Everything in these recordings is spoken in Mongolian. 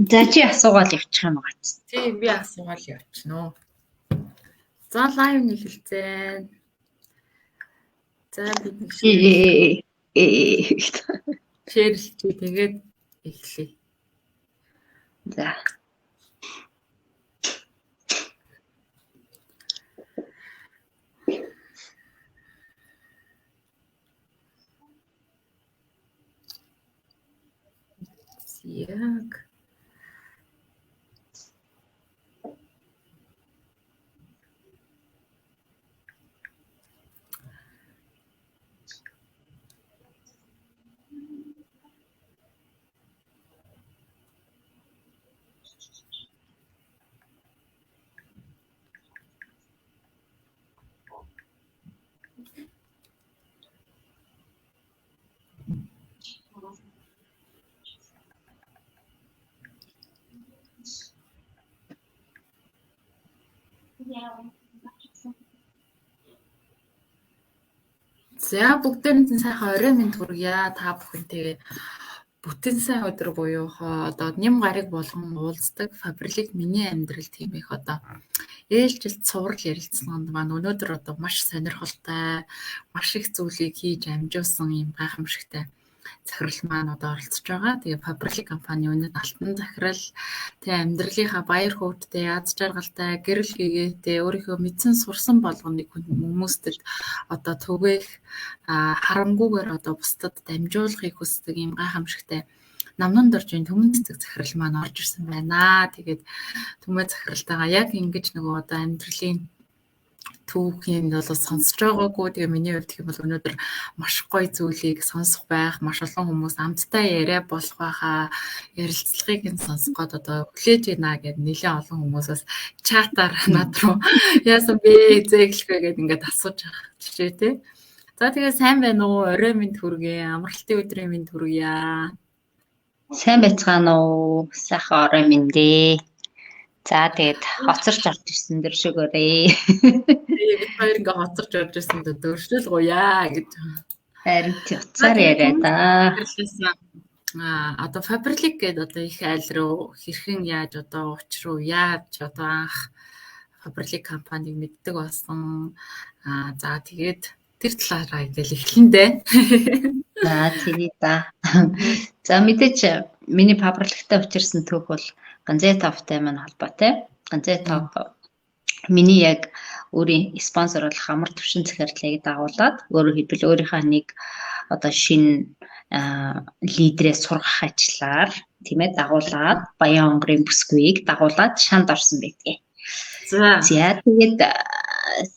За чи асуугаал явчих юм гац. Тийм би асуугаал явчихна уу. За лайв нэг хэлцээ. За бид нэг шеэрлчээ тэгээд эхлэе. За. Яг За бүгдээрээ сайхан орой минь хүргье. Та бүхэнтэйгээ бүтэн сайн өдөр буюу одоо нэм гариг болгон уулздаг Фабрилик миний амьдрал тийм их одоо ээлжилт цуврал ярилцсанд маань өнөөдөр одоо маш сонирхолтой маш их зүйлийг хийж амжуулсан юм гайхамшигтай захирал маань одоо оролцож байгаа. Тэгээ Фабрилик компани өнөөдөр алтан захирал тэгээ амьдралынхаа баяр хөөртэй аз жаргалтай гэрэл гээтэй өөрийнхөө мэдсэн сурсан болгоныг хүмүүстэд одоо түгээх харангуйгээр одоо бусдад дамжуулахыг хүсдэг юм гайхамшигтай намнан доржийн Түмэн цэцэг захирал маань орж ирсэн байна. Тэгээд Түмэн захиралтайгаа яг ингэж нөгөө одоо амьдралын түүхийн бол сонсож байгаагүй. Тэгээ миний хувьд гэх юм бол өнөөдөр маш гоё зүйлийг сонсох байх, маш олон хүмүүс амттай яриа болох байхаа ярилцлагыг нь сонсгоод одоо хүлээж байна гэд нэлээд олон хүмүүсээс чатаар над руу яасан бэ зэглэх вэ гэд ингээд асууж байгаа жишээ тий. За тэгээ сайн байна уу? Орой минь хүргэе. Амралтын өдрийн минь хүргье. Сайн байцгаана уу? Сайхан орой минь дээ. За тэгээд хоцорч орж ирсэн дөршөгөөрэй. Бид хоёр ингээ хоцорч орж ирсэн дөршөл гуяа гэж. Харин хоцоор яриа да. Одоо Фабрилик гэдэг одоо их айл руу хэрхэн яаж одоо учруу яаж одоо анх Фабрилик компаниг мэддэг болсон. За тэгээд тэр талаараа ингээл эхлэндээ. За тэгээд да. За мэдээч миний Фабриликтай учирсан түүх бол Ганзетовтай маань холбоотой. Ганзетов миний яг өөрийн спонсор болох амар төвшин захирлыг дагуулад өөрөөр хэлбэл өөрийнхөө нэг одоо шинэ лидерээ сургах ажлаар тийм ээ дагуулад Баян онгорын бүсгүйг дагуулад шанд орсон байдгийг. За тэгээд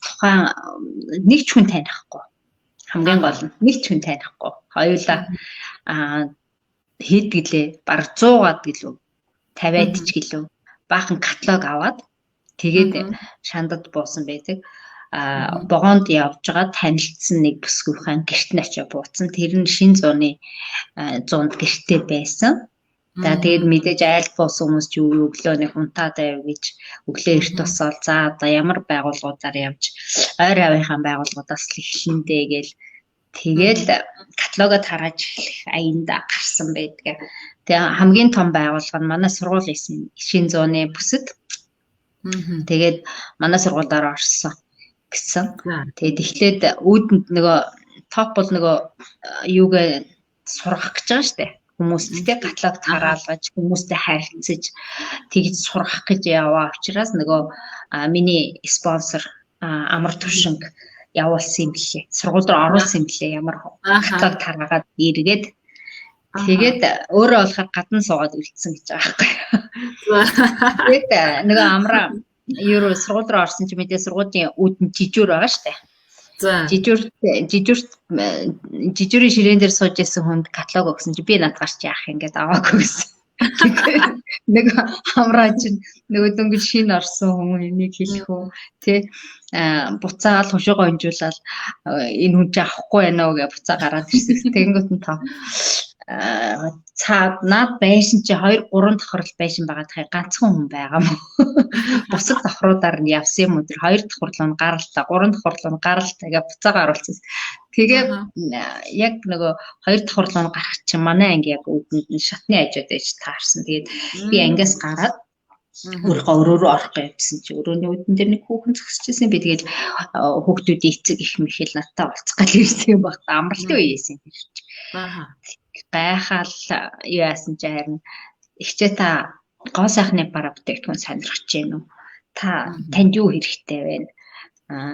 тухайн нэг ч хүн танихгүй. Хамгийн гол нь нэг ч хүн танихгүй. Хоёулаа хэд гэлээ баг 100-аад гэлөө 50-аад ч гэлөө баахан каталог аваад тэгээд шандад буусан байдаг. Богоонд явж байгаа танилцсан нэг бүсгүйхэн гэрт нь очиж бууцсан. Тэр нь шинэ зууны 100-д гэртээ байсан. За тэгээд мэдээж айл буусан хүмүүс ч юу өглөө нэг унтаатай гэж өглөө эрт тусаал за одоо ямар байгууллагуудаар явж ойр авийнхаа байгууллагуудаас л эхлэндээ гээл тэгээд каталогод хараад эхлэх аянда гарсан байдаг. Тэгээ хамгийн том байгууллага нь манай сургуулийн шинэ зууны бүсэд. Тэгээд манай сургуулиар орсон гэсэн. Тэгээд эхлээд үүдэнд нөгөө топ бол нөгөө юугээ сурах гэж байгаа штэ. Хүмүүстэй каталог тараалгаж хүмүүстэй харилцаж тэгж сурах гэж яваа учраас нөгөө миний спонсор амар төвшинг явуулсан юм билээ. Сургууль руу оруулсан юм билээ. Ямар каталог тараагаад иргээд тэгээд өөрөө болохоор гадна суугаад үлдсэн гэж байгаа байхгүй. Тэгээд нөгөө амраа юу сургууль руу орсон чи мэдээ сургуулийн үүдэн жижүүр байгаа штэ. За жижүүрийн ширээн дээр сууж исэн хүнд каталог өгсөн чи би над гарч яах ингээд аваагүй гэсэн. Нэг амраа чинь нөгөө дөнгөж шин орсон хүмүүс энийг хэлэх үү тий буцаагаал хушуугаа өнжүүлэл энэ хүн чи авахгүй байна уу гэж буцаа гараад ирсэн. Тэгэнгүүт нь тав цаад наад байшин чи 2 3 давхрал байшин байгаа дахь ганцхан хүн байгаа мó. Бусад давхруудаар нь явсан юм өдөр 2 давхрал нь гаралтай 3 давхрал нь гаралтай гэ буцаага оруулсан. Тэгээ яг нөгөө 2 давхрал нь гарах чинь манай анги яг үүдэнд нь шатны хажууд ээж таарсан. Тэгээд би ангиас гараад өөрөө орох гэсэн чи өрөөний үүдэн дээр нэг хүүхэн зөксөжсэн. Би тэгээд хүүхдүүдийн эцэг их мэхэл надтай уулзах гал ирсэн юм баг. Амралтын үеэсэн юм шиг. Гайхал яасан ч харин ихчээ та гоо сайхны бараа бүтээгдэхүүн сонирхож байна уу? Та танд юу хэрэгтэй вэ?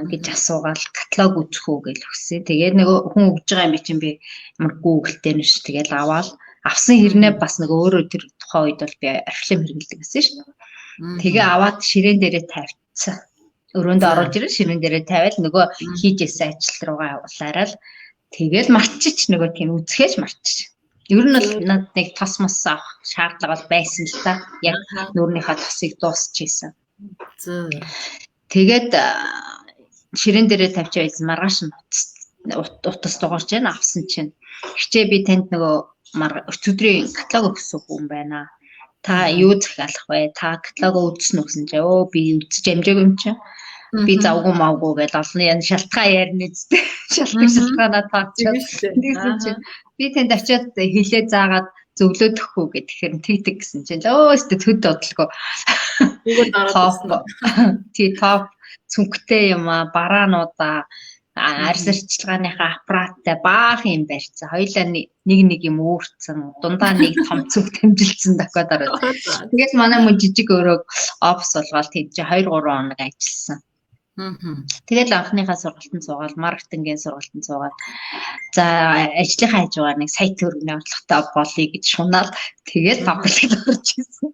Гэж асуугаал каталог үзэх үү гэж өгсөн. Тэгээд нөгөө хүн өгж байгаа юм чинь би ямар Google-тэй нэрш тэгээд аваад авсан хэрнээ бас нөгөө өөрөө тэр тухайн үед бол би архилам хэрэглэдэг гэсэн шүү. Тэгээ аваад ширээн дээрээ тавьчихсан. Өрөөндөө оруулж ирээ ширээн дээрээ тавиал нөгөө хийж исэн ажил руугаа явуулаарай л тэгэл марччих нөгөө тийм үзэхэж марччих. Ер нь бол над нэг тос мос авах шаардлага бол байсан л та. Яг нүүрнийхээ тосыг дуусчихсан. Тэгээд ширээн дээрээ тавьж байсан маргааш нь утас дугаарч яана авсан чинь. Хичээ би танд нөгөө өчигдрийн каталог өгсөн хүн байна. Та юу захиалах вэ? Та каталог үзсэн үү гэсэн чинь би үзэж амжаагүй юм чинь. Би завгүй мавгүй гэж олны ян шалтгаан ярина үстэй. Шалтгаанаа тооцоо. Тэгсэн чинь би тэнд очиод хилээ заагаад зөвлөөд өгөх үү гэх тэгэхээр тэгдэг гэсэн чинь өөстө төд бодлого. Топ цүнхтэй юм бараануудаа арьс арчилгааныхаа аппараттай баах юм барьцсан. Хоёулаа нэг юм өөрцөн дундаа нэг том цүнх тэмжилсэн дохиод ороод. Тэгэл манай мөн жижиг өрөөг офс болгоод тэнд 2 3 хоног ажилласан. Тэгэл анхныхаа сургалтанд суугаад маркетингийн сургалтанд суугаад за ажлынхаа хажуугаар нэг сайт хөргөний орлоготой болъё гэж шунаад тэгэл пабликд орж ирсэн.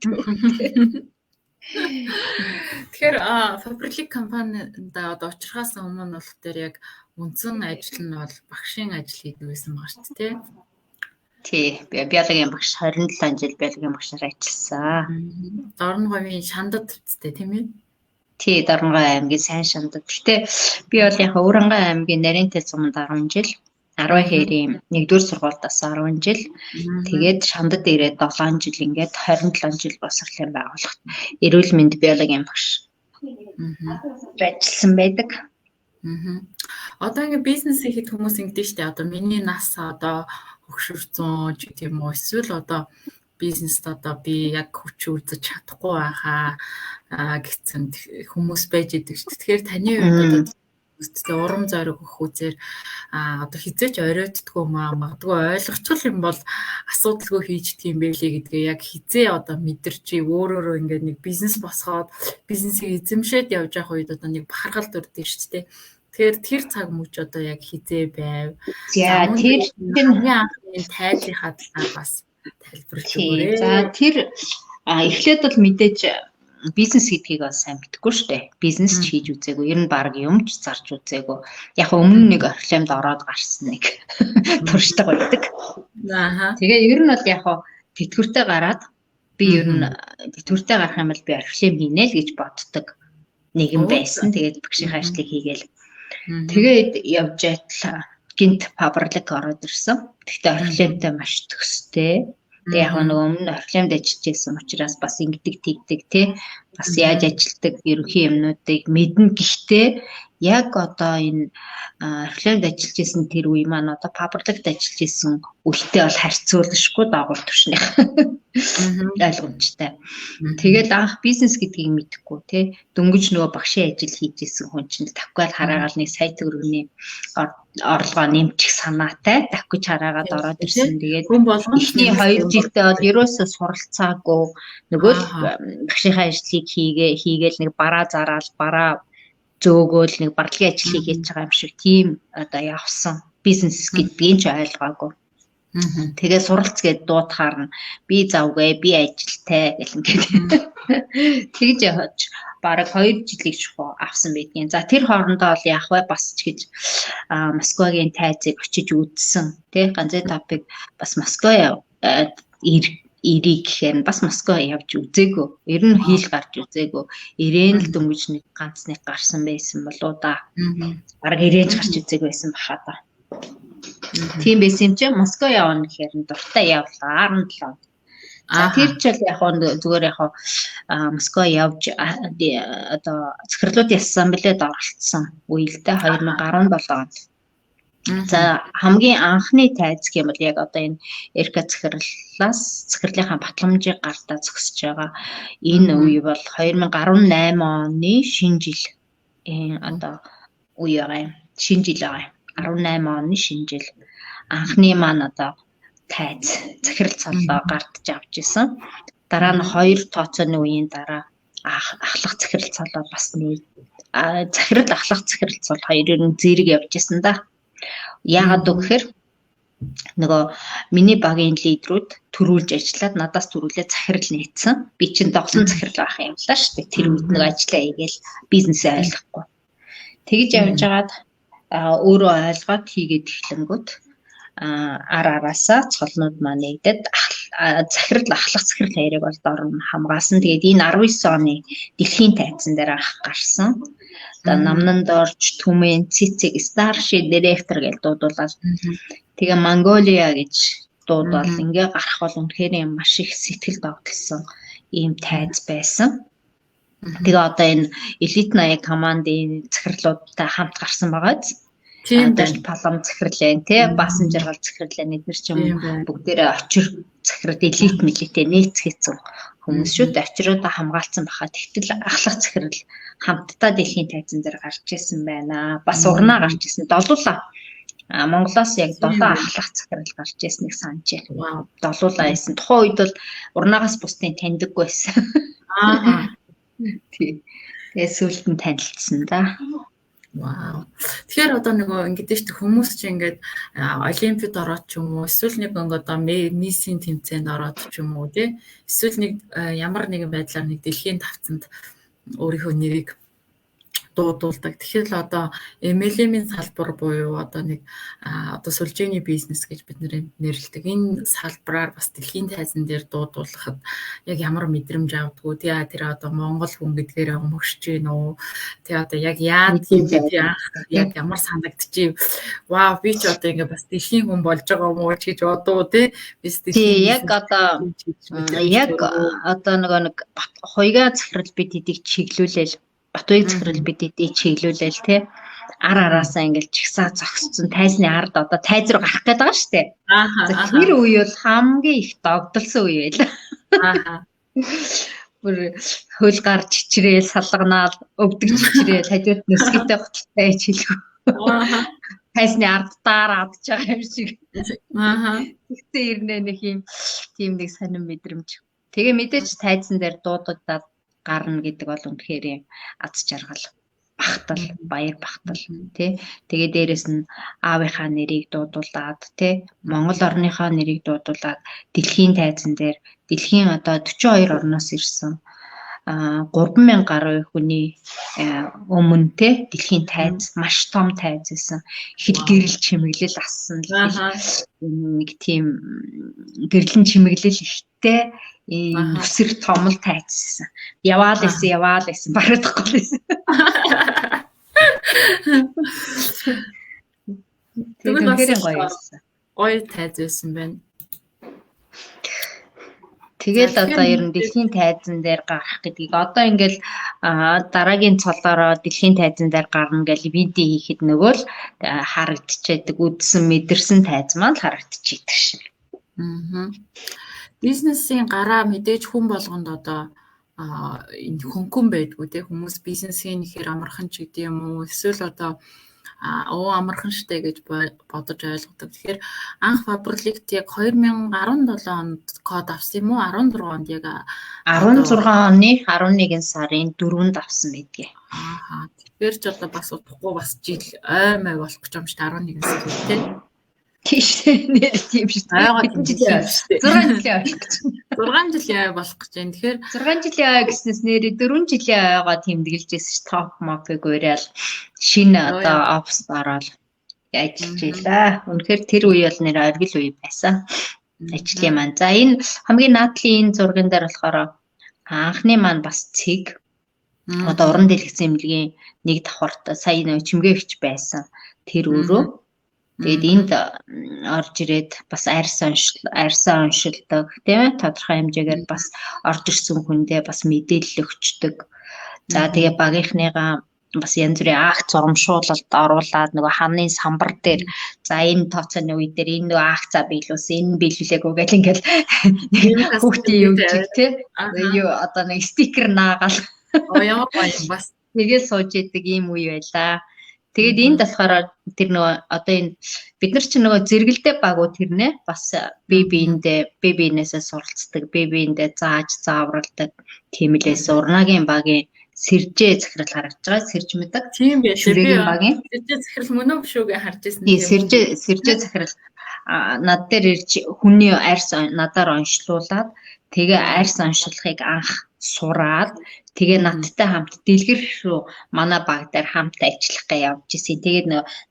Тэгэхээр Fabrilic компанид одоо очихоос өмнө бол тэр яг үндсэн ажил нь бол багшийн ажил хийдэг байсан байгаа шүү дээ. Тий, би биологийн багш 27 жил биологийн багшаар ажилласан. Дорноговын шандад төвчтэй тийм ээ? Тий, Дорногов аймгийн сайн шандад. Гэтэ би бол яг Өвөрангай аймгийн Нарийнтэй цуманд 10 жил, 10 хэрийн 1-р сургуультаас 10 жил, тэгээд шандад ирээд 7 жил ингээд 27 жил боловсролын байгууллагт эрүүл мэнд биологийн багш ажилласан байдаг. Одоо ингээд бизнес хийхэд хүмүүс ингэдэж штэ. Одоо миний нас одоо хөгшөрцөн ч гэдэм үү, эсвэл одоо бизнест одоо би яг хүч үзэж чадахгүй байхаа гэсэн хүмүүс байж идэг шүү. Тэгэхээр таны хувьд одоо урам зориг өгөх үзээр одоо хизээч оройтдгүй магадгүй ойлгочихл юм бол асуудалгүй хийждэг юм байлээ гэдгээ яг хизээ одоо мэдэрч өөрөөрөө ингээд нэг бизнес босгоод бизнесийг эзэмшээд явж явах үед одоо нэг бахархал дурддаг шүү дээ. Тэгэхээр тэр цаг мөч одоо яг хизээ байв. За тэр анхны тайлбарынхаа талаар бас тайлбарлаж өгөөрэй. За тэр эхлээд бол мэдээж бизнес гэдгийг бас сайн мэдгүй шүү дээ. Бизнес ч хийж үзээгүй. Ер нь баг юм ч зарж үзээгүй. Яг өмнө нэг орхилымд ороод гарсан нэг туршдаг байдаг. Тэгээ ер нь бол яг тэтгэвртэй гараад би ер нь тэтгэвртэй гарах юм бол би орхилым хийнэ л гэж боддог нэгэн байсан. Тэгээд багшийнхаа ажлыг хийгээл. Тэгээд явж байтал гинт Fabrilic ороод ирсэн. Гэхдээ орхилымтай маш төгстэй. Тэгээ яг нөгөө өмнө орхилымд ажиллаж байсан учраас бас ингэдэг тэгдэг тий бас яаж ажилтдаг ерөнхий юмнуудыг мэднэ. Гэхдээ яг одоо энэ орхилымд ажиллаж байсан тэр үе маань одоо Fabrilic-д ажиллаж байсан үетэй бол харьцуулшгүй дагуул төвшнийх ойлгомжтой. Тэгээд анх бизнес гэдгийг мэдэхгүй тий дөнгөж нөгөө багшийн ажил хийж исэн хүн чинь тавьгаал хараагаал нэг сайт өргөний орлогоо нэмчих санаатай давхиж хараагаад ороод ирсэн. Тэгээд эхний 2 жилдээ бол ерөөсөө суралцаагүй нөгөө багшийнхаа ажлыг хийгээл нэг бараа зараал бараа зөөгөөл нэг барлагын ажлыг хийж байгаа юм шиг тийм одоо явсан бизнес гэдгийг ч ойлгоогүй. Тэгээ суралц гээд дуутахаар нь би завгүй би ажилтай гэх ингээд тэгж явж бараг 2 жилийг шухуу авсан байдгийн. За тэр хоорондоо бол яах вэ бас ч гэж Москвагийн тайзыг очиж үзсэн. Тэ ганцхан топик бас Москва ирийг гэхээр бас Москва явж үзээгүй. Ер нь хийл гарч үзээгүй. Ирээн л дөнгөж нэг ганц нэг гарсан байсан болоо да. Бараг ирээж гарч үзээгүй байсан баха та. Тийм байсан юм чинь Москва явна гэхээр дуртай явлаа 17 онд. За тэр ч бол яг зүгээр яг Москва явж одоо захирлууд яссан бэлээд оролцсон үеэлдээ 2017 онд. За хамгийн анхны тайз гэх юм бол яг одоо энэ Эрка захирлынхаа батламжийг гартаа зогсож байгаа энэ үе бол 2018 оны шинэ жил одоо үе байгаа юм. Шинэ жил байгаа. 18 оны шинэ жил. Анхны маань одоо тайз захирал цоллоо гардж авч исэн. Дараа нь 2 тооцооны үеийн дараа ахлах захирал цолоо бас нэг захирал ахлах захирал цол хоёрын зэрэг явж исэн да. Яагаад гэхээр нөгөө миний багийн лидерүүд төрүүлж ажиллаад надаас төрүүлээ захирал нээсэн. Би чинь доглон захирал байх юм л шүү дээ. Тэр үед нэг ажиллаа хийгээл бизнесээ ойлгохгүй. Тэгж явж байгаад өөрөө ойлгоод хийгээд эхлэнгүүт араасаа цолнууд маань нэгдээд захирал ахлах захирал хоёрыг бол дор нь хамгаалсан. Тэгээд энэ 19 оны дэлхийн тайзан дээр анх гарсан. Одоо намнанд орж түмэн цэцэг старши директор гэж дуудуулаад тэгээ Монголиа гэж дуудвал ингээ гарах бол үнэхээр маш их сэтгэл догтлсон ийм тайз байсан. Тэгээ одоо энэ элит 80 командын захирлуудтай хамт гарсан байгаа. Тийм дээ. Палам захирлаа тий баасан жаргал захирлаа нэг нэр чим бүгдээрээ очир захирал элит мэлитэ нээцгээсэн хүмүүс шүү дээ. Очируудаа хамгаалсан бахад тэгтэл ахлах захирал хамтдаа дэлхийн тайзан дээр гарч ирсэн байна. Бас урнаа гарч ирсэн. Долуулаа. Монголоос яг 7 ахлах захирал гарч ирснийг санаж байна. Долуулаа байсан. Тухайн үед бол урнаагаас бусдын таньдаггүй байсан. Тий. Тэгээ сүлд нь танилцсан да. Вау. Тэгэхээр одоо нөгөө ингэдэж ч хүмүүс чи ингээд олимпиад ороод ч юм уу эсвэл нэг одоо миссийн тэмцээнд ороод ч юм уу тий эсвэл нэг ямар нэгэн байдлаар нэг дэлхийн тавцанд өөрийнхөө нэрийг дуудуулдаг. Тэгэхээр л одоо MLM-ийн салбар буюу одоо нэг одоо сүлжээний бизнес гэж бид нэрлэдэг. Энэ салбараар бас дэлхийн тайзан дээр дуудуулахад яг ямар мэдрэмж авдгүү. Тэр одоо Монгол хүн гэдгээр өмгшж гин үү. Тэ одоо яг яад юм бэ? Яг ямар санагдчих. Вау, би ч одоо ингээ бас дэлхийн хүн болж байгаа юм уу гэж бодоо тий. Бис дэлхийн. Яг одоо нөгөө нэг хоёроо захирал бид эдийг чиглүүлээл Батуйг захирал бид эдийг чиглүүлээл тий араасаа ингээл чигсаа зогсцсон тайзны ард одоо тайз руу гарах гээд байгаа шүү дээ. Тэр үе бол хамгийн их догдолсон үе байл. Бүр хөл гарч чичрээл салганаал өвдөг чичрээл хажууд нөсгөтэй готалтай хилгүй. Тайзны ард дараад байгаа юм шиг. Тэгтээ ирнэ нэг юм тийм нэг сонирн мэдрэмж. Тэгээ мэдээж тайзан дээр дуудагдаад гарна гэдэг бол үнэхээр аз жаргал бахтал баяр бахтал тий. Тэгээ дээрэс нь аавынхаа нэрийг дуудуулаад тий Монгол орныхоо нэрийг дуудуулаад дэлхийн тайзан дээр дэлхийн одоо 42 орноос ирсэн 3000 гаруй хүний өмнө тий дэлхийн тайз маш том тайз байсан. Ихэд гэрэл чимэглэл ассан нэг тийм гэрлэн чимэглэл ихтэй өсөр том л тайзсан. Яваал исэн барагдахгүй байсан. Тэгээд гоё тайз байсан байна. Тэгэл одоо ер нь дэлхийн тайзан дээр гарах гэдгийг одоо ингээл дараагийн цолоороо дэлхийн тайзан дээр гарна гэж видео хийхэд нөгөө л харагдчихэдэг үдсэн мэдэрсэн тайз маань харагдчихэдэг шин. Бизнесийн гараа мэдээж хүн болгонд одоо энэ хөнгөн байдгүй те хүмүүс бизнесийн ихээр амархан ч гэдэг юм уу эсвэл одоо амархан штэ гэж бодож ойлгодог. Тэгэхээр анх фабрикт яг 2017 онд код авсан юм уу? 14 онд яг 16 оны 11 сарын 4-нд авсан байдгийг. Тэгэхээр ч одоо бас удахгүй бас жил аймаг болох гэж юм шүү дээ 11 сар тий. Тийш нэр тийм шүү дээ. 6 жилийн болох гэж байна. Тэгэхээр 6 жилийн ой гэснээс нэрээ 4 жилийн ойгоо тэмдэглэжсэн ш топ мопыг уриал шинэ одоо офс ороод ажиллаж илаа. Үнэхээр тэр үе бол нэр оргил үе байсан. Ажлын маань. За энэ хамгийн наадлын энэ зурган дээр болохоор анхны маань бас цэг одоо уран дэлгэцийн эмнэлгийн нэг давхарт сая нэг чимгээгч байсан. Тэр өөрөө Тэгээд энд орж ирээд бас арьсаа уншилдаг тийм ээ, тодорхой хэмжээгээр бас орж ирсэн хүндээ бас мэдээлэл өгчдөг. За тэгээ багийнхныгаа бас янз бүрийн акц урамшуулалт оруулаад нөгөө хамны самбар дээр за энэ тооцооны үе дээр энэ нөгөө акцаа биелүүлсэн, энэ биелүүлээгүй гэл ингээл хүүхдийн юу гэх тийм юу одоо нэг стикер наагаал Ямар гоё бас тэгээд сууж идэг ийм үе байлаа. Тэгээд энд болохоор тэр нөгөө одоо энэ бид нар чинь нөгөө зэрэгэлдээ багуу тэрнээ бас биенээсээ суралцдаг, биендээ зааж зааварладаг тиймлээс урнагийн багийн сэржээ захирал харагдж байгаа. Сэрж мэдэг. Тийм байх. Шүрэгийн багийн сэржээ захирал мөн үү шүүгээ харж ирсэн. Тийм сэржээ захирал над дээр ирж хүний арьс надаар онцлуулаад тэгээ арьс онцлохыг анх сураад тэгээ надтай хамт дэлгэр рүү манай баг дээр хамт ажиллах гэж явж ирсэн. Тэгээд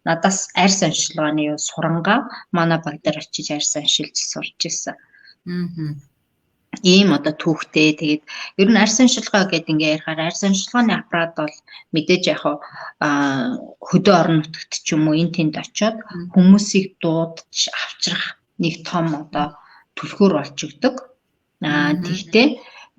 надаас арьс онцлогооны юу сурангаа манай баг дээр очиж арьс онцлж сурч ирсэн. Ийм одоо түүхтэй. Тэгээд ер нь арьс онцлогоо гэдэг ингээ ярихаар арьс онцлогооны аппарат бол мэдээж яг хөдөө орон нутагт ч юм уу энэ тэнд очиод хүмүүсийг дуудаж авчрах нэг том одоо түлхүүр болж өгдөг. Тэгтээ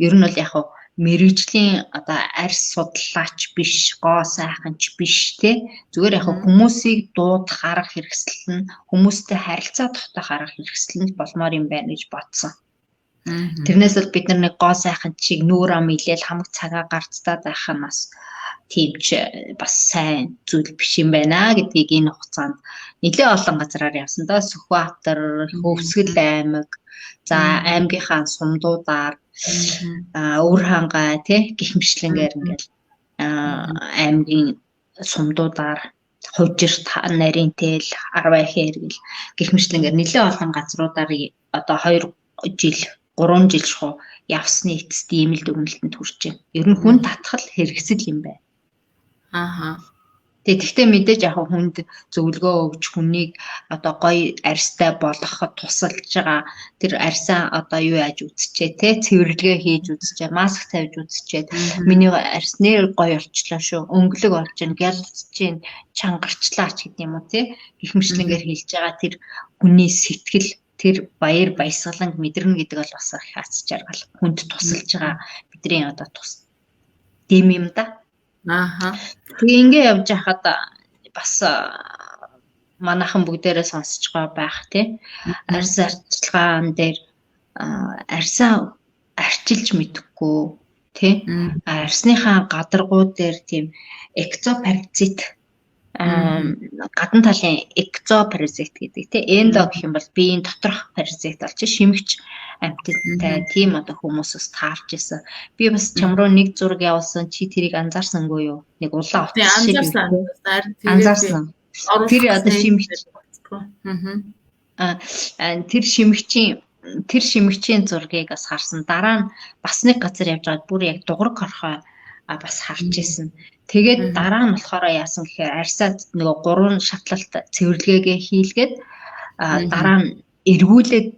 ер нь бол яг мэрэгжлийн одоо арьс судлаач биш, гоо сайханч биш те. Зүгээр яг хүмүүсийг дуудах арга хэрэгсэл нь хүмүүстэй харилцаа тогтоох арга хэрэгсэл нь болмоор юм байна гэж бодсон. Тэрнээс бол бид нар нэг гоо сайханчийг нүүр ам илээл хамаг цагаа гарцдаа байх нь бас тийм ч бас сайн зүйл биш юм байна гэдгийг энэ хугацаанд нэлээд олон газараар явсан доо. Сүхбаатар, Хөвсгөл аймаг, за аймгийнхаа сумдуудаар өвөр хангай тий гихмшлэнгээр ингээл аймгийн сумдуудаар Хувжирт, Нарийнтэл, Арвайхан эргэл гихмшлэнгээр нэлээд олон газруудаар одоо 2 жил 3 жил шахуу явсны эцэст ийм л дүгнэлтэнд хүрч байна. Ер нь хүн татхал хэрэгсэл юм байна. Тэгэхдээ мэдээж яг хүнд зөвлөгөө өгч хүнийг одоо гоё арьстай болгоход тусалж байгаа тэр арьсаа одоо юу яаж үзчихээ те цэвэрлэгээ хийж үзчихээ, маск тавьж үзчихээ. Миний арьс нэр гоё болчлаа шүү. Өнгөлөг болж байна, гялж чинь чангарчлаа ч гэдэг юм уу те. Гихмшлэнгээр хэлж байгаа тэр хүний сэтгэл тэр баяр баясгалан мэдэрнэ гэдэг бол бас их ац жаргал хүнд тусалж байгаа бидний одоо тус дэм юм да. Тэгээ ингээ явж хахад бас манайхан бүгдээрээ сонсож байгаа байх тий. Арьс арчилгаан дээр арьсаа арчилж мэдэхгүй тий. Арьсныхаа гадаргуу дээр тийм экзопаразит гадна талын экзопаразит гэдэг тий. Эндо гэх юм бол биеийн доторх паразит болж шимэгч амьтдтай тийм одоо хүмүүсээс таарч исэн. Би бас чам руу нэг зураг явуулсан. Чи тэрийг анзаарсангүй юу? Нэг улаан утас шиг. Анзаарсан. Тэр одоо шимэгч. Тэр шимэгчийн зургийг бас харсан. Дараа нь бас нэг газар явж байгаад бүр яг дугуйг орхоо бас харж исэн. Тэгээд дараа нь болохоор яасан гэхээр арьсаад нөгөө 3 шатлалт цэвэрлэгээгээ хийлгээд дараа нь эргүүлээд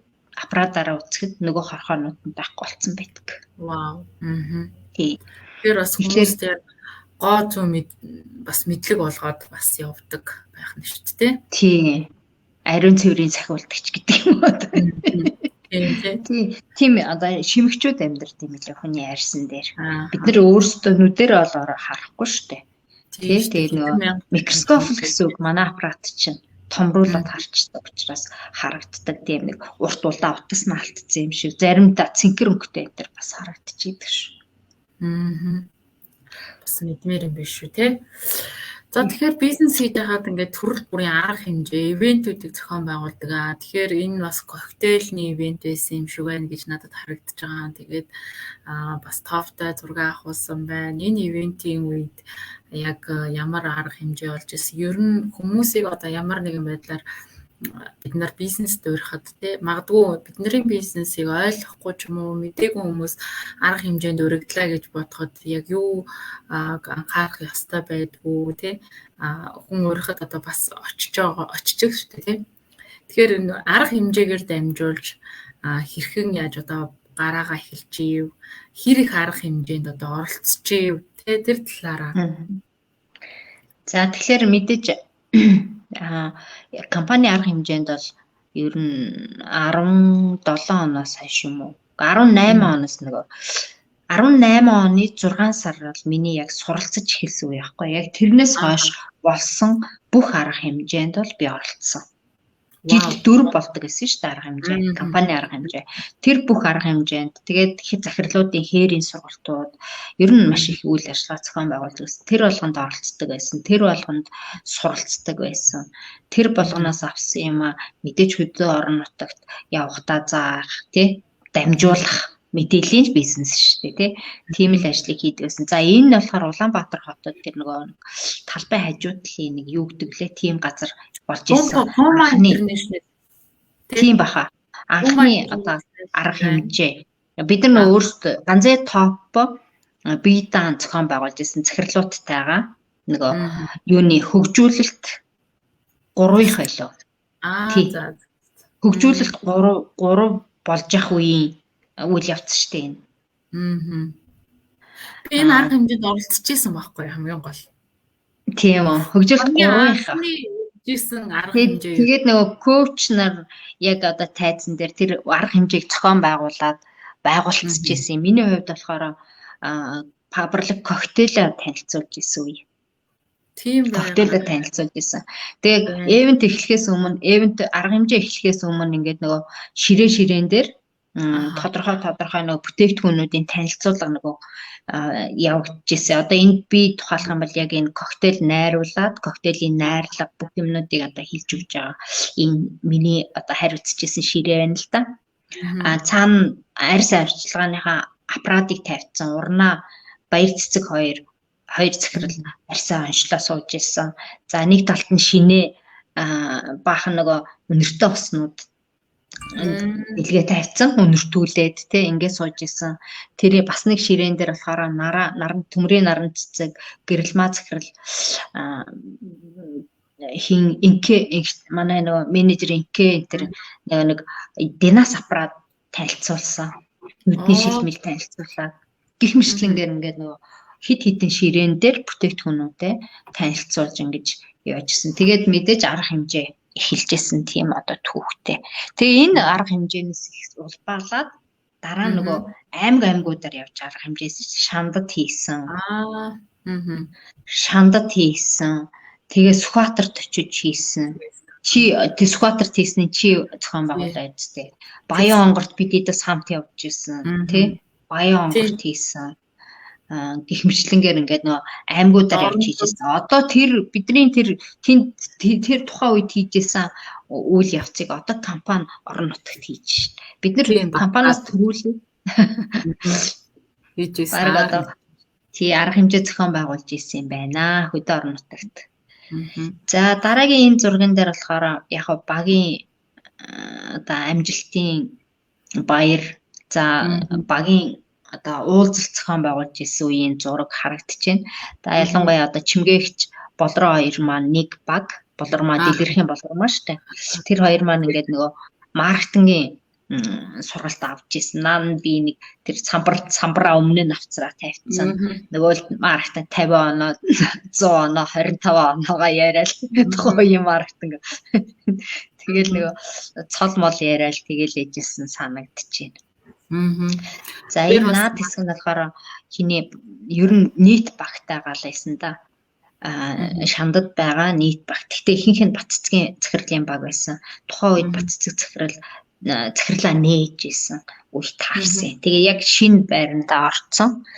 аппаратаараа үзэхэд нөгөө хорхоонууд нь байхгүй болсон байдаг. Вау. Тэр бас хүмүүстээр гоо зүү бас мэдлэг болгоод бас явдаг байх нь шүү дээ. Тий. Ариун цэврийн сахиулдагч гэдэг юм уу? Тийм одоо шимэгчүүд амьдардаг юм лээ хүний арьсан дээр. Бид нар өөрсдөө нүдээр олоороо харахгүй шүү дээ. Тэгээд нөгөө микроскоп гэсэн үг манай аппарат чинь томруулаад харчдаг учраас харагддаг тийм нэг урт улаан утас нь алдсан юм шиг заримдаа цэнхэр өнгөтэй энэ бас харагдчихийдэг шүү. Бас мэдмээр юм биш шүү те. За тэгэхээр бизнес хийж байхад ингээд төрөл бүрийн арга хэмжээ, ивентүүдийг зохион байгуулдаг. Тэгэхээр энэ бас коктейльний ивент байсан юм шиг байна гэж надад харагдаж байгаа. Тэгээд бас товтой зураг авахулсан байна. Энэ ивентийн үед яг ямар арга хэмжээ болж ирсэн. Ер нь хүмүүсийг одоо ямар нэгэн байдлаар бид нар бизнес дуурахад тий магадгүй бидний бизнесийг ойлгохгүй ч юм уу мдээгүй хүмүүс арга хэмжээнд өргөдлөө гэж бодоход яг юу анхаарах ёстой байдгүй тий хүн өөрөхөд одоо бас очиж шүү дээ тий. Тэгэхээр арга хэмжээгээр дамжуулж хэрхэн яаж одоо гараагаа эхэлчихийв хэр их арга хэмжээнд одоо оролцчихийв тий тэр талаараа. За тэгэхээр мэдээж компани арга хэмжээнд бол ер нь 17 оноос хойш юм уу? 18 оноос нөгөө 18 оны 6 сар бол миний яг суралцаж эхэлсэн үе байхгүй. Яг тэрнээс хойш болсон бүх арга хэмжээнд бол би оролцсон. Жилд 4 болдог гэсэн шүү дээ арга хэмжээ, компани арга хэмжээ. Тэр бүх арга хэмжээнд тэгээд хэд захирлуудын хээрийн сургалтууд ер нь маш их үйл ажиллагаа зохион байгуулдаг гэсэн. Тэр болгонд оролцдог байсан. Тэр болгонд суралцдаг байсан. Тэр болгоноос авсан юм мэдээж хөдөө орон нутагт явахдаа заах, тий, дамжуулах мэдээллийн бизнес шүү дээ, тий. Тийм л ажлыг хийдэг байсан. За энэ нь болохоор Улаанбаатар хотод тэр нөгөө талбай хажуу талын нэг юу гэдэг лээ, тийм газар болж ирсэн. Тийм баха. Анхны одоо арга хэмжээ. Бид нар өөрсдөө ганцээ топ бие даан зохион байгуулж ирсэн захирлуудтайгаа нөгөө юуны хөгжүүлэлт 3-ийнх байлоо. За. Хөгжүүлэлт 3 болж явах үеийн үйл явц штэ энэ. Би энэ арга хэмжээнд оролцож исэн байхгүй хамгийн гол. Тийм үү. Хөгжүүлэлт 3-ийнх. Тэгээд нөгөө коуч нар яг одоо тайзан дээр тэр арга хэмжээг зохион байгуулцж исэн. Миний хувьд болохоор паберлик коктейлээ танилцуулж исэн үе. Тийм байна. Коктейлээ танилцуулж исэн. Тэгээд эвент эхлэхээс өмнө, эвент арга хэмжээ эхлэхээс өмнө ингээд нөгөө ширээн дээр тодорхой нөгөө бүтээгдэхүүнүүдийн танилцуулга нөгөө явагдажсэн. Одоо энд би тухайлах юм бол яг энэ коктейл найруулад, коктейлийн найрлага бүх юмнуудыг одоо хийж өгч байгаа. Энэ миний одоо хариуцчихсэн ширээ байна л да. Цаана арьс авчлагааныхаа аппаратыг тавьсан. Урнаа баяр цэцэг хоёр захирал арьсаа онцлоо сууж ирсэн. За нэг талд нь шинэ баахан нөгөө өнөртөө уснууд илгээ тавьсан, өнөртүүлээд тий ингээд сууж исэн. Тэр бас нэг ширээн дээр болохоор төмрийн наран цэцэг, гэрэлмаа захирал манай нөгөө менежер энэ тэр нэг динас аппарат танилцуулсан. Нүдний шилмэл танилцуулаад гих мэтлэнгээр ингээд нөгөө хит хитэн ширээн дээр бүтээгдэхүүнүүдэд танилцуулж ингэж явжсэн. Тэгээд мэдээж арга хэмжээ эхэлжсэн тийм одоо түүхтэй. Тэгээ энэ арга хэмжээнээс их улбаалаад дараа нөгөө аймагуудаар явж арга хэмжээс шандад хийсэн. Шандад хийсэн. Тэгээ Сүхбаатарт очиж хийсэн. Сүхбаатарт хийсний зохион байгуулаад тээ. Баян онгорт бидээс хамт явж исэн тий. Баян онгорт хийсэн. Гэх мэтлэнгээр ингээд нөгөө аймагуудаар явж хийжсэн. Одоо тэр бидний тэр тухайн үед хийжсэн үйл явцыг одоо компани орон нутагт хийж шин. Бид нар компаниас төрүүлээ. Хийжсэн. Бараг одоо тий арга хэмжээ зохион байгуулж ирсэн юм байна. Хөдөө орон нутагт. За дараагийн энэ зурган дээр болохоор яг багийн одоо амжилтын баяр, за багийн одоо уулзалт зохион байгуулж ирсэн үеийн зураг харагдчихэв. За ялангуяа одоо чимгээгч болроо хоёр маань нэг баг, болормоо дэлгэрхийн болормоо штэ. Тэр хоёр маань ингээд нөгөө маркетингийн сургалт авч ирсэн. Нaan би нэг тэр самбараа өмнө нь авцраа тавьчихсан. Нөгөө маркетинг 50 оноо, 100 оноо, 25 оноогоо яриад тухайн маркетинг. Тэгэл нөгөө цол мол яриад тэгэл ээжсэн санагдчихэв. За энэ наад хэсэг нь болохоор хиний ер нь нийт багтай галайсан да. Шандад байгаа нийт баг. Гэхдээ ихэнх нь Баццгийн захирлын баг байсан. Тухайн үед Баццэг захирлаа нээж исэн. Үе таарсан. Тэгээ яг шинэ байрандаа орцсон.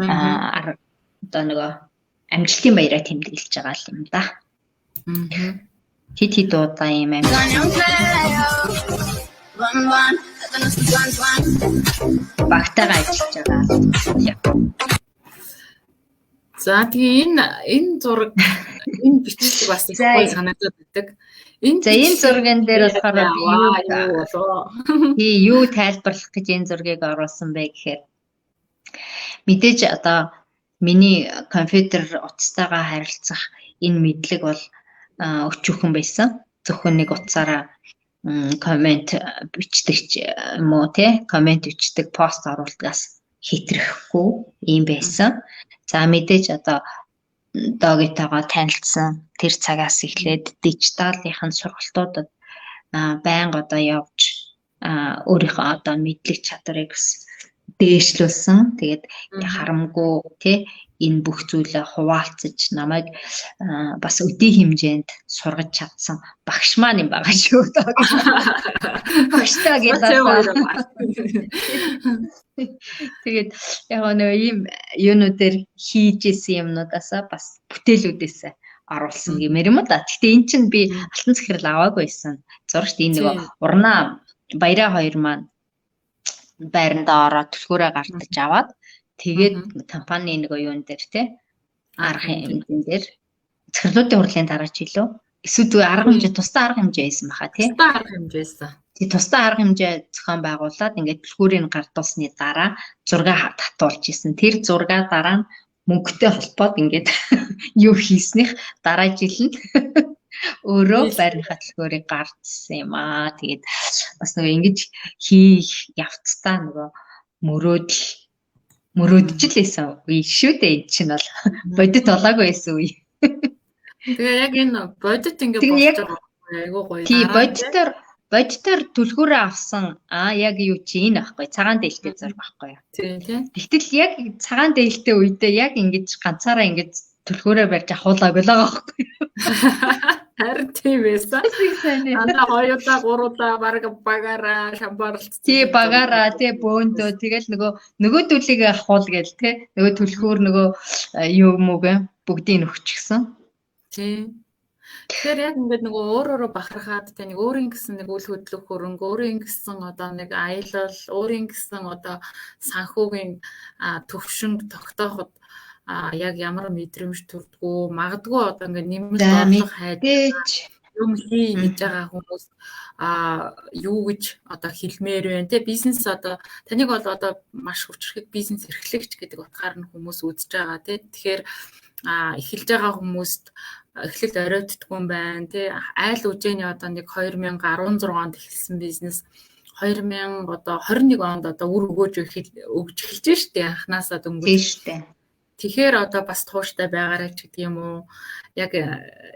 Одоо нөгөө амжилтын баяраа тэмдэглэж байгаа юм да. Хит удаа юм багтайгаа ажиллаж байгаа. За тэгээ энэ зураг энэ бичлэг бас их гоё санагдаад байдаг. Энэ зурган дээр болохоор юу тайлбарлах гэж энэ зургийг оруулсан бэ гэхээр мэдээж одоо миний компьютер утастайгаа харилцах энэ мэдлэг бол өчүүхэн байсан. Зөвхөн нэг утсаараа коммент бичдэг юм уу те, коммент бичдэг, пост оруулдагаас хэтрэхгүй юм байсан. За мэдээж одоо догитойгоо танилцсан. Тэр цагаас эхлээд дижиталынхын сургалтуудад байнга одоо явж өөрийнхөө одоо мэдлэг чадварыг дээшлүүлсэн. Тэгээд харамгүй тий энэ бүх зүйлээ хуваалцаж намайг бас өдий хэмжээнд сургаж чадсан багш маань юм байгаа шүү дээ. Багштай гэдэг. Тэгээд яг нэг ийм юунуудэр хийж исэн юмнуудаасаа бас бүтээлүүдээс оруулсан гэмээр юм да. Гэхдээ эн чинь би алтан захирал аваагүйсэн. Зурагт энэ нэг урнаа баяраа хоёр маань байранда ороод түлхүүрээ гартаж аваад тэгээд компани нэг юун дээр тий арга хэмжээнд дээр захирлуудын хурлын дараач илүү эсвэл арга хэмжээ тусдаа арга хэмжээ байсан баха тий тусдаа арга хэмжээсэн. Тий тусдаа арга хэмжээ зохион байгуулад ингээд түлхүүрийг гардуулсны дараа зураг татуулж исэн. Тэр зургаа дараа нь мөнгөтэй холбоод ингээд юу хийснийх дараа жил нь өөрөө байрныхаа төлхөөрийг гардсан юм аа. Тэгээд бас нөгөө ингэж хийх явцдаа нөгөө мөрөөдж л байсан үе шүү дээ. Энэ чинь бол бодит болоогүй байсан үе. Тэгээ яг энэ бодит ингэ болж байгаа айгуу гоё. Тий бодитоор түлхүүрээ авсан яг юу чи энэ байхгүй цагаан дээлтэй зураг байхгүй юу. Тий. Тэгтэл яг цагаан дээлтэй үедээ яг ингэж ганцаараа ингэж түлхүүрээ барьж ахуулаагүй л байгаа байхгүй юу. Харин тийм байсан. Анда хоёудаа гуруулаа баг багаараа шамбарлт. Тий багаараа тий бөөндөө тэгэл нөгөө төлийг ахуул гээл тий нөгөө түлхүүр нөгөө юу мөг бүгдийг өгчихсөн. Тий. Тэгэхээр яг ингээд нөгөө өөрөөрөө бахархаад тий нэг өөрийн гэсэн нэг үйл хөдлөх хөрөнгө, өөрийн гэсэн одоо нэг аялал, өөрийн гэсэн одоо санхүүгийн төвшинг тогтооход яг ямар мэдрэмж төрдгөө магадгүй одоо ингээд нэмэлт орлого хайж юм хий гэж байгаа хүмүүс юу гэж одоо хэлмээр байна те бизнес одоо таныг бол одоо маш хүчрхэг бизнес эрхлэгч гэдэг утгаар нь хүмүүс үзэж байгаа те тэгэхээр эхэлж байгаа хүмүүст эхлэлд оройтдгүй юм байна те айл үжээний одоо нэг 2016 онд эхэлсэн бизнес 2000 одоо 21 онд одоо үр өгөөж эхэлж штэ анханасаа дөнгөж штэ. Тэгэхээр одоо бас тууштай байгаарай ч гэдэг юм уу. Яг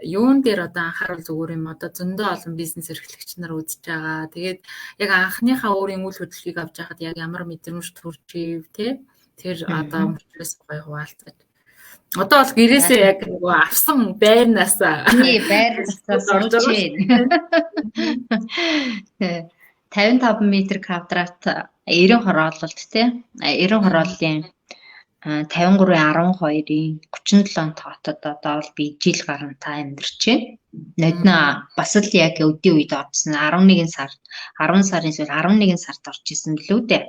юун дээр одоо анхаарал зүгээр юм одоо зөндөө олон бизнес эрхлэгч нар үзэж байгаа. Тэгээд яг анхныхаа өөрийн үйл хөдлөлийг авч байхад яг ямар мэдрэмж төрж ив те. Тэр одоо мөрчөөс гоё хуваалцаж. Одоо бол гэрээсээ яг нөгөө авсан байрнаас тий байрнаас сурж байна. 55 м квадрат 90 хороололт те 90 хорооллын 53.12-ийн 37 тоотод одоо бол би жил гарантаа амьдарч байна. Нодноо бас л яг өдний үед орсон 11 сард 10 сарын эсвэл 11 сард орж исэн лүү дээ.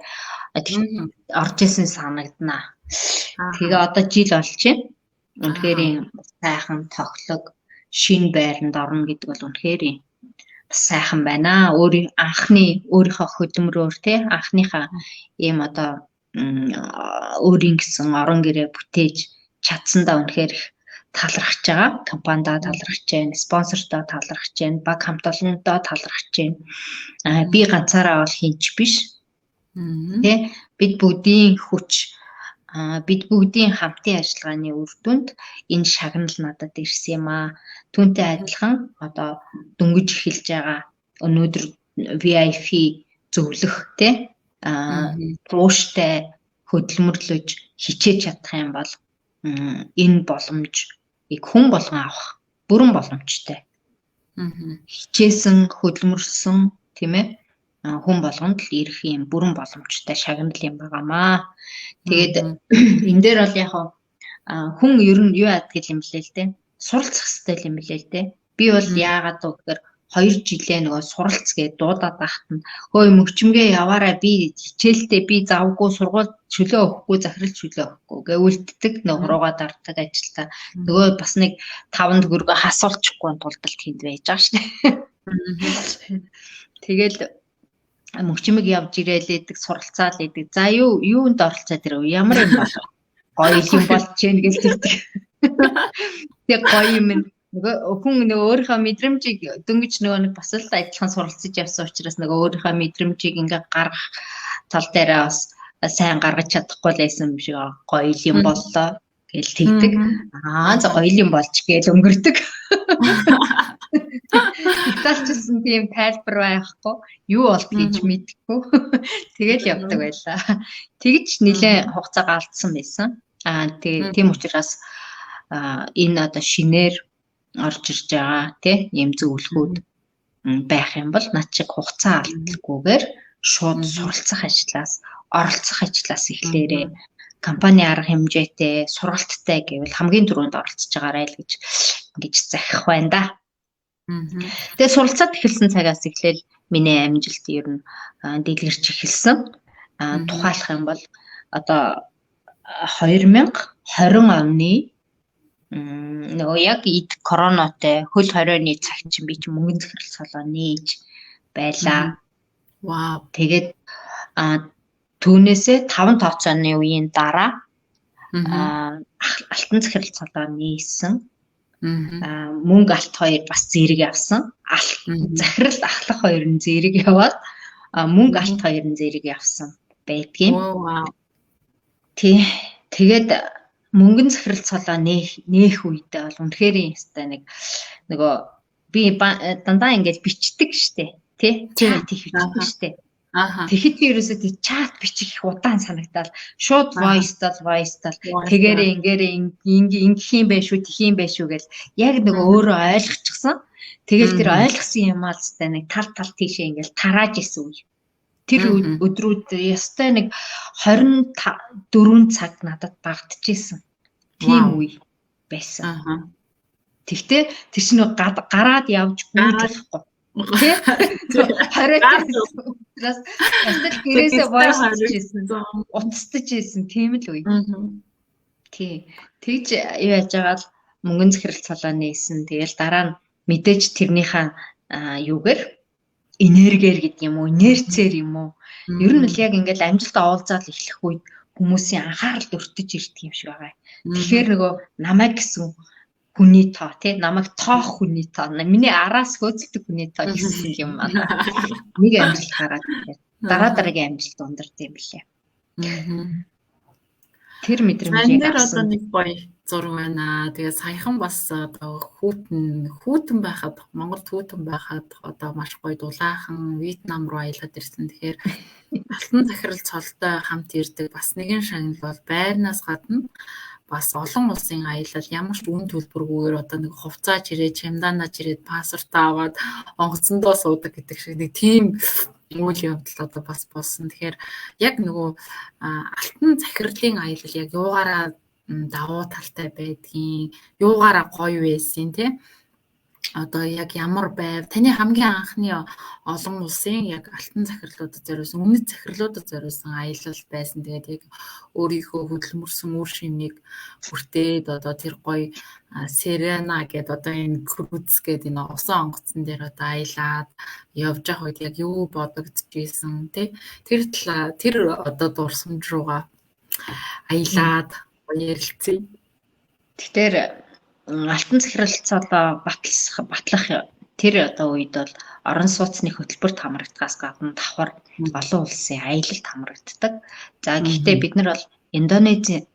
Орж исэн санагдана. Тэгээ одоо жил болж байна. Үнэхээр сайхан тоглог шин байранд орно гэдэг бол үнэхээр сайхан байна. Өөрийнхөө хөдөлмөрөөр те анхныхаа ийм одоо өөрийн гэсэн орон гэрээ бүтээж чадсандаа үнэхээр талархаж байгаа. Компанидаа талархаж байна, спонсордоо талархаж байна, баг хамт олондоо талархаж байна. Би ганцаараа бол хинч биш. Тэ бид бүгдийн хүч бид бүгдийн хамтын ажиллагааны үр дүнд энэ шагнал надад ирсэн юм аа. Түүнтэй адилхан одоо дөнгөж эхэлж байгаа өнөөдөр VIP зөвлөх те тууштай хөдөлмөрлөж хичээж чадах юм бол энэ боломжийг хүн болгон авах бүрэн боломжтой. Хичээсэн хөдөлмөрлсөн тийм ээ хүн болгонд л ирэх юм бүрэн боломжтой шагнал юм байгаамаа. Тэгээд энэ дээр бол яг хүн ер нь юу яадаг юм блэ л дээ. Суралцах хэрэгтэй юм блэ л дээ. Би бол яагаад гэхээр 2 жилээ нөгөө суралц гэж дуудаад байхад нь хөөе мөгчмгээ яваарай би хичээлдээ би завгүй сургууль чөлөө өгөхгүй захирал чөлөө өгөхгүй гэ үлддэг нөгөө руугаа дарддаг ажилдаа нөгөө бас нэг 5 төгрөгөө хасуулчихгүй тулд тэнд байж байгаа шнэ. Тэгэл мөгчмөг явж ирээлээдэг суралцаал идэг. За юунд оролцоод ирв ямар юм бол гоё юм болж гэнэ гэж хэлдэг. Тэг гоё юм нөгөө хүн нөгөө өөрийнхөө мэдрэмжийг дөнгөж нөгөө нэг бас л адилхан суралцж явсан учраас нөгөө өөрийнхөө мэдрэмжийг ингээ гаргах тал дээрээ бас сайн гаргаж чадахгүй л байсан юм шиг гоё юм боллоо. Гэл тэгдэг. За оёлын болж гээл өнгөрдөг. Италичсан тийм тайлбар байхгүй. Юу болдгийг мэдэхгүй. Тэгэл явдаг байлаа. Тэгж нэлээд хугацаа алдсан байсан. Тийм учраас энэ одоо шинээр орж ирж байгаа ийм зөвлөгөөд байх юм бол над чиг хугацаа алдалгүйгээр шууд суралцах ажлаас, оролцох ажлаас эхлээрээ компани арга хэмжээтэй, сургалттай гэвэл хамгийн түрүүнд оролцож байгаарай л гэж захих байна да. Тэгээ суралцаад эхэлсэн цагаас эхлээл миний амжилт ер нь дэлгэрч эхэлсэн. Тухайлах юм бол одоо 2020 оны нөгөө яг коронатой хөл хорионы цаг чинь би чинь мөнгөн захирал солоо нээж байлаа. Вау. Тэгээд түүнээсээ 5 тооцооны үеийн дараа алтан захирал солоо нээсэн. Мөнгө алт 2 бас зэрэг явсан. Захирал ахлах 2 нь зэрэг яваад мөнгө алт 2 нь зэрэг явсан байдгийн. Тэгээд мөнгөн захирал цолоо нээх үедээ бол үнэхээр юм нөгөө би дандаа ингэж бичдэг штэ тий чат их бичдэг штэ. Тэгэхэд би ерөөсөө тий чат бичих их удаан санагдал шууд voice-тал тэгээрээ ингэх юм байх шүү тэх юм байх шүү гэл яг нөгөө өөрөө ойлгочихсон. Тэгэл тэр ойлгосон юм аа л нэг тал тийшээ ингээл тарааж исэн үе. Тэр өдрүүд ястай нэг 24 цаг надад багдчихсэн. Тийм үе байсан. Тэгтээ тэр чинь гараад явж гүйж болохгүй. Тэ? 20 бас ястал гэрээсээ боёжчихсэн. Уцтаж ийсэн тийм л үе. Тий. Тэгж юу яаж байгаа л мөнгөн захирал цолоо нээсэн. Тэгэл дараа нь мэдээж тэрнийхээ юугээр энергиэр гэдэг юм уу, инерцээр юм уу. Ер нь л яг ингээл амжилт оолзаад эхлэх үед хүмүүсийн анхаарал өртөж ирдэг юм шиг байгаа. Тэгэхээр нөгөө намайг гэсэн хүний тоо тий намайг тоох хүний тоо миний араас хөөцөлдөг хүний тоо гэсэн юм байна. Нэг амжилт гараад дараагийн амжилт ундард юм билээ. Тэр мэдрэмжийг авсан. Нэг гоё зураг байна. Тэгээ саяхан бас одоо хүүтэн байхад Монголд хүүтэн байхад одоо маш гоё дулаахан Вьетнам руу аялаад ирсэн. Тэгэхээр алтан захирал цолтой хамт ирдэг бас нэгэн шагнал бол байрнаас гадна бас олон улсын аялал ямар ч үн төлбөргүйгээр одоо нэг хувцааж ирээд чемоданаач ирээд паспортаа аваад онгоцондоо суудаг гэдэг шиг нэг тийм үйл явдал одоо бас болсон. Тэгэхээр яг нөгөө алтан захирлын аялал яг юугаараа давуу талтай байдгийн, юугаараа гоё байсан тий. Одоо яг ямар байв таны хамгийн анхны олон улсын яг алтан захирлуудад зориулсан өмнөд захирлуудад зориулсан аялал байсан. Тэгээд яг өөрийнхөө хөдөлмөрсөн үр шимийг бүртээд одоо тэр гоё Серена гэдэг одоо энэ круз гэдэг энэ усан онгоцон дээр одоо аялаад явж байгаа үед яг юу бодогдчихсэн тий. Тэр одоо дурсамж руугаа аялаад ярилцъя. Тэгэхээр алтан захиралцаа батлах тэр одоо үед бол орон сууцны хөтөлбөрт хамрагдахаас гадна давхар олон улсын аялалд хамрагддаг. За гэхдээ бид нар бол Индонезийн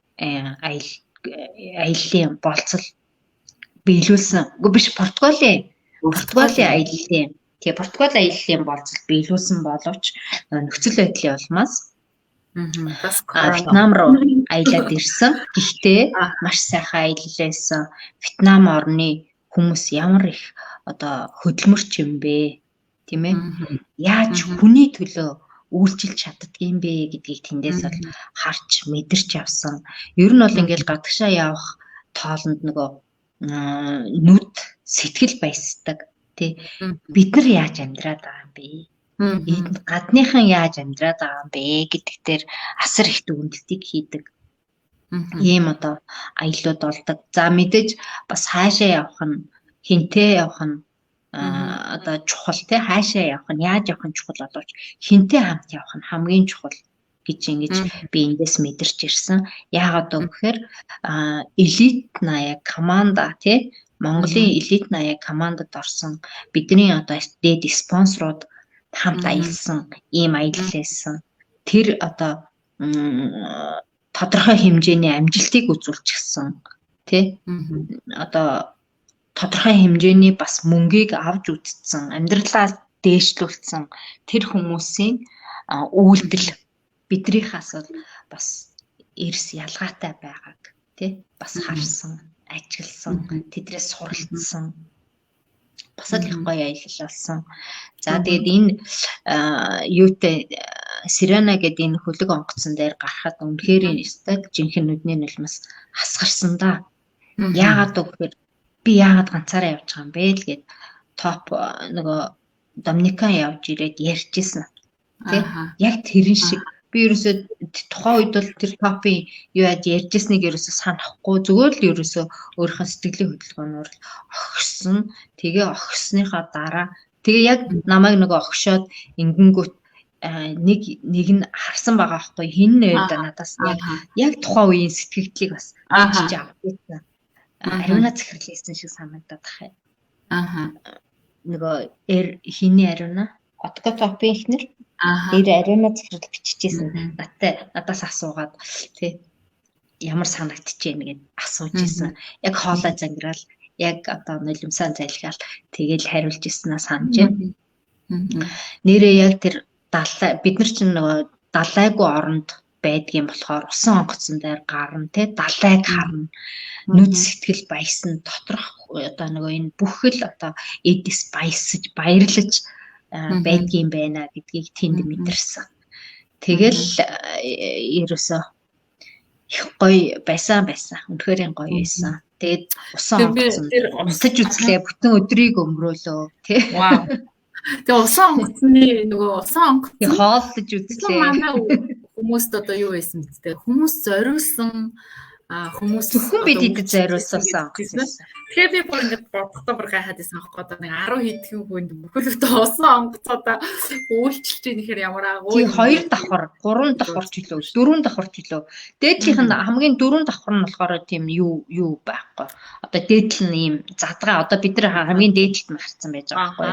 аяллаа болцол биелүүлсэн. Үгүй биш Португалийн аяллаа. Тэгээ Португал аяллаа болцол биелүүлсэн боловч нөхцөл байдлын улмаас Вьетнам руу аялаад ирсэн. Гэхдээ маш сайхан аяллаасан. Вьетнам орны хүмүүс ямар их одоо хөдөлмөрч юм бэ? Тийм ээ. Яаж хүний төлөө үйлчилж чаддгийм бэ гэдгийг тэндээс бол харж мэдэрч явсан. Ер нь бол ингээл гадагшаа явах тоолонд нөгөө нүд сэтгэл баясдаг. Тэ бид нар яаж амьдраад байгаа юм бэ? Гадныхан яаж амьдраад байгаа юм бэ гэдэг дээр асар их дүгнэлтийг хийдэг. Ийм одоо аяллууд болдог. За мэдээж бас хаашаа явах нь хинтээ явах нь одоо чухал те хаашаа явах нь яаж явах нь чухал боловч хинтээ хамт явах нь хамгийн чухал гэж ингэж би эндээс мэдэрч ирсэн. Яагаад гэвэл элит 80 команда те Монголын элит 80 командад орсон бидний одоо дээд спонсорууд хамт аялсан ийм аялал байсан. Тэр одоо тодорхой хэмжээний амжилтыг үзүүлчихсэн тий одоо тодорхой хэмжээний бас мөнгийг авч үзсэн амьдралаа дээшлүүлсэн тэр хүмүүсийн үйлдэл бидрийнхээс бол бас эрс ялгаатай байгааг тий бас харсан ажигласан тэдрээс суралцсан бас л их гоё аялал болсон. За тэгээд энэ юутэй Сирена гэдэг энэ хөлөг онгоцсон дээр гарахад үнэхээр стад жинхэнэ нүдний нулимс хасгарсан да. Яагаад гэвэл би яагаад ганцаараа явж байгаа юм бэ л гээд топ нөгөө Доминикан явж ирээд ярьжсэн. Тэ яг тэрэн шиг би ерөөсөө тухайн үед бол тэр топын юу яаж ярьжсэнийг ерөөсөө санахгүй зүгээр л ерөөсөө өөрийнхөө сэтгэлийн хөдөлгөөнөөр огшсон. Тэгээ огссныхаа дараа тэгээ яг намайг нөгөө огшоод ингэнгүүт нэг нь харсан байгаа байхгүй хин нэр надаас яг тухайн үеийн сэтгэгдлийг бас бичиж авчихсан. Ариуна захирлээсэн шиг санагдаад тахаа. Нөгөө хиний ариуна Откотопын ихнэр ариуна захирал биччихсэн. Надаас асуугаад тий ямар санагдчихээн гэд асууж исэн. Яг хоолой зангираал яг одоо нулимсаа залхиал тэгэл хариулж ирсэнаа санаж байна. Нэрээ яг тэр бид нар чинь нөгөө далайгүй оронд байдгийн болохоор усан онгоцсон дээр гарна тий далайг харна. Нүд сэтгэл баясна доторх одоо нөгөө энэ бүхэл одоо эдис баясаж баярлаж байдгийн байна гэдгийг тэнд мэдэрсэн. Тэгэл ерөөсөө их гоё байсан. Үнэхээр гоё байсан. Тэгээд усан онгоцсон унтаж үзлээ бүтэн өдрийг өнгөрөөлөө тий. Вау. Тэгээ усан онгоцны нөгөө усан онгоцны хооллож үзлээ. Хүмүүст одоо юу байсан бэ те? Хүмүүс зориулсан хүмүүс зөвхөн бид идэд зориулсан онгоц. Тэгэхээр би бүр ингэж бодохдоо бүр гайхаад байсан аахгүй одоо нэг 10 хэдхэн хүнд бүхэлдээ усан онгоцоо үйлчилж ийхээр ямар агуу. Тий 2 давхар, 3 давхар ч илүү, 4 давхар ч илүү. Дээдлийнх нь хамгийн 4 давхар нь болохоор тийм юу байхгүй. Одоо дээдл нь ийм задгаа одоо бид нар хамгийн дээдлэлд нь гарцсан байж байгаа байхгүй.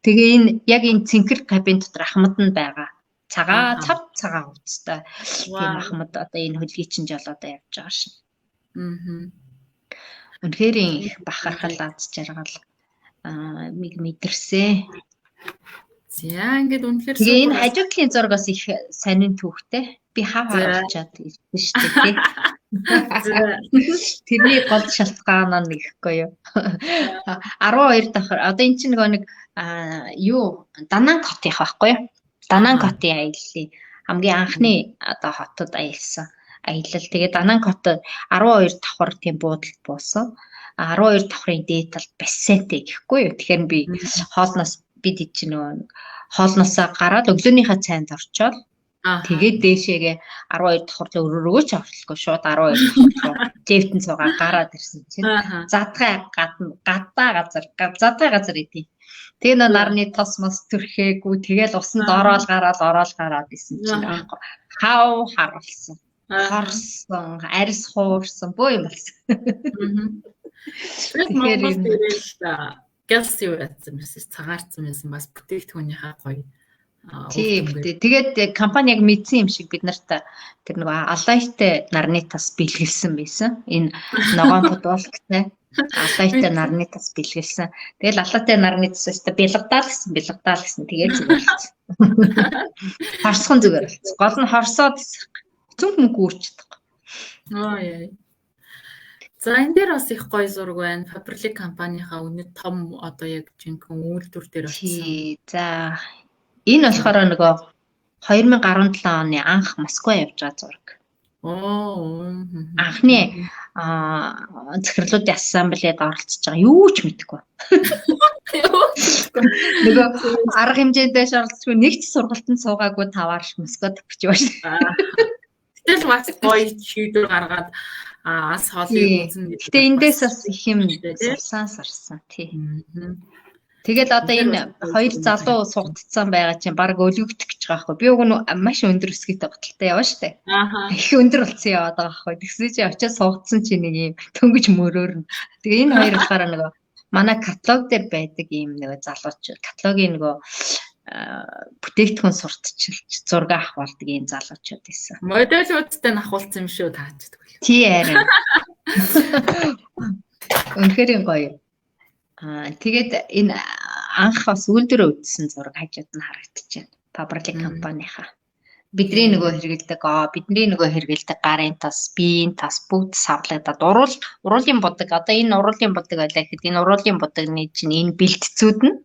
Тэгээ энэ яг энэ цэнхэр кабин дотор ахмад нь байгаа. Цав цагаан үстэй. Тийм ахмад одоо энэ хөлгийн чинь жолоодоо явж байгаа шин. Үнэхээр их бахархал аз жаргал мэдэрсэн. За ингээд үнэхээр тэгээ энэ хажуудлын зургаас их сонин түүхтэй. Би хав харуулчаад ирсэн шүү дээ. Тэрний гол шалтгаан нь нэхгүй юу. 12 давхар. Одоо эн чинь нэг юу Данан хотынх байхгүй юу? Данан хотын аяллаа хамгийн анхны одоо хотод аялсан. Аялал тэгээ Данан хотод 12 давхар тийм буудалд буусан. 12 давхрын дээд тал бассейнтэй гэхгүй юу. Тэгэхээр би хоолноос бид чинь нөгөө хоолноосоо гараад өглөөнийхөө цайнд орчоод тэгээд дээшээгээ 12 давхар өрөөгөө ч авчлахгүй шууд 12 давхар зэвтэн цугаа гараад ирсэн чинь задгай газар идэв. Тэгээ нарны тос мос төрхээгүй тэгэл усанд ороод гараад исэн чинь аахгүй хав харуулсан. Хорсон, арьс хуурсан боо юм болсон. Тэгэхээр гэлс юу яатсан мэс цагаарсан байсан бас бүтээгдэхүүнийхээ гоё. Тий, тэгээд компани яг мэдсэн юм шиг бид нарт тэр нөгөө алайтай нарны тас бэлгэлсэн байсан. Энэ ногоон футболктай алайтай нарны тас бэлгэлсэн. Тэгэл алайтай нарны тасаас бэлгдаал гэсэн тэгээд зүгээр болсон. Харсхан зүгээр болсон. Гол нь хорсоод цүнх мөнгө үрчдэг. Яа. За энэ дээр бас их гоё зураг байна. Faberlic компанийнхаа үнэт том одоо яг жинхэнэ үйлдвэр дээр болсон. За энэ болохоор нөгөө 2017 оны анх Москва явж байгаа зураг. Анхны захирлуудын ассамблеад оролцож байгаа юу ч мэдэхгүй. Нөгөө арга хэмжээндээ оролцохгүй нэг ч сургалтанд суугаагүй таваар Москвад өгч байна. Тэгэл бас гоё шийдвэр гаргаад ас хоолыг үзэн. Гэтэ эндээс бас их юм сарсан тий. Тэгэл одоо энэ хоёр залуу сугдцсан байгаа чинь баг өлөгдөх гэж байгаа хгүй. Би уг нь маш өндөр өсгийтэй баталтай яваа штэ. Их өндөр болсон яваад байгаа хгүй. Тэгсэн чинь очиад сугдсан чинь нэг юм төнгөж мөрөөр. Тэгээ энэ хоёр болохоор нөгөө манай каталог дээр байдаг юм нөгөө залууч. Каталогийн нөгөө бүтээгдэхүүн сурталчилж зураг авах болдог ийм залуучууд байсан. Моделуудтай нахуулсан юм шүү таачдаг. Тий арай. Үнэхээр гоё. Тэгээд энэ анх бас үйлдвэрөө үзсэн зураг хажууд нь харагдчихэв. Faberlic компанийнхаа. Бидний нөгөө хэрэгэлдэг гарын тас, биеийн тас бүгд савлагдаад уруулын будаг. Одоо энэ уруулын будаг байлаа гэхэд энэ уруулын будагны чинь энэ бэлтцүүд нь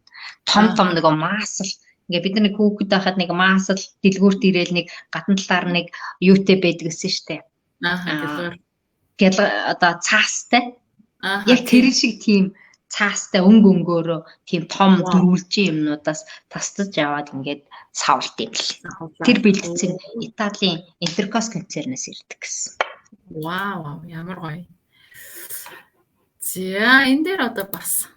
том нөгөө маасл ингээ бид нэг хүүхэд байхад нэг маасл дэлгүүрт ирээл нэг гадна талаар нэг юутэй байдаг гэсэн штэ. Одоо цаастай. Яг тэр шиг тийм цаастай өнгөөрөө тийм том дөрвөлжин юмнуудаас тасдаж яваад ингээд савлт юм л. Тэр бэлдсэн Италийн Интеркос концернээс ирдэг гэсэн. Вау, ямар гоё. За энэ дээр одоо бас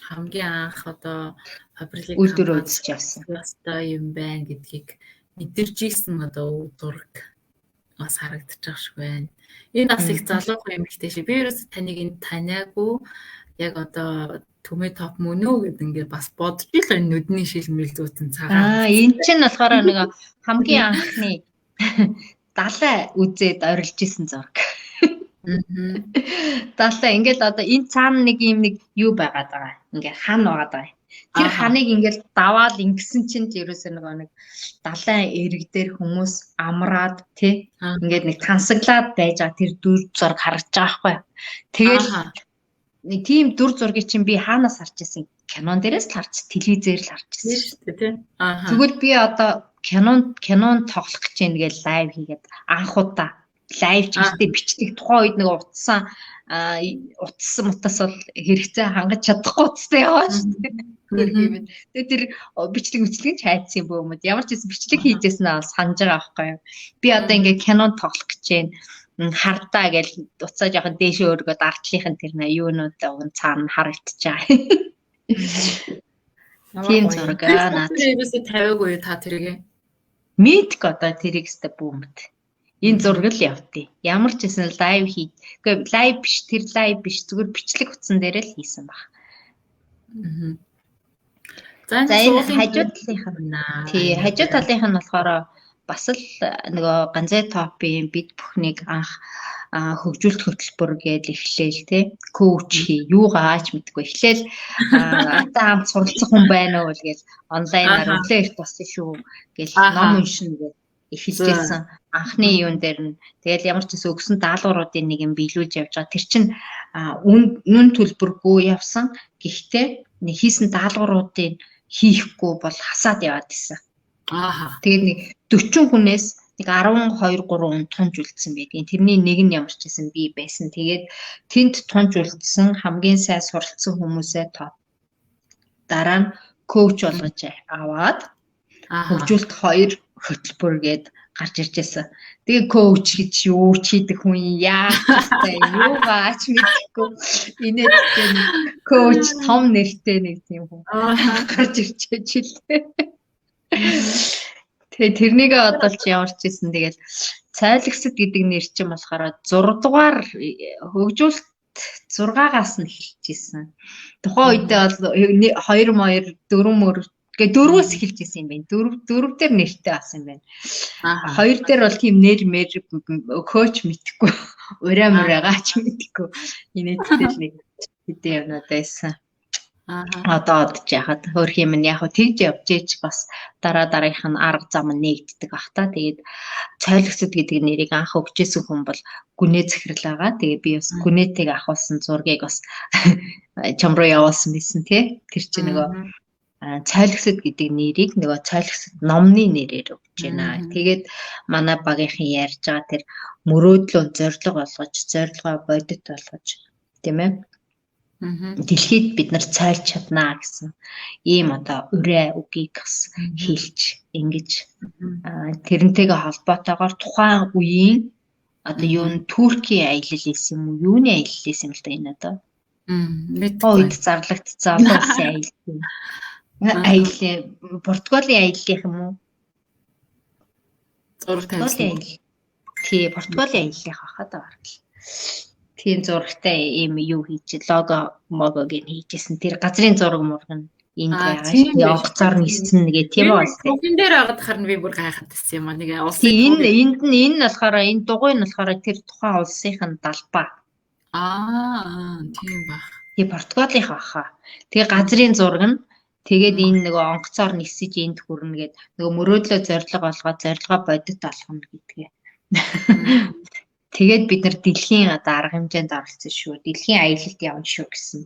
хамгийн анх одоо Faberlic үйлдвэр үзэж явсан. Юм байна гэдгийг мэдэрч ийсэн одоо зураг бас харагдаж байгаа шиг байна. Энэ бас их залуухан эмэгтэй шээ. Би ерөөс таныг энэ таниагүй яг одоо төмөө топ мөн үү гэдэг ингээд бас бодож ил энэ нүдний шилмэл зүүтэн цагаан. Энэ чинь болохоор нэг хамгийн анхны далай үзээд орилж исэн зураг. Далай ингээд одоо энэ цаана нэг юм нэг юу байгаад байгаа. Ингээд хан байгаад байгаа. Тэр ханыг ингээд даваад ингэсэн чинь ерөөсөө нэг далайн эрэг дээр хүмүүс амраад тий ингээд нэг тансаглаад байж байгаа тэр дүр зураг харагдаж байгаа байхгүй. Тэгэл нэг тийм дүр зургийг чинь би хаанаас харж ирсэн? Кинон дээрээс л харж, телевизээр л харж ирсэн шүү дээ тий. Тэгвэл би одоо кинон тоглох гэж юм гээл лайв хийгээд анх удаа лайв чигтээ бичдэг тухайн үед нэг утсан мутас бол хэрэгцээ хангаж чадахгүй утастай яваа шүү дээ. Тэгээд тэр бичлэг хайцсан юм бөөмөд ямар ч юм бичлэг хийжсэн нь санаж байгаа байхгүй юу. Би одоо ингээ кинон тоглох гэж байна. Хардаа гэж уцаа жоохон дээшээ өргөд артлынхын тэр юунууд цаана харагдчихаа. Тийм зураг надад ерөөсөө тавиагүй та тэрийг. Мэдг одоо тэрийг өстө бүүмэд. Энэ зураг л явтыг. Ямар ч гэсэн лайв хий. Гэхдээ лайв биш, тэр лайв биш, зүгээр бичлэг утсан дээр л хийсэн баг. За энэ хажууд талынх нь. Тий, хажууд талынх нь болохоор бас л нөгөө ганцай топын бид бүхнийг анх хөгжүүлэлт хөтөлбөр гэж эхлээл тий. Коуч хий, юугаач мэдгүй эхлээл атаа хамт суралцах хүн байна уу гэж онлайнаар өглөө эрт болсон шүү гэж ном уншина гэж эхэлжсэн. Анхны юун дээр нь тэгэл ямар ч гэсэн өгсөн даалгавруудын нэг юм биелүүлж явж байгаа. Тэр чинь үнэн төлбөргүй явсан. Гэхдээ нэг хийсэн даалгавруудыг хийхгүй бол хасаад яваад исэн. Тэгээд нэг 40 хүнээс нэг 12 3 хүн тунж үлдсэн байдгийн. Тэрний нэг нь ямар ч гэсэн би байсан. Тэгээд тэнд тунж үлдсэн хамгийн сайн суралцсан хүмүүсээ топ. Дараа нь коуч болгож аваад хөгжүүлэлт 2 хөтөлбөр гээд гарч ирж байсан. Тэгээ коуч гэж юу ч хийдэг хүн яах вэ? Юугаач мэдэхгүй. Инээдтэй коуч том нэртэй нэг тийм хүн гарч ирж илээ. Тэгээ тэрнийгээ одоо ч ямарч ийсэн тэгээд цайлагсад гэдэг нэр чинь болохоор 6 дугаар хөгжүүлэлт 6-аас нь эхэлж ийсэн. Тухайн үедээ бол 2 моёр 4 мөр гэ 4-өөс эхэлж исэн юм байна. 4 дээр нэртэй болсон юм байна. 2 дээр бол тийм нэр өгөөч мэдхгүй. Ураа мураагач мэдхгүй. Инээдтэй л нэг хэдэн явнууд байсан. Одоо одж яхад хөрх юм нь яг тэгж явж ийж бас дараагийнх нь арга зам нэгддэг ах та. Тэгээд цайлагсад гэдэг нэрийг анх өгчээсэн хүн бол гүнээ захирал байгаа. Тэгээд би бас гүнээтэйг ахуулсан зургийг бас чамруу явуулсан байсан тий. Тэр чинь нөгөө цайлагсад гэдэг нэрийг нөгөө цайлагсад номны нэрээр өгч байна. Тэгээд манай багийнхан ярьж байгаа тэр мөрөөдлөө зорилго болгож, зорилгоо бодит болгож тийм ээ. Дэлхийд бид нар цайлж чаднаа гэсэн ийм одоо ураа үгийг бас хэлж ингэж тэрнтэйгээ холбоотойгоор тухайн үеийн одоо юу н Туркийн аялал хийсэн юм уу? Юуны аялал хийсэн юм л да энэ одоо. Үед зарлагдсан улсын аялал. Аялал Португалийн аяллах юм уу? Зураг тавьсан. Тий, Португалийн аяллах хахад байгаа. Тийм зурагтай ийм юу хийж лого могог ин хийжсэн. Тэр газрын зураг мурган энд байгаа ш. Тийм Тэгээ байж онгоцоор тийм. нисэн нэгээ тийм Энэ үү сте. бүхэн дээр байгаад харна би бүр гайхаад байсан юм аа. Нэг улсын Тийм төвийн. энэ нь болохоор энэ дугуй нь болохоор тэр тухайн улсынх нь далбаа. Тийм баг. Тэгээ Португалийнх баха. Тэгээ газрын зураг нь тэгээд энэ нөгөө онгоцоор нисэж энд хүрнэ гэд нөгөө мөрөөдлөө зорилго болгоод зорилгоо бодит болгоно гэдгээ. Тэгээд бид нар дэлхийн арга хэмжээнд оролцсон шүү. Дэлхийн аялалд явна шүү гэсэн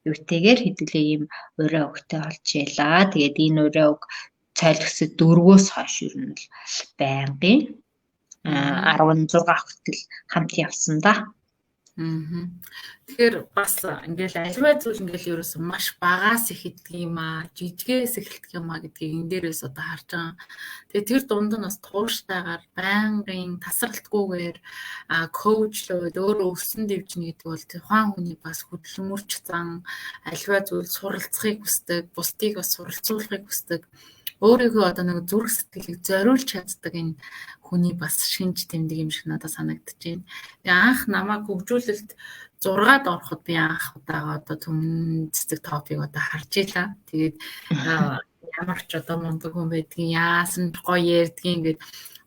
юутэйгээр хэдүүлээ ийм өрөө өгтэй олж ялаа. Тэгээд энэ өрөө өг цайлгсад 4-өөс хойш ер нь л байнгын 16 хүртэл хамт явсан да. Тэгэхээр бас ингээл альва зүйл ингээл ерөөсөн маш багаас эхэлдэг юм аа, жижигээс эхэлдэг юм аа гэдгийг энэ дээрээс одоо харж байгаа. Тэгээ тэр дунд нь бас тууштайгаар байнгын тасралтгүйгээр коучлоод өөрөө өссөн дэвжнэ гэдэг бол тухайн хүний бас хөдөлмөрч зан альва зүйл суралцахыг хүсдэг, бусдыг бас суралцуулахыг хүсдэг. Өөрийнхөө одоо нэг зүрх сэтгэлийг зориулж чаддаг энэ хүний бас шинж тэмдэг юм шиг надад санагдаж байна. Тэгээ анх намайг хөгжүүлэлт 6-ад ороход би анх удаага одоо түмэн цэцэг топыг одоо харж илаа. Тэгээд ямар ч одоо мундаг хүн байдгийг яасан гоё ярьдгийг ингээд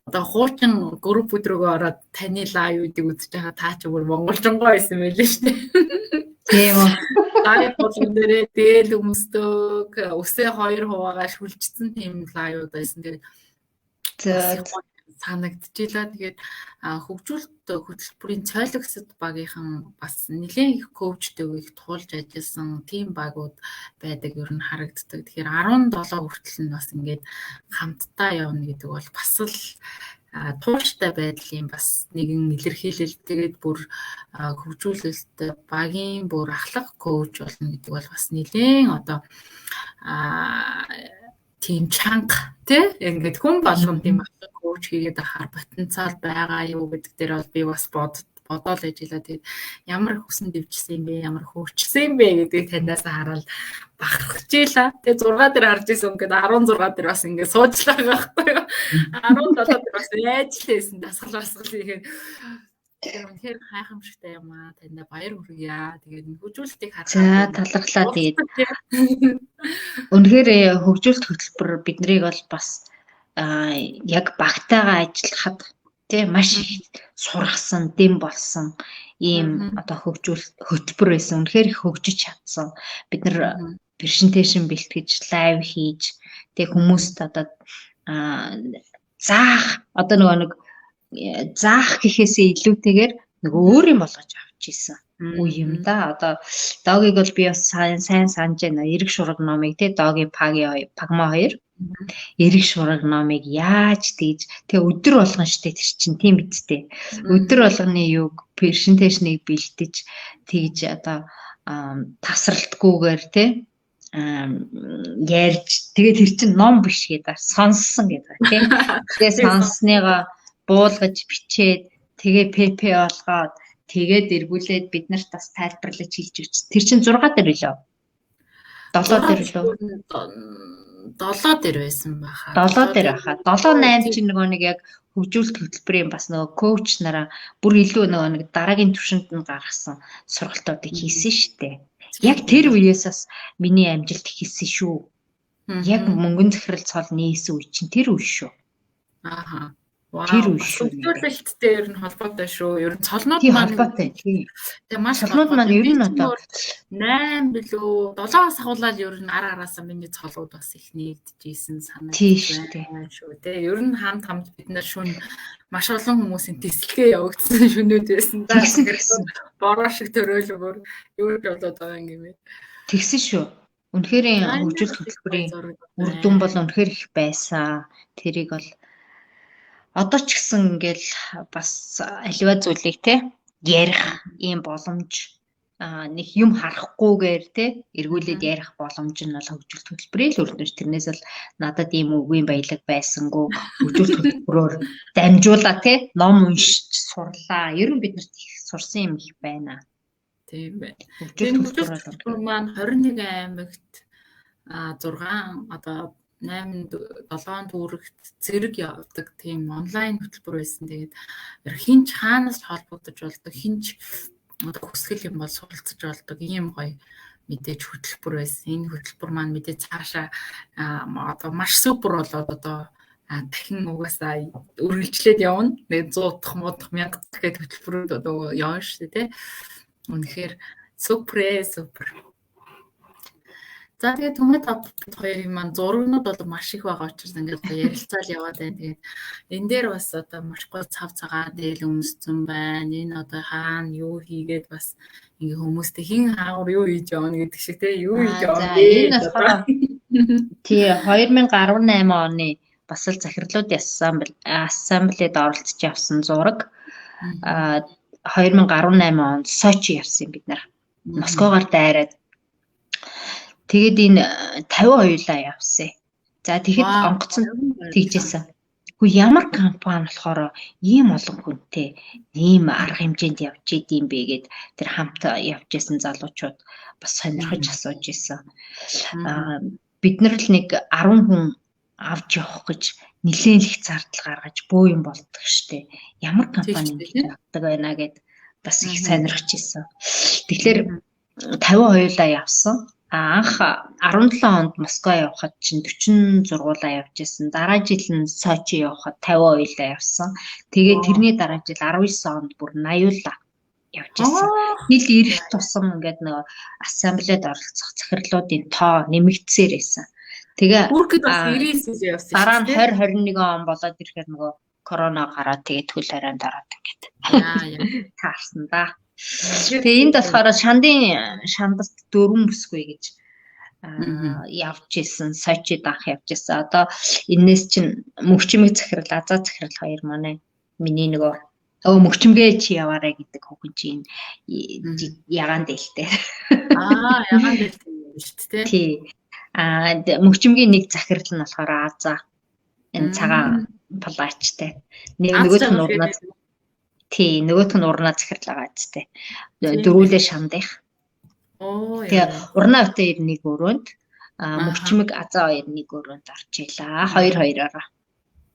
одоо хуучин групп өдрөөгөө ороод таны лайвуудыг үзэж байгаа та ч бүр монголчонгоо байсан байлээ шүү дээ. Тийм үү. Лайв болгон дээрээ дээл өмсдөг, өсөө 2 хуваагаар шүлжсэн тийм лайвууд байсан. Тэгээд санагдчихлаа. Тэгээд хөгжүүлэлт хөтөлбөрийн цойлогсод багийнхан бас нэлээд их коучтэй их туулж ажилласан тим багууд байдаг ер нь харагддаг. Тэгэхээр 17 хүртэл нь бас ингээд хамтдаа явна гэдэг бол бас л тууштай байдлын бас нэгэн илэрхийлэл. Тэгээд бүр хөгжүүлэлт багийн бүр ахлах коуч болно гэдэг бол бас нэлээд одоо тийм чанга тий ингээд хүн болгонд тийм ахлах коуч хийгээд ахаар потенциал байгаа юу гэдэг дээр бол би бас бодоол ажиллаа. Тэгээд ямар хүсэн дэвжсэн юм бэ, ямар хөгжсөн юм бэ гэдгийг танаас хараад бахархаж ийлаа. Тэгээд 6 дээр харж исэн ингээд 16 дээр бас ингээд суучлаа байхгүй юу. 17 дээр бас ажилласан дасгал хийгээд тэгэхээр гайхамшигтай юм аа. Танд баяр хүргье. Тэгээд хөгжүүлэлтийг харахад за талархлаа. Тэгээд үнэхээр хөгжүүлэлт хөтөлбөр биднийг бол бас яг багтаагаа ажиллахад тийм маш их сургасан, дэм болсон ийм одоо хөгжүүлэлт хөтөлбөр байсан. Үнэхээр их хөгжиж чадсан. Бид нар презентацийн бэлтгэж, лайв хийж, тэг хүмүүст одоо заах одоо нэг заах гэхээсээ илүүтэйгээр нөгөө өөр юм болгож авч ийсэн үе юм да. Одоо догийг бол би бас сайн санаж байна. Эрэг шураг номыг тий догийн пагма 2 эрэг шураг номыг яаж тийж тэгээ өдөр болгон штэ тэр чинь тийм бидтэй. Өдөр болгоны юг презентацийг бэлдэж тэгж одоо тасралтгүйгээр тий ярьж тэгээ тэр чинь ном биш гэдэг сонссон гэдэг тий. Тэгээ сонссныгаа буулгаж бичээд тэгээ ПП болгоод тэгээд эргүүлээд бид нарт бас тайлбарлаж хэлж өгч. Тэр чинь 6 дээр үлээ. 7 дээр үлээ. 7 дээр байсан баха. 7 дээр баха. 7 8 чинь нөгөө нэг яг хөгжүүлэлт хөтөлбөрийн бас нөгөө коуч нараа бүр илүү нөгөө нэг дараагийн түвшинд нь гаргасан сургалтуудыг хийсэн штэ. Яг тэр үеэс бас миний амжилт хийсэн шүү. Яг мөнгөн захирал цол нээсэн үе чинь тэр үе шүү. Ааха. Тэр үе шүү. Хөгжүүлэлттэй ер нь холбоотой шүү. Ер нь цолнууд маань холбоотой. Тэгээ маш цолнууд маань ер нь одоо 8 билүү 7-аас ахуулаад ер нь араасаа миний цолууд бас их нэгдэжсэн санагдаж байна шүү. Тэгээ ер нь хамт бид нар шүн маш олон хүмүүсийн тэсэлгээ явагдсан шүнүүд байсан да. Бороо шиг төрөөлөгөр юу ч болоод байгаа юм бэ. Тэгсэн шүү. Үнэхээр хөгжүүлэлт хөтөлбөрийн үр дүн бол үнэхээр их байсан. Тэрийг бол одоо ч гэсэн ингээл бас аливаа зүйлийг те ярих ийм боломж нэг юм харахгүйгээр те эргүүлээд ярих боломж нь бол хөгжүүлэлт хөтөлбөрийн л үрдэж. Тэрнээс л надад ийм үгийн баялаг байсангүй хөгжүүлэлт хөтөлбөрөөр дамжуулаа те ном уншиж сурлаа. Ер нь бид нарт их сурсан юм их байна. Тийм байна. Хөгжүүлэлт хөтөлбөр маань 21 аймагт 6 одоо 8-7 дүүрэгт зэрэг явдаг тийм онлайн хөтөлбөр байсан. Тэгээд хинч хаанаас холбогдож болдог, хинч одоо хүсгэл юм бол суралцж болдог ийм гоё мэдээж хөтөлбөр байсан. Энэ хөтөлбөр маань мэдээж цаашаа одоо маш супер болоод одоо дахин угаасаа үргэлжлээд явна. Тэгээд 100 дахь, 1000 дахь гэдэг хөтөлбөрүүд одоо явна шүү дээ, тэ. Үнэхээр супер. За тэгээд Түмэд бид хоёрын маань зурагнууд бол маш их байгаа учраас ингээд ярилцаал яваад байна. Тэгээд энэ дээр бас одоо маш гоё цав цагаан дээл өмссөн байна. Энэ одоо хаана юу хийгээд бас ингээ хүмүүстэй хин хаагур юу хийж явна гэдэг шиг те юу хийж явна. Энэ болохоор тий 2018 оны бас л захирлууд ассамблед оролцож явсан зураг. 2018 онд Сочи явсан бид нар. Москвагаар дайраад тэгээд энэ 50 хоёулаа явсан. За тэгэхэд онгоцон тэгжсэн. Хөө ямар компани болохоор ийм олон хүнтэй ийм арга хэмжээнд явж идэм бэ гэд тэр хамт явж исэн залуучууд бас сонирхож асууж исэн. Бид нар л нэг 10 хүн авч явах гэж нэлээд их зардал гаргаж бөө юм болдог штэ. Ямар компани явдаг байна гэд бас их сонирхож исэн. Тэгэхээр 50 хоёулаа явсан. Анх 17 онд Москва явхад чинь 40 зургуулаа явж исэн. Дараа жил нь Сочи явхад 50 хоёулаа явсан. Тэгээд тэрний дараа жил 19 онд бүр 80улаа явж исэн. Нийл 90 тусам ингээд нэг ассамблед оролцох захирлуудын тоо нэмэгдсээр байсан. Тэгээ бүргэд бас 99 явсан. Дараа нь 2021 он болоод ирэхээр нөгөө корона гараад тэгээд хөл харайнд ороод ингээд. Таарсан да. Тэгээ энд болохоор шандас 4 бүсгүй гэж явж исэн. Сочид анх явж исэн. Одоо энэс чинь мөвчмөг захирал, азаа захирал хоёр манай миний нөгөө мөвчмгээ чи яваарэ гэдэг хүүхэн чинь ягаан дээлтэй. Ягаан дээлтэй юм шүү дээ. Тий. Мөвчмгийн нэг захирал нь болохоор азаа. Энэ цагаан палачтай. Нөгөөх нь урнаа. Тий, нөгөөх нь урнаа захирлаа газтай. Дөрүүлээ шандах. Тэгээ урнаа өтөө 91 өрөөнд мөвчмөг азаа 91 өрөөнд орж илаа. 2-2-ороо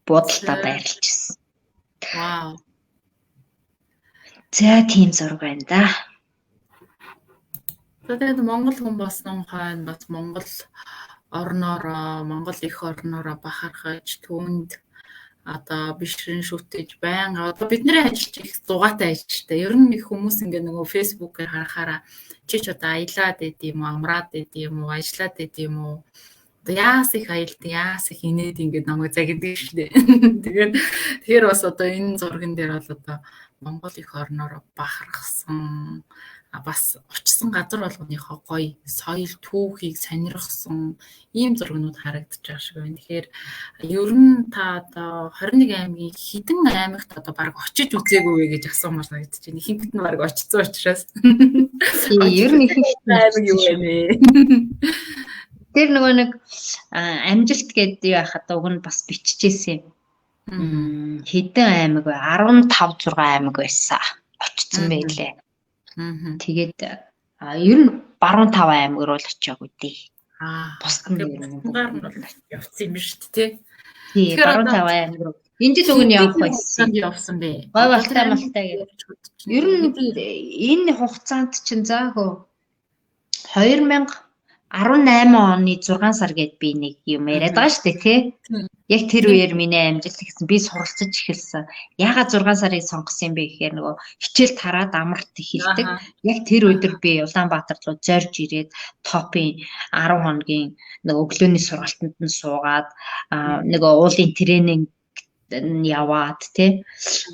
буудалтаа байрлажсэн. Вау. За тийм зураг байна да. Тэгээд Монгол хүн болсон хойно бас Монгол орноороо, Монгол их орноороо бахархаж түүнд одоо бишрэн шүтэж байнга одоо бидний ажилч их зугаатай ажилчтай. Ер нь их хүмүүс ингээ нөгөө фэйсбүүкээр харахаараа чи ч одоо аялаад идэм үү, амраад идэм үү, ажиллаад идэм үү. Одоо яас их аялд, яас их инээд ингээ намайг загидаг шүү дээ. Тэгэхээр бас одоо энэ зурган дээр бол одоо Монгол их орноороо бахархсан бас очсон газар болгоныхоо гоё соёл түүхийг сонирхсон ийм зургнууд харагдаж байгаа шиг байна. Тэгэхээр ер нь та одоо 21 аймгийн хэдэн аймагт одоо баг очиж үзээгүй вэ гэж асуумаар санагдаж байна. Ихэнхэд нь баг очсон учраас. Ер нь ихэнх аймаг юу вэ? Тэр нөгөө нэг амжилт гэдэг яхад уг нь бас биччихсэн юм. Хэдэн аймаг вэ? 15 6 аймаг байсан. Очсон байлээ. Тэгээд ер нь баруун 5 аймаг руу л очиагүй дээ. Бусд нь ер нь явцсан юм шүү дээ. Тий, баруун 5 аймаг руу. Энд л өгн явах байсан. Явсан бэ. Гой балтай гэж. Ер нь энэ хугацаанд чинь заахөө 2018 оны 6 сар гээд би нэг юм яриад байгаа шүү дээ, тий. Яг тэр үеэр миний амжилт гэсэн би суралцаж эхэлсэн. Яагаад 6 сарыг сонгосон юм бэ гэхээр нөгөө хичээл тараад амарт эхэлдэг. Яг тэр өдөр би Улаанбаатар руу зорж ирээд топын 10 хоногийн нөгөө өглөөний сургалтанд нь суугаад нөгөө уулын тренинг яваад тий.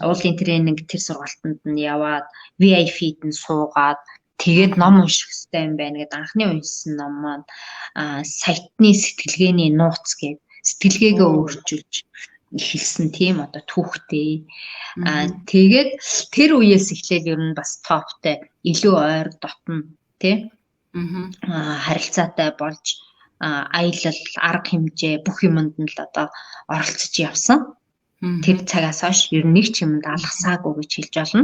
Уулын тренинг тэр сургалтанд нь яваад VIP-д нь суугаад тэгээд ном унших хэрэгтэй юм байна гэдэг анхны уншсан ном маань сайтны сэтгэлгээний нууц гэдэг сэтгэлгээгээ өөрчилж эхэлсэн тийм одоо түүхтэй. Тэгээд тэр үеэс эхлээд ер нь бас топтой илүү ойр дотно тий. Харилцаатай болж аялал, арга хэмжээ бүх юмд нь л одоо оролцож явсан. Тэр цагаас хойш ер нь нэг ч юмд алгасаагүй гэж хэлж болно.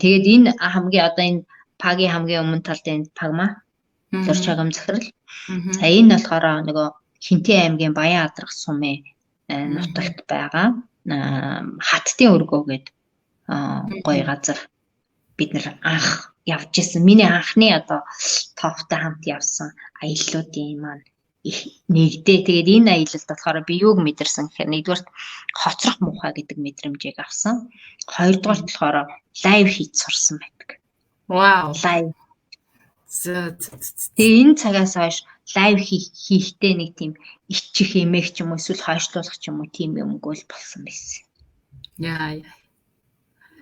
Тэгээд энэ хамгийн одоо энэ Пагийн хамгийн өмнө талд энэ Пагма зурч хагам захирал. За энэ болохоор нөгөө Хинтээ аймгийн Баян Адрах сумын нутагт байгаа хаттын өргөө гэдэг гоё газар. бид нэр анх явж исэн. Миний анхны одоо товтой хамт явсан аяллуудын маань их нэгдээ. Тэгээд энэ аялалд болохоор би юуг мэдэрсэн гэхээр нэгдүгээр хоцрох муухай гэдэг мэдрэмжийг авсан. Хоёрдугаар болохоор лайв хийж сурсан байдаг. Вау. Лайв. Тэгээ энэ цагаас хойш лайв хийхдээ нэг тийм ичих эмээх ч юм уу эсвэл хойшлуулах ч юм уу тийм юмгүй л болсон байсан. Яа.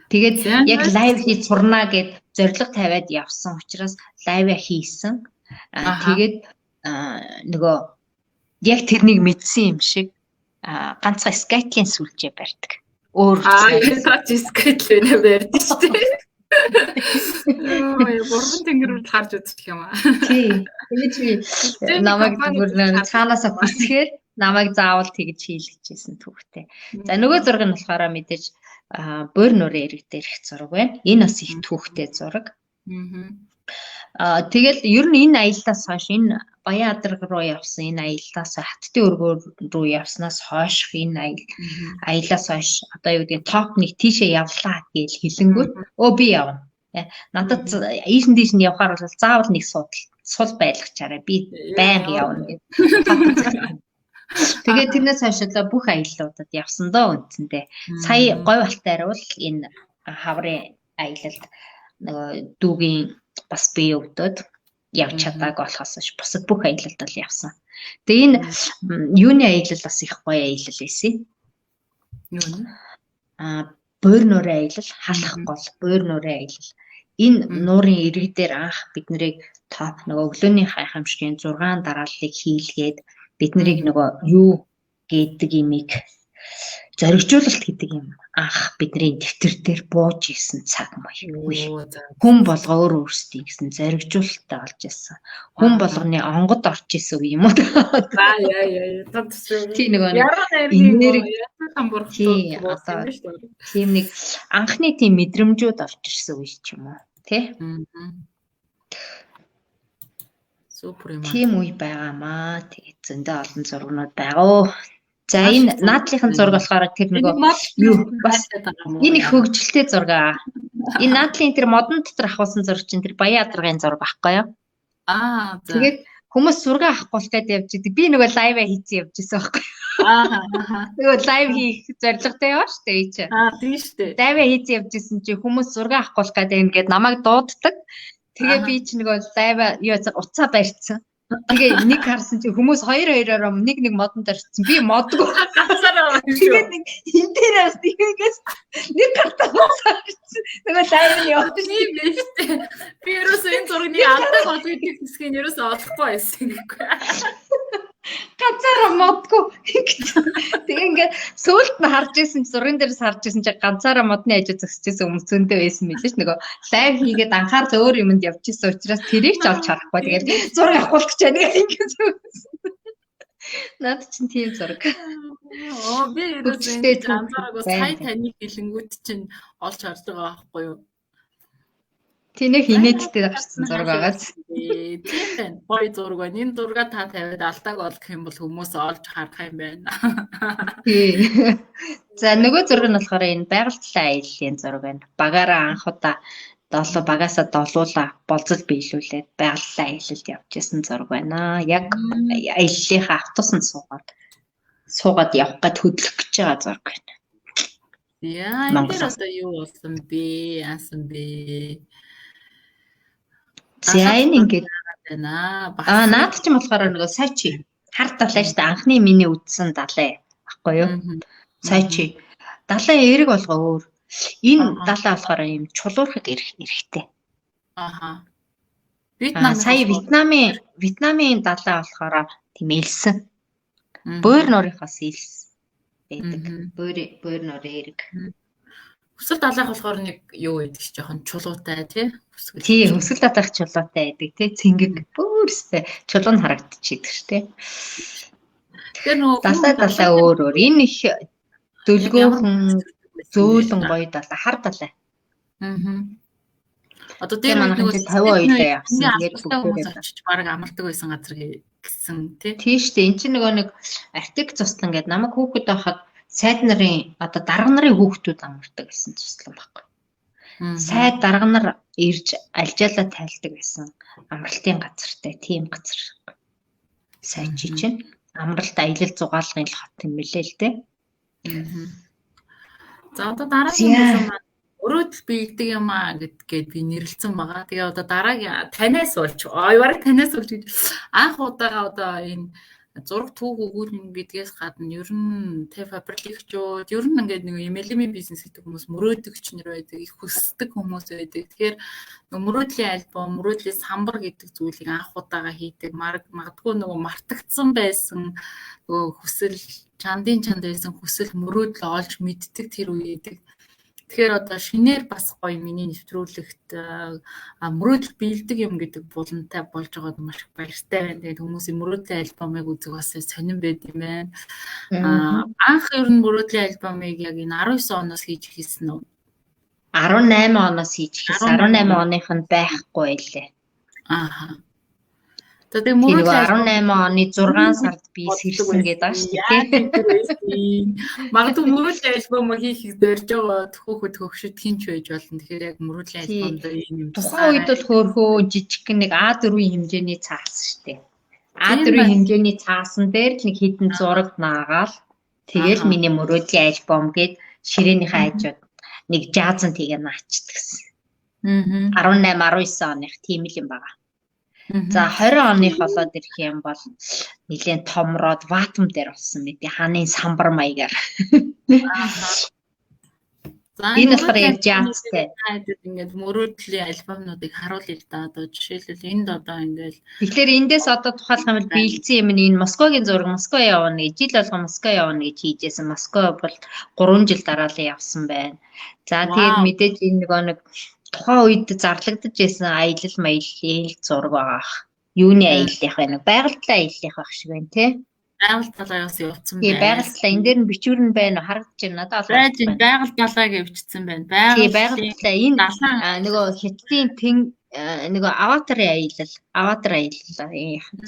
Тэгээд яг лайв хийж сурнаа гэд зорилго тавиад явсан учраас лайваа хийсэн. Тэгээд нөгөө яг тэрнийг мэдсэн юм шиг ганцхан скейтлийн сүлжээ барьдаг. Өөр скейтлээ нэ барьдаг шүү дээ. Бурхан тэнгэрүүд харж үзчих юм аа. Тий. Тэгээд би намайг зүгээр цаанаасаа хүсгээр намайг заавал тэгж хийлгэжсэн түүхтэй. За нөгөө зураг нь болохоор мэдээж буур нуурын эрэг дээрх зураг байна. Энэ бас их түүхтэй зураг. Тэгэл ер нь энэ аяллаас хойш энэ Баянаадраг руу явсан энэ аяллаас Хаттын өргөөр рүү явснаас хойш энэ аяллаас хойш одоо юу гэдэг топ нэг тийшээ явлаа гэж хэлэнгүүт би явна. Надад ийшин тийш нь явахаар бол заавал нэг сул байлгачаарай. Би байнга явна гэдэг. Тэгээд тэрнээс хойш бүх аяллуудад явсан доо үндсэндээ. Сая говь алтайр бол энэ хаврын аялалд нөгөө дүүгийн бас бие өвдөд явж чадаагүй болохоос бусад бүх аялалд бол явсан. Тэгээ энэ юуны аялал бас их гоё аялал байсан. Юу нэ? Буур нуурын аялал, халах гол буур нуурын аялал. Энэ нуурын ирэг дээр анх бид нарыг топ нөгөө өглөөний гайхамшигын 6 дарааллыг хийлгээд бид нарыг нөгөө юу гэдэг имийг зоригжуулалт гэдэг юм анх бидний дэвтэр дээр бууж исэн цаг маяг. Хүн болго өөр өөрсдийн гэсэн зоригжуулалттай болж исэн. Хүн болгоны онгод орж исэн үе юм уу? Тийм нэг тийм нэг анхны тийм мэдрэмжүүд орж ирсэн үе ч юм уу, тий? Супер юм. Тийм үе байгаамаа. Тэгээд зөндөө олон зургууд байгаа. За энэ наадлынхын зураг болохоор тэр нөгөө юу бас энэ их хөгжилтэй зураг. Энэ наадлын тэр модон дотор авахсан зураг чинь тэр Баянаадрагын зураг байхгүй юу? Тэгээд хүмүүс зураг авахгүй л гэдэг явж идэг. Би нөгөө лайваа хийцэн явж исэн байхгүй юу? Нөгөө лайв хийх зорилготой яваа штэ ийч. Тийм штэ. Лайваа хийцэн явж исэн чи хүмүүс зураг авахгүй л гэдэг ингээд намайг дууддаг. Тэгээ би ч нөгөө лайваа юу уцаа барьцсан. Тэгээ нэг харсан чи хүмүүс хоёроор нэг модонд орчихсон. Би модгүй ганцаараа тэгээд нэг энэ дээрээс тийгээс нэг картаа уцаарсан. Нөгөө лайв нь явуулсан юм биш үү? Би ерөөсөө энэ зургийн алдаг бол гэдэг хэсгийг ерөөсөө олохгүй байсан гэхгүй. Ганцаараа модгүй. Тэгээ ингээд сөүлт нь харж исэн зурган дээрээс харж исэн чи ганцаараа модны ажил зөксөжсэн хүмүүс зөндөө байсан мэлээ ш. Нөгөө лайв хийгээд анхаар өөр юмд явж исэн учраас тэрийг ч олж харахгүй. Тэгээд зураг авах гэж байна ингээд зөксөн. Наад чинь тийм зураг. Би ерөөсөө ганцаараа сая таны хэлэнгүүт чинь олж харж байгаа байхгүй юу? Тэнэг инээдтэй авчихсан зураг байгааз. Тийм байна. Гоё зураг байна. Энэ зураг та тавиад алдааг олох юм бол хүмүүс олж харах юм байна. Тий. За нөгөө зураг нь болохоор энэ байгальтлаа аяллаа зураг байна. Багаараа анх удаа багаасаа долуулаа болцол биелүүлээд байгальтлаа аялалд явж исэн зураг байна. Яг аяллахаа автобусанд суугаад явах гээд хөдлөх гэж байгаа зураг байна. Яа, энэ одоо юу болсон бэ? Яасан бэ? Зайн ингээд наад ч юм болохоор нөгөө сая чи хар далай штэ анхны миний үдсэн далай баггүй юу? Сая чи далайн эрэг болгоо өөр. Энэ далай болохоор юм чулуурхаг эрэхтэй. Сая Вьетнамын далай болохоор тийм элсэн. Буур нуурынхаас элс байдаг. Буур нуурын эрэг. Өсөл далайх болохоор нэг юу байдаг ч жоохон чулуутай тий. Тий, өсөл далайх чулуутай байдаг тий. Цэнгэг бүрстэй чулуу нь харагдчихийдэг ш тий. Тэр нөгөө далай өөр. Энэ их дөлгөөхөн зөөлөн гоё далай, хар далай. Одоо дээр нөгөө 50 оёлоо явсан. Тэгээд бүгдээ очиж баг амардаг байсан газар гэсэн тий. Тий штэ. Энд чинь нөгөө нэг артик цуслан гэдэг намайг хүүхэд байхад сайд нарын одоо дарга нарын хүүхдүүд амардаг гэсэн цуслан байхгүй. Сайд дарга нар ирж альжаалаа тайлдаг байсан. Амралтын газартай тийм газар. Сайд чинь амралт аялал зугаалгын хот юм билээ л дээ. За одоо дараагийн бүлэг маань өрөөдөл биегдэг юм аа гэдгээд би нэрлэлсэн байгаа. Тэгээ одоо дараагийн танаас болж бараг танаас болж анх удаага одоо энэ зураг түүх өгүүлнэ гэдгээс гадна ер нь фабрикчууд ер нь ингээд нэг MLM бизнес гэдэг хүмүүс мөрөөдөгч нар байдаг, их хүсдэг хүмүүс байдаг. Тэгэхээр мөрөөдлийн альбом, мөрөөдлийн самбар гэдэг зүйлийг анх удаага хийдэг. Магадгүй нөгөө мартагдсан байсан нөгөө хүсэл чандын чанд байсан хүсэл мөрөөдөл олж мэддэг тэр үеэдэг. Тэгэхээр одоо шинээр бас гоё миний нэвтрүүлэгт мөрөөдөл биелдэг юм гэдэг булантай болж байгаад маш их баяртай байна. Тэгээд хүмүүсийн мөрөөдлийн альбомыг үзэх бас сонирн байд юм байна. Анх ер нь мөрөөдлийн альбомыг яг энэ 19 оноос хийж эхэлсэн үү? 18 оноос хийж эхэлсэн. 18 оных нь байхгүй байлээ. Тэгээ мөрөөдлийн 18 оны 6 сард би сэрсэн гэдэг аа шүү дээ. Магадгүй мөрөөдлийн альбом хийх дөрж байгаа төхөөхөд хөгшөд хинч байж болно. Тэгэхээр яг мөрөөдлийн альбомд ийм юм. Тухайн үед бол хөөхөө жижиг нэг A4 хэмжээний цаас шүү дээ. A4 хэмжээний цаасан дээр л нэг хідэн зураг наагаал тэгэл миний мөрөөдлийн альбом гэд ширээнийхээ хажууд нэг жазан тэгээ наачдаг гэсэн. 18 19 оных тийм л юм байгаа. За 20 оных болоод ирэх юм бол нэлээд томроод ватам дээр болсон мэт хааны самбар маягаар. За энэ болохоор яг жазтай. Ингээд мөрөөдлийн альбомнуудыг харуулъя л да. Одоо жишээлбэл энд одоо ингээд тэгэхээр эндээс одоо тухайлах юм бол биелсэн юм энэ Москвагийн зураг Москва явна гэж жил болгон Москва явна гэж хийжсэн. Москва бол 3 жил дараалал явсан байна. За тэгээд мэдээж энэ нэг тухайн үед зарлагдаж байсан аялал маяллын зураг байгаа. Юуны аяллах вэ? Байгальдлын аяллах байх шиг байна тий. Байгаль талаас явуулсан байна. Байгаль талаа энэ дээр нь бичвэрн байна уу? Харагдаж байна. Надад байна. Байгаль талааг явуулсан байна. Байгаль талаа энэ нөгөө хятадын нөгөө аватарын аялал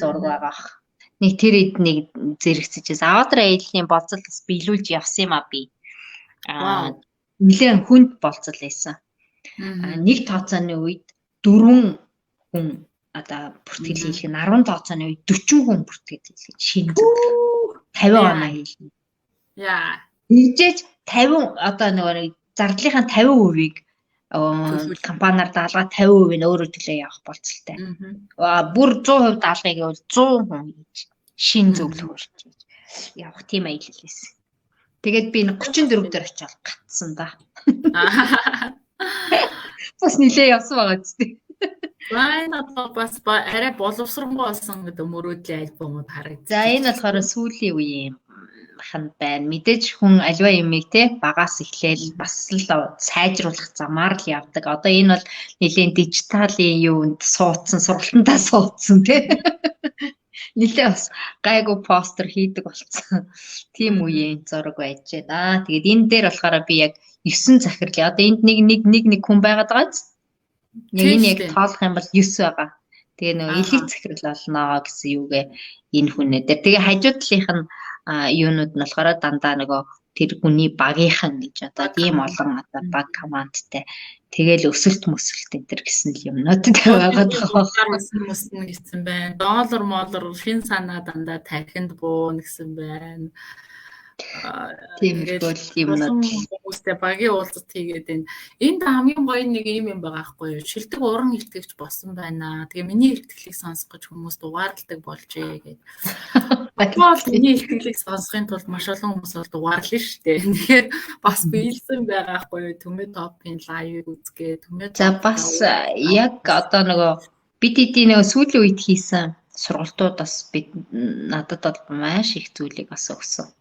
зураг байгаа. Нэг тэр эднийг зэрэгцэж байсан. Аватарын аяллаа болцол бас биелүүлж явсан юм а би. Нэлээд хүнд болцол байсан. Нэг тооцооны үед 4 хүн одоо бүртгэл хийх нь 10 тооцооны үед 40 хүн бүртгэл хийх шинэ 50 оноо хийлээ. Яа. Нэгжээж 50 одоо нөгөө зардлынхаа 50%-ийг компаниар даалгаа 50% нь өөрөө төлөө явах болцолтой. Бүр 100% даалгыг бол 100 хүн хийж шинэ зөвлөх болж явах тийм аялал байсан. Тэгээд би 34 дээр очиод гатсан да. Бас нилээ явсан байгаа зү. Энэ одоо бас арай боловсронгуй болсон гэдэг мөрөөдлийн альбомууд харагдсан. За энэ болохоор сүүлийн үеийн хан байна. Мэдээж хүн альва юмыг те багаас эхлээл бас л сайжруулах замаар л явдаг. Одоо энэ бол нэлийн дижиталын юунд суудсан, сургалтандаа суудсан те. Нилээ бас гайгүй постэр хийдэг болсон. Тийм үеийн зураг байж байна. Тэгээд энэ дээр болохоор би яг 9 захирлаа. Одоо энд нэг хүн байгаад байгаа биз? Яг яг тоолох юм бол 9 байгаа. Тэгээ нөгөө элэг захирал болно гэсэн юугээ энэ хүнээ дээр. Тэгээ хажуу талынх нь юунууд нь болохоор дандаа нөгөө тэр хүний багийнхан гэж одоо ийм олон одоо баг командтай. Тэгээл өсөлт мөсөлт энэ төр гэсэн юмнууд байгаад байгаа. Өсөлт гэсэн байна. Доллар моллор шин санаа дандаа тархинд буун гэсэн байна. Тийм л юмнууд хүмүүстэй багийн уулзалт хийгээд байна. Энд хамгийн гоё нэг юм байгаа байхгүй юу? Шилдэг уран илтгэгч болсон байна. Тэгээ миний илтгэлийг сонсох гэж хүмүүс дугаарлдаг болжээ гэдэг. Бол миний илтгэлийг сонсохын тулд маш олон хүмүүс бол дугаарлаа шүү дээ. Тэгэхээр бас биелсэн байгаа байхгүй юу? Төмөө топын лайвыг үзгээ. За бас яг одоо нөгөө бид эдийн нөгөө сүүлийн үед хийсэн сургалтууд бас бид надад бол маш их зүйлийг бас өгсөн.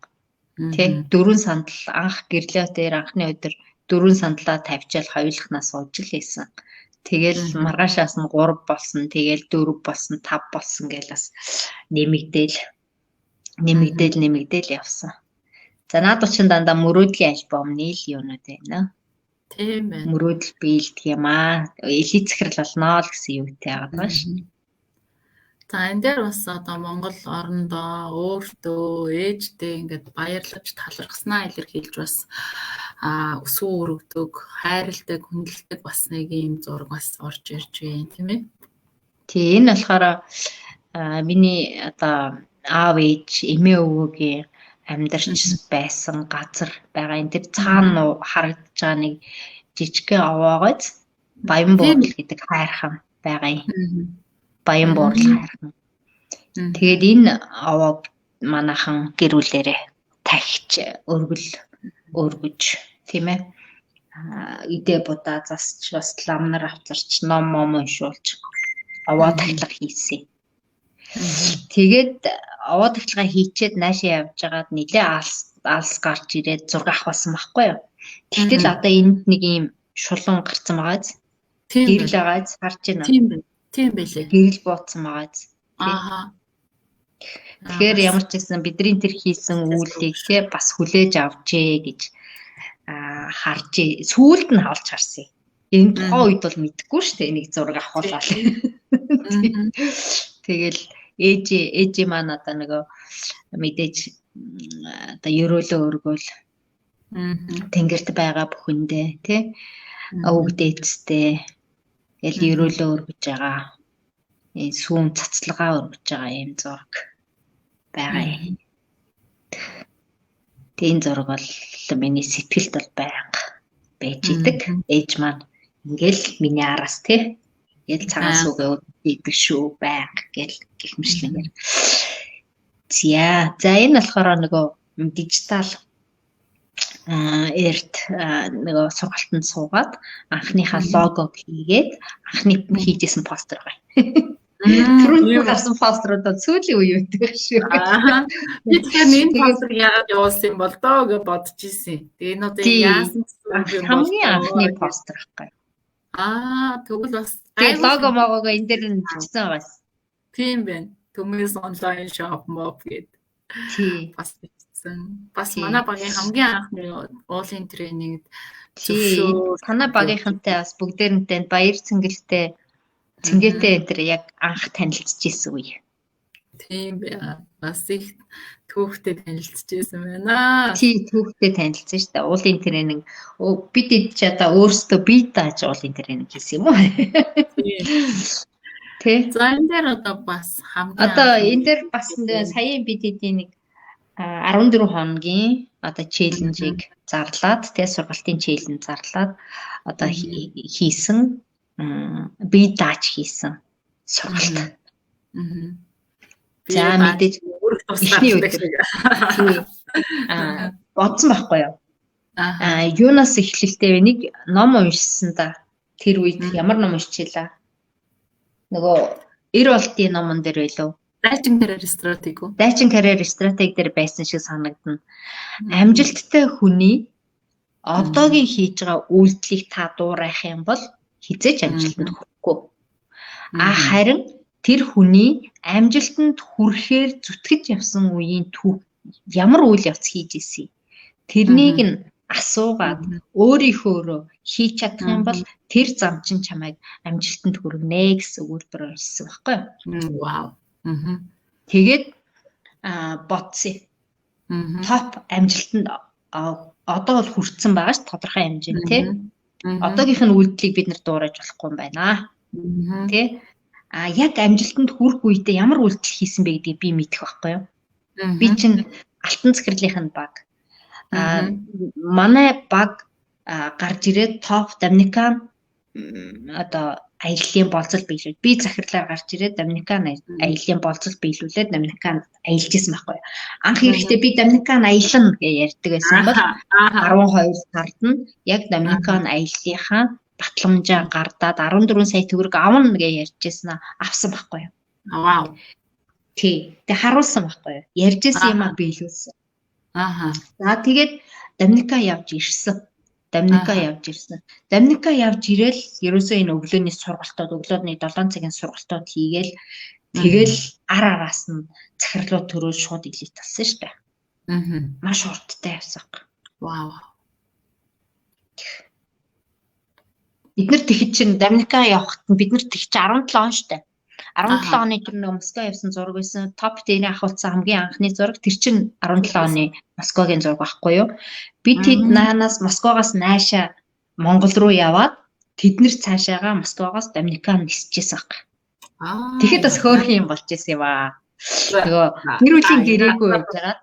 Тэг 4 сандал анх гэрлээ дээр анхны өдөр 4 сандлаа тавьчаал хоёулахнаас сууж л байсан. Тэгэл маргаашаас нь 3 болсон, тэгэл 4 болсон, 5 болсон гэж бас нэмэгдээл явсан. За наадах чинь дандаа мөрөөдлийн альбомны л юунууд байна. Тийм байна. Мөрөөдөл биелдэг юм аа. Элит захирал болно л гэсэн юутай байгаа шүү. За энэ дээр бас одоо Монгол орондоо өөртөө ээжтэй ингээд баярлаж талархснаа илэрхийлж бас өсвөн өргөдөг, хайрладаг, хүндэлдэг бас нэг юм зураг бас орж ирж байна тийм ээ. Тий, энэ болохоор миний одоо аав ээж, эмээ өвөөгийн амьдарч байсан газар байгаа. Энэ тэр цаана харагдаж байгаа нэг жижигхэн овоогоц Баян бууral гэдэг хайрхан байгаа юм. Баян бууral хайрхан. Тэгээд энэ овоог манайхан гэр бүлээрээ тахиж өргөж тийм ээ. Идэ будаа засч бас ламнар авчирч ном уншуулж овоо тахлага хийсэн. Тэгээд овоо тахлага хийчээд наашаа явж байгаад нилээ алс гарч ирээд зураг авахсан байхгүй юу. Тэгтэл одоо энд нэг юм шулуун гарцсан байгааз. Гэрэл байгааз харж байна. Тийм байлээ. Гэрэл бууцсан байгааз. Тэгэхээр ямар ч гэсэн бидний тэр хийсэн үйлийг те бас хүлээж авчээ гэж харж сүүлд нь хаалж харсан. Энэ тухайн үед бол мэдэхгүй шүү дээ нэг зураг авахулаа. Тэгэл ээж маань одоо нөгөө мэдээж одоо ерөөлөө өргөөл тэнгэрт байгаа бүхэндээ тий өвгдээцтэй гэл ерөөлөө өргөж байгаа сүүн цацлагаа өргөж байгаа юм зураг байгаа юм. Тийм зураг бол миний сэтгэлд бол байнга байж идэг. Ээж маань ингээл миний араас тий ингээл цагаан сүгэ өгдөг шүү байнга гэл гихмшлэнгээр. За энэ болохоор нөгөө дижитал эрт нөгөө сургалтанд суугаад анхныхаа логог хийгээд анхны хийжсэн постэр байгаа. Түрүүн гарсан постерууд сүүлийн үе үүдэг шүү. Би тэгэхээр энэ постер яагаад явуулсан юм бол доо гэж бодож ирсэн. Тэгээ энэ одоо яасан гэсэн хамгийн анхны постер байхгүй. Тэгвэл бас лого могоо энэ дээр нь бичсэн байгаас. Тийм байна. Төмөөс онлайн шоп моп гэдэг. Тий. Бас бичсэн. Бас манай багийн хамгийн анхны уулын тренинг зөвшөөр. Танай багийнхантай бас бүгдээрнтэй баяр цэнгэлтэй цэнгээтэй энэ яг анх танилцж ирсэн үе. Тийм бай. Бас их түүхтэй танилцж ирсэн байна. Тийм түүхтэй танилцсан шүү дээ. Уулын тренинг бид ч одоо өөрсдөө бие дааж уулын тренинг хийсэн юм уу? Тийм. За энэ дээр одоо бас хамгийн одоо энэ дээр бас саяын бид эдийн нэг 14 хоногийн одоо челленжийг зарлаад тэгээ сургалтын челленж зарлаад одоо хийсэн бие дааж хийсэн сургалт. За мэдээж өрх туслаад бодсон байхгүй юу? Юунаас эхлэлтэй нэг ном уншсан да. Тэр үед ямар ном уншчихлаа? Нөгөө 90 болтын номон дээр байлоо. Дайчин карьер стратеги үү? Дайчин карьер стратеги дээр байсан шиг санагдана. Амжилттай хүний одоогийн хийж байгаа үйлдэлийг та дуурайх юм бол хизээч амжилтанд хүрэхгүй. Харин тэр хүний амжилтанд хүрэхээр зүтгэж явсан үеийн ямар үйл явц хийж ирсэн. Тэрнийг нь асуугаад өөрийнхөө хийж чадах юм бол тэр зам чинь чамайг амжилтанд хүргэнэ гэсэн өгүүлбэр уншсан байхгүй юу? Вау. Тэгээд бодсон. Топ амжилтанд одоо бол хүрсэн байгаа ш тодорхой хэмжээнд тий. Одоогийнх нь үйлдэлийг бид нар дуурайж болохгүй юм байна. Тий? Яг амжилтанд хүрэх үедээ ямар үйлдэл хийсэн бэ гэдгийг би мэдэх байхгүй юу? Би чинь алтан цэцэрлийнх нь баг. Манай баг гарч ирээд топ Доминикан одоо аяллаа болцол биелүүл. Би захирлаар гарч ирээд Доминикан аяллаа болцол биелүүлээд Доминиканд аялж исэн байхгүй юу? Анх ирэхдээ би Доминикан аялна гэж ярьдаг байсан бол 12 сард нь яг Доминикан аяллынхаа батламжаа гардаад 14 сая төгрөг авна гэж ярьжсэн авсан байхгүй юу? Вау. Тий. Тэг харуулсан байхгүй юу? Ярьжсэн юм а биелүүлсэн. За тэгээд Доминикан явж ирсэн. Доминика явж ирээл ерөөсөө энэ өглөөний сургалтууд, өглөөний 7 цагийн сургалтууд хийгээл тэгэл араас нь захирлууд төрөөл шууд илийт талсан шүү дээ. Маш хурдтай явсан. Вау. Бид нар тэгэхэд чинь Доминика явахад бид нар тэгч 17 он шүү дээ. 17 оны тэр нэг Москва явсан зураг байсан. Топ дээр ахуулсан хамгийн анхны зураг тэр чинь 17 оны Москвагийн зураг байхгүй юу? Би тэд наанаас Москвагаас наашаа Монгол руу яваад тэднэр цаашаага Москвагаас Доминикан нисчихсэн баг. Тэгэхэд бас хөөх юм болж исэн юм аа. Нөгөө гэр бүлийн гэрээгүй байжгаад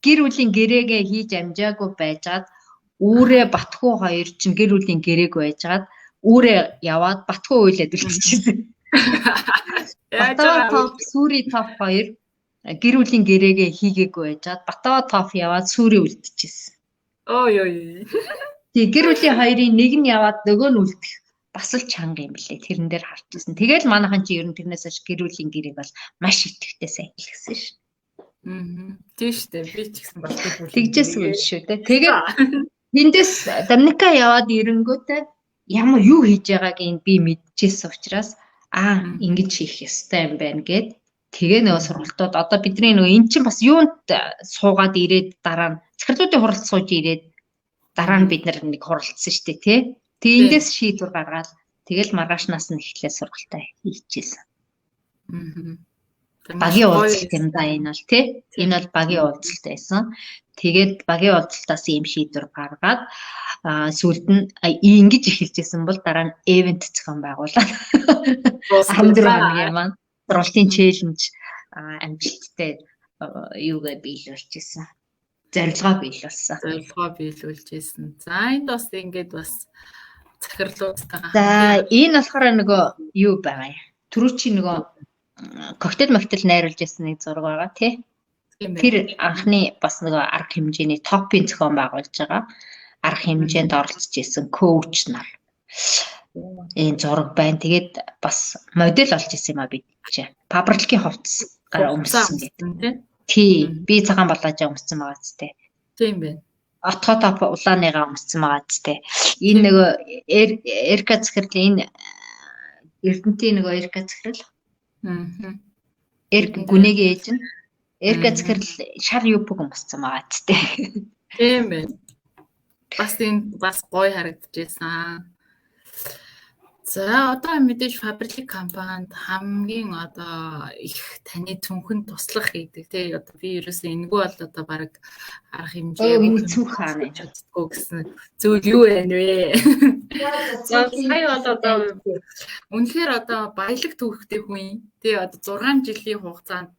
гэр бүлийн гэрээгээ хийж амжаагүй байжгаад үүрээ Батхүү хоёр чинь гэр бүлийн гэрээгүй байжгаад үүрээ яваад Батхүү үйлээд үлдчихсэн. Батаа топ Сүри топ хоёр гэр бүлийн гэрээгээ хийгээгүй байжгаад Батаа топ яваад Сүри үлдчихсэн. Ой. Тэг гэр бүлийн хоёрын нэг нь яваад нөгөө нь үлдэх бас л чанга юм блэ. Тэрэн дээр харж ирсэн. Тэгэл манайхан чи ер нь тэрнээс хойш гэр бүлийн гэрээг бол маш итгэвтэй сайн хэлсэн ш. Тийм шүү дээ. Би ч гэсэн бас тэгжсэн юм шүү дээ. Тэгээд эндээс Доминика яваад ирэнгүүтээ ямар юу хийж байгааг би мэдчихсэн учраас ингэж хийх ёстой юм байна гэд тэгээ нөгөө сургалтууд одоо бидний нөгөө эн чинь бас юунд суугаад ирээд дараа нь захирлуудын хуралд сууж ирээд дараа нь бид нэг хуралдсан шүү дээ тий. Тэгээ эндээс шийдвэр гаргаад тэгэл маргаашнаас нь эхлээ сургалтаа хийчихсэн. Багийн уулзалт юм да энэ бол тий. Энэ бол багийн уулзалт байсан. Тэгээд багийн уулзалтаас ийм шийдвэр гаргаад сүүлд нь ингэж эхэлжсэн бол дараа нь event зохион байгуулаад 14 хоногийн маань сургалтын челленж амжилттай юугаа биелүүлчихсэн. Зорилгоо биелүүлсэн. За энд бас ингэж бас захирлуудтайгаа. За энэ болохоор нөгөө юу байгаа юм. Түрүү чи нөгөө коктейл найруулж ирсэн нэг зураг байгаа тий. Тэр анхны бас нөгөө арга хэмжээний топын зохион байгуулж байгаа. Арга хэмжээнд оролцож исэн коуч нар. Энэ зураг байна. Тэгээд бас модель болж исэн юм а бид чи. Пабрликийн хувцас гараа өмссөн гэдэг. Тий. Би цагаан балаажаа өмссөн байгаа ч тий. Тийм байна. Отгоо топ улааныгаа өмссөн байгаа ч тий. Энэ нөгөө Эрка захирлын энэ Эрдэнтийн нөгөө Эрка захирал. Эрк гүнэгийн ээж нь Эрка захирал шар юпг өмссөн байгаа ч тий. Тийм байна. Бас гоё харагдчихсан. За одоо мэдээж фабрик компанид хамгийн одоо их таны цүнхэн туслах гэдэг тий одоо би ерөөсөө энэгүй бол одоо баг арга хэмжээ цүнх хаана чаддгүй гэсэн зүйл юу вэ нэ. За сая бол одоо үнэхээр одоо баялаг төвхтэй хүн тий одоо 6 жилийн хугацаанд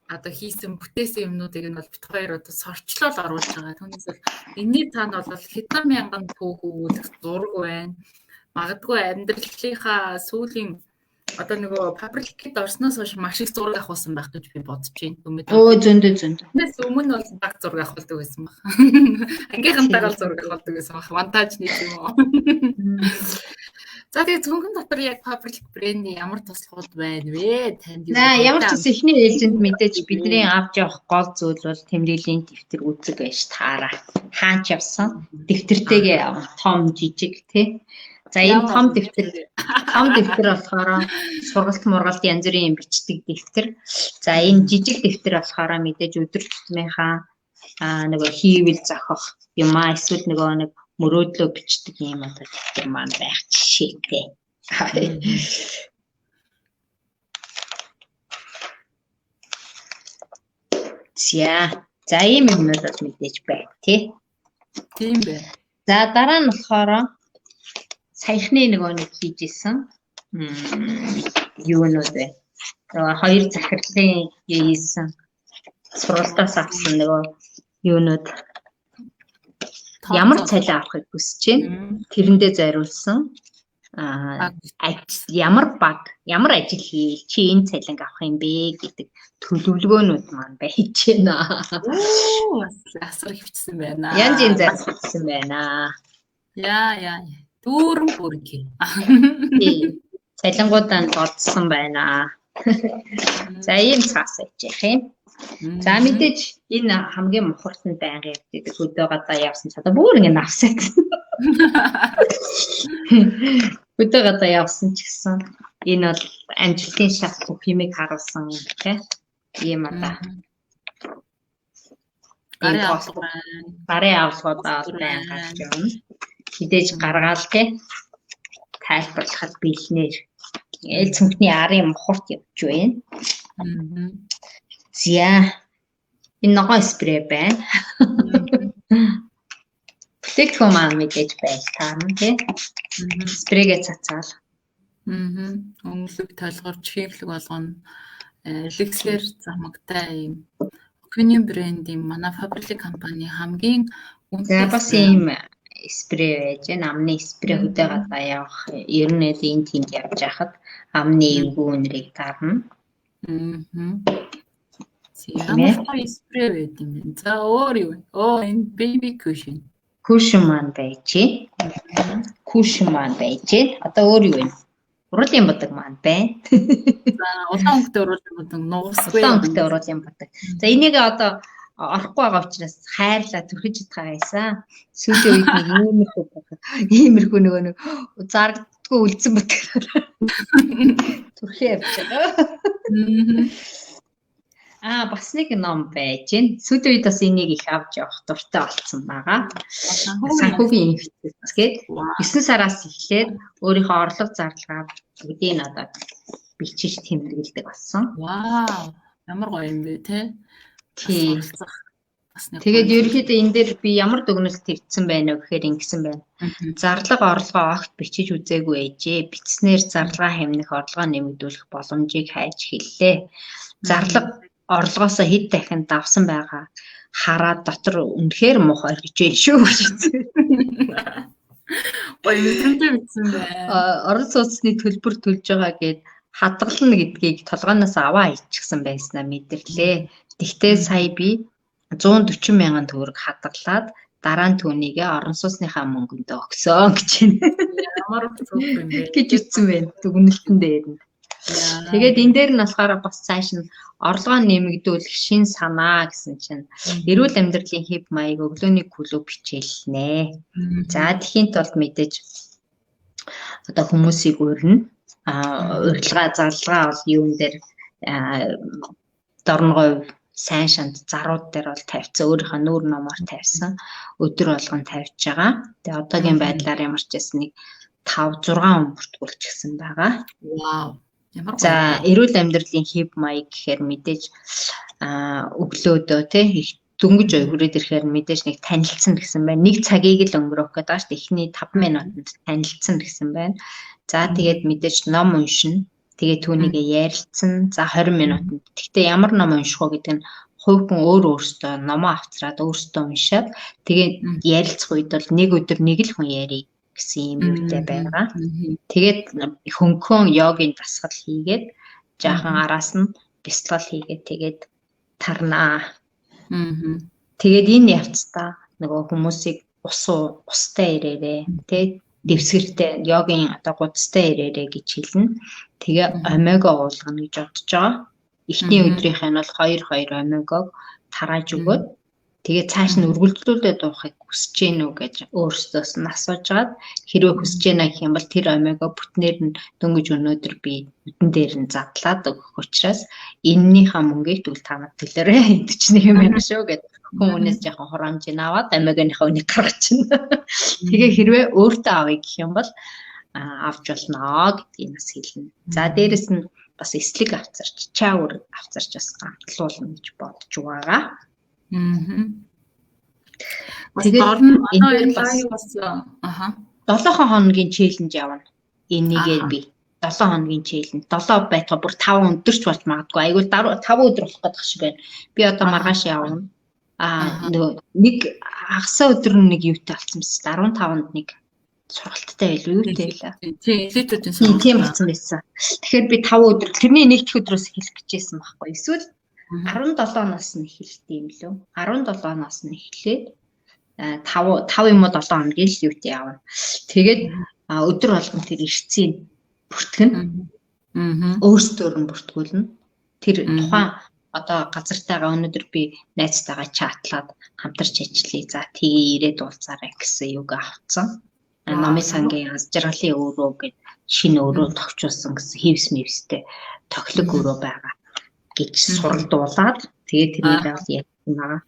одоо хийсэн бүтээсэн юмнуудыг нь бол бит хоёр одоо сорчлол оруулж байгаа. Түүнээс бол энэний цаана бол хэдэн мянган түүхүүд зураг байна. Магадгүй амьдралынхаа сүүлийн одоо нөгөө пабликэд орсноос хойш маш их зураг авахсан байх гэж би бодож байна. Зөндөө. Тэрнээс өмнө бол баг зураг авахдаг байсан баг. Ангийнхантайгаа зураг авахдаг байсан баг. Вантажны юм уу. За тэгээ цүнхэн дотор яг паблик брендийн ямар туслахууд байна вэ? Танд юу? Ямар ч гэсэн эхний ээлжинд мэдээж бидний авч явах гол зүйл бол тэмдэглэлийн дэвтэр үзэг байж таараа. Хаач явсан дэвтэртэйгээ том жижиг тий. За энэ том дэвтэр болохоор сургалт мургалт янз бүрийн юм бичдэг дэвтэр. За энэ жижиг дэвтэр болохоор мэдээж өдөр тутмынхаа нөгөө хийвэл зохих юм эсвэл нөгөө нэг мөрөөдлөө бичдэг юм одоо дэвтэр маань байх жишээтэй. За ийм юмнууд бас мэдээж байна тий. Тийм бай. За дараа нь болохоор саяхны нэг хийж исэн юунууд вэ? Хоёр захирлын хийсэн сургалтаас авсан юунууд ямар цалин авахыг хүсэж байна? Тэрэндээ зориулсан ямар ажил хийл чи энэ цалинг авах юм бэ гэдэг төлөвлөгөөнүүд маань байж байна. Асар хөвчсөн байна. Янз зарцуулсан байна. Яа. Дүүрэн бүргий. Цалингуудаа болцсон байна. За ийм цаас яах юм. За мэдээж энэ хамгийн мухарсан байнгын гэдэг өдөө гадаа явсан чадаа бүр ингэ навсаад. Өдөө гадаа явсан ч гэсэн энэ бол амжилтын шат бүх юмыг харуулсан юм тий. Ийм одоо. Гарын авлагуудаа байн гарч явна. Мэдээж гаргаал тий. Тайлбарлахад бэлнээр Ээл цүнхний арын мохорт явж байна. За энэ ногоон спрей байна. Бүтээгдэхүүн маань мэдээж байж таарна тий. Спрейгээ цацаал. Өнгөлөг толгорч хийвлэг болгоно. Эликсээр замагтай юм. Охины брендийн манай Faberlic компани хамгийн За бас ийм спрей байж байна. Амны спрей хөдөө гадаа явах. Ер нь энэ тэнд явж байхад амны эвгүй үнэрийг таарна. Ямар спрей байд юм бэ? За өөр юу? Энэ baby cushion. Cushion маань байж байна. Cushion маань байж байна. Одоо өөр юу вэ? Уруулын бодог маань байна. За улаан өнгөтэй уруулын бодог нуусгүй. Улаан өнгөтэй уруулын бодог. За энийг одоо орохгүй байгаа учраас хайрлаа түрхэж идхагаасан. Сүүлийн үед нэг иймэрхүү нэг зарагддгүй үлдсэн бодог. Түрхээ явчихаа. Бас нэг ном байж байна. Сүүлийн үед бас энийг их авч явах дуртай болсон байгаа. Санхүүгийн инвестиц гээд 9 сараас эхлээд өөрийнхөө орлого зарлагаа бүгдийг надад бичиж тэмдэглэдэг болсон. Вау! Ямар гоё юм бэ те? Тий. Тэгээд ерөнхийдөө энэ дээр би ямар дүгнэлт ирсэн байна вэ гэхээр ингэсэн байна. Зарлага орлогоо огт бичиж үзээгүй ээжээ. Бичснээр зарлага хэмнэх орлогоо нэмэгдүүлэх боломжийг хайж хэллээ. Зарлага орлогоосоо хэд дахин давсан байгаа хараад дотор үнэхээр муухай гэж байна шүү. Гоё мэдрэндээ бичсэн байна. Орон сууцны төлбөр төлж байгаа гэд хадгална гэдгийг толгооноос аваа ичгсэн байснаа мэдэрлээ. Тэгтээ сая би 140 мянган төгрөг хадгалаад дараа нь түүнийгээ орон сууцныхаа мөнгөндөө өгсөн гэж байна. Ямар зөв юм бэ? Гэж ütсэн байна. Дүгнэлтэн дээр нь. Тэгээд энэ дээр нь болохоор бас цааш нь орлогоо нэмэгдүүлэх шин санаа гэсэн чинь эрүүл амьдралын хэв маяг өглөөний клуб хичээлнэ. За тэхийн тулд мэдээж одоо хүмүүсийг урьна. Урилга залгаа бол юун дээр дорногой сайн шанд зарууд дээр бол тавьсан. Өөрийнхөө нүүр номоор тавьсан. Өдөр болгон тавьж байгаа. Тэгээ одоогийн байдлаар ямар ч байсан нэг 5-6 он бүртгүүлчихсэн байгаа. Вау. За эрүүл амьдралын хэв маяг гэхээр мэдээж өглөөдөө тий их дөнгөж өрөөд ирэхээр мэдээж нэг танилцсан гэсэн байна. Нэг цагийг л өнгөрөөх гэдэг ааш эхний 5 минутанд танилцсан гэсэн байна. За тэгээд мэдээж ном уншина. Тэгээд түүнийгээ ярилцсан. За 20 минутанд. Гэхдээ ямар ном унших вэ гэдэг нь хувь хүн өөрөөсөө номоо авчраад өөрөөсөө уншаад тэгээд ярилцах үед бол нэг өдөр нэг л хүн ярих гэсэн юм үүтэй байгаа. Тэгээд хөнгөн йогийн дасгал хийгээд жаахан араас нь бяцлал хийгээд тэгээд тарнаа. Тэгээд энэ явцдаа нөгөө хүмүүсийг устай ирээрээ тэгээд дэвсгэртэй йогийн одоо гудастай ирээрээ гэж хэлнэ. Тэгээ омега уулгана гэж бодож байгаа. Эхний өдрийнх нь бол 2 омегаг тарааж өгөөд тэгээ цааш нь үргэлжлүүлээд уухыг хүсэж гэнэ үү гэж өөрсдөөс нь асууж агаад хэрвээ хүсэж гэнэ гэх юм бол тэр омега бүтнээр нь дөнгөж өнөөдөр би бүтэн дээр нь задлаад өгөх учраас эннийхээ мөнгийг тэгвэл та нар төлөөрэй 41 мянга шүү гэдэг хүмүүнээс жоохон хурамжийг аваад омеганыхаа үнийг гаргачихна. Тэгээ хэрвээ өөртөө авъя гэх юм бол авч болно гэдгийг бас хэлнэ. За дээрэс нь бас эслэг авцарч чаавар авцарч бас гамтлуулна гэж бодож байгаа. Тэгээд энэ бас 7 хоногийн челленж явна. Энийгээ би 7 хоногийн челленж 7 байтга бүр 5 өдөрч болж магадгүй. Айгуул 5 өдөр болох гэдэг шиг байна. Би одоо маргааш явна. Нөгөө нэг хагасаа өдөр нэг юутай болсон мэт 15-нд нэг сургалттай байлгүй юу байлаа. Тийм элитүүдийн сургалт. Тийм болсон байсан. Тэгэхээр би 5 өдөр тэрний нэг дэх өдрөөс хэлэх гэжсэн байхгүй. Эсвэл 17 нас нь эхэлдэг юм лөө. 17 нас нь эхлээд 5 юм уу 7 хоногийн л юутэй явна. Тэгээд өдөр болгон тэр эрцгийг бүртгэн. Өөрсдөө нь бүртгүүлнэ. Тэр тухайн одоо газартайгаа өнөөдөр би найзтайгаа чатлаад хамтарч ажиллая. За тгий ирээд уулзаарай гэсэн юг авцсан. Номын сангийн аз жаргалын өрөө гэж шинэ өрөө товчулсан гэсэн хевс мэвстэй тоглог өрөө байгаа гэж суралдуулаад тэгээд тэрийг бас ярьсан байгаа.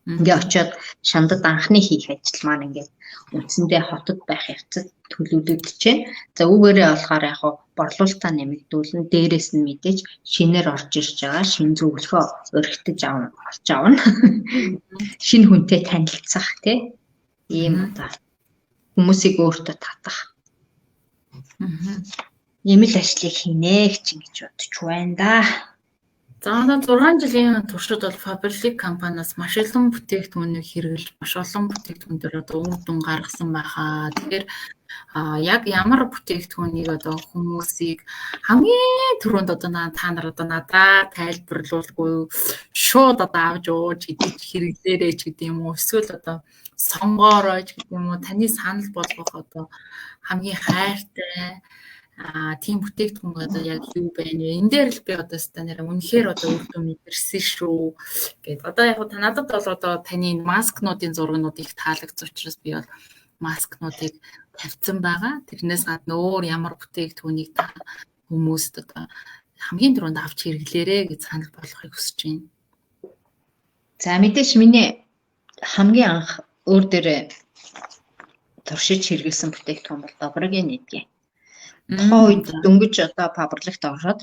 Ингээ очиод шандад анхны хийх ажил маань ингээд үндсэндээ хотод байх явцад төлөвлөгдөж байна. За үүгээрээ болохоор яг борлуулалтаа нэмэгдүүлэн дээрээс нь мэдээж шинээр орж ирж байгаа шинэ зөвлөгөө өргөтөж олж авна. Шинэ хүнтэй танилцах тий ийм одоо хүмүүсийг өөртөө татах. Ийм л ажлыг хийнэ гэж бодож байна да. За одоо 6 жилийн туршид бол Faberlic компаниас маш олон бүтээгдэхүүнийг хэрэглэж маш олон бүтээгдэхүүн дээр одоо үр дүн гаргасан байхаа. Тэгэхээр яг ямар бүтээгдэхүүнийг одоо хүмүүсийг хамгийн түрүүнд одоо та нар одоо надад тайлбарлуулгүй шууд одоо авч ууж идэж хэрэглээрэй ч гэдэг юм уу, эсвэл одоо сонгоорой ч гэдэг юм уу, таны санал болгох одоо хамгийн хайртай тийм бүтээгдэхүүн одоо яг юу байна вэ? Энд дээр л би одоо стандараа үнэхээр одоо үр дүн мэдэрсэн шүү гэд. Одоо яг та надад бол одоо таны маскнуудын зургнууд их таалагдсан учраас би бол маскнуудыг тавьсан байгаа. Тэрнээс гадна өөр ямар бүтээгдэхүүнийг та хүмүүст одоо хамгийн түрүүнд авч хэрэглээрэй гэж санал болгохыг хүсэж байна. За мэдээж миний хамгийн анх өөр дээрээ туршиж хэрэглэсэн бүтээгдэхүүн бол доброгийн нэгдгээ. Тухайн үед дөнгөж одоо Faberlic-т ороод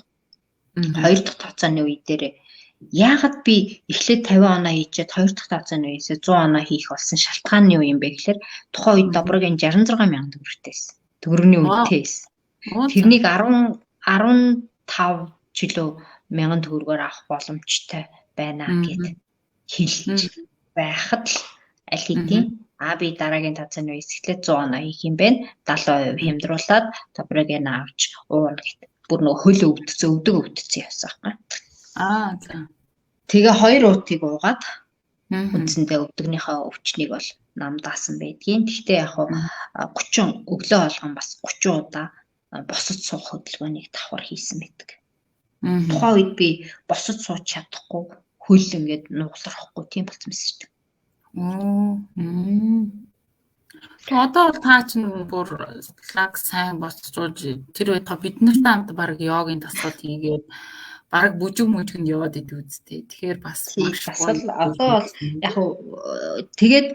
2 дахь тооцооны үе дээр яагаад би эхлээд 50 оноо хийчихэд 2 дахь тооцооны үеэс 100 оноо хийх болсон шалтгаан нь юу юм бэ гэхээр тухайн үед доброгийн 66 мянган төгрөгтэйсэн. Төгрөгийн үнэтэй байсан. Тэрнийг 15 жилөө мянган төгрөгөөр авах боломжтой байна гэд хэлж байхад л аль хэдийн би дараагийн тооцооны үеэс эхлээд 100 оноо хийх юм байна. 70% хямдруулаад доброгийн авч уурна гэт. Бүр нөгөө хөл өвдцэн явсан байхгүй. За. Тэгээ 2 уутыг уугаад үндсэндээ өвдөгнийхөө өвчнийг бол намдаасан байдгийн. Гэхдээ яг 30 өглөө болгон бас 30 удаа босож суух хөдөлгөөнийг давхар хийсэн байдаг. Тухайн үед би босож сууж чадахгүй, хөл ингээд нуглахгүй тийм болсон байсан шүү дээ. Одоо та чинь бүр лаг сайн босчууж тэр үед бид нартай хамт баг йогийн дасгал хийгээд баг бүжиг яваад идэв үстэй. Тэгэхээр бас одоо бол яг тэгээд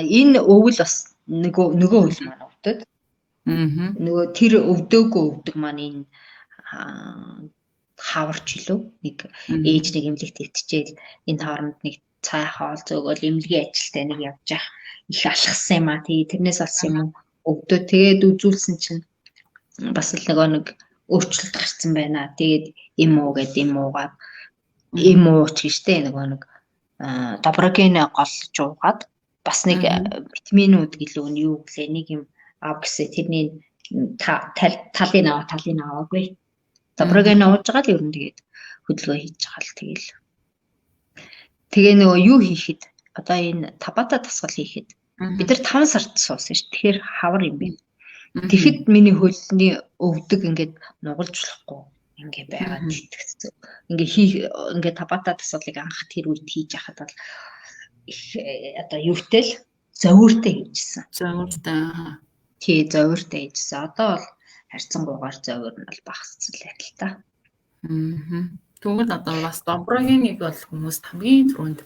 энэ өвөл бас нөгөө өвөл маань өвдөд. Нөгөө тэр өвдөөгүй өвдөг маань энэ хаварч илүү нэг ээж нэг эмнэлэгт өвтчихээл энэ хооронд нэг цай хоол зөөгөл эмнэлгийн ажилтай нэг явж явах их алхсан юм тэрнээс болсон юм өвдөө тэгээд үзүүлсэн чинь бас л нэг өөрчлөлт гарсан байна. Тэгээд им уугаад им ууч гэжтэй нэг доброгийн голж уугаад бас нэг витаминууд гэлөө нь юу гэлээ нэг юм ав гэсэн тэрний талын аваагүй. Доброгийн ууж байгаа л ер нь тэгээд хөдөлгөөн хийж байгаа л тэгэл. Тэгээ нөгөө юу хийхэд одоо энэ табата дасгал хийхэд бид нар 5 сард суусан ш. Тэгэхээр хавар юм байна. Тэгэхэд миний хөлний өвдөг ингээд нугалж болохгүй ингээд байгаад итгэцээ. Ингээд табата дасгалыг анх тэр үед хийж яхад бол одоо юутэй л зовиртой хийжсэн. Зовиртой хийжсэн. Одоо бол харьцангуйгаар зовир нь бол багассан л яг л та. Тэгвэл одоо бас доброгиныг бол хүмүүс хамгийн түрүүнд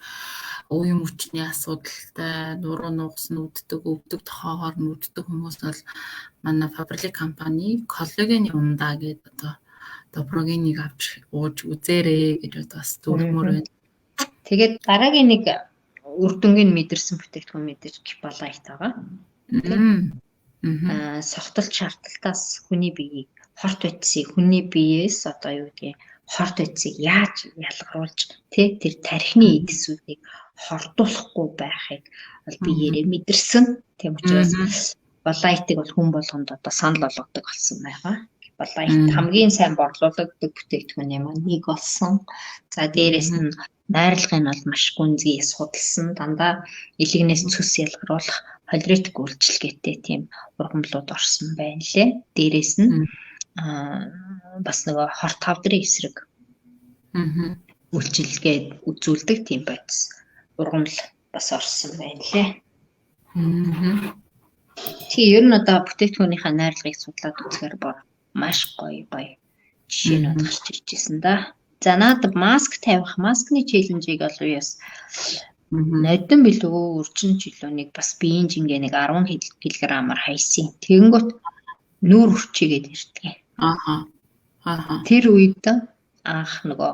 үеийн мөчний асуудалтай нуруу нугас нүддэг өвдөг тохоогоор нүддэг хүмүүс бол манай Faberlic компани коллагены ундаа гэдэг одоо доброгиныг авч ууж үзээрэй гэж бас зөвлөмөр байна. Тэгээд дараагийн нэг үр дүнгийн мэдэрсэн бүтээгдэхүүн мэдээж Kipalite байгаа. Согтолт шаардлагатаас хүний биеийг хорт утсыг хүний биеэс одоо юу гэдгийг хорт утсыг яаж ялгаруулж тэр тархины эдсүүдийг хордуулахгүй байхыг бол биеэрээ мэдэрсэн. Тийм учраас Kipalite-ыг бол хүн болгонд одоо санал болгодог болсон байгаа. Kipalite хамгийн сайн борлуулдаг бүтээгдэхүүн юм нэг болсон. За дээрээс нь найрлагын бол маш гүнзгий судалсан дандаа илэгнээс цус ялгаруулах холеритик үйлчилгээтэй тийм ургамлууд орсон байна лээ. Дээрээс нь бас нөгөө хорт хавдрын эсрэг үйлчилгээ үзүүлдэг тийм бодис ургамл бас орсон байна лээ. Тэгээ ер нь одоо бүтээгдэхүүнийхээ найрлагыг судлаад үзэхээр маш гоё жишээнүүд гарч ирж байсан да. За надад маск тавих, маскны челленжийг бол яас нодон билүү өрчин жилүүнийг бас биеийн жингээ нэг 10 кг-аар хайсан. Тэгэнгүүт нүүр өрчигээд ирдэг. Ааха. Тэр үед анх нөгөө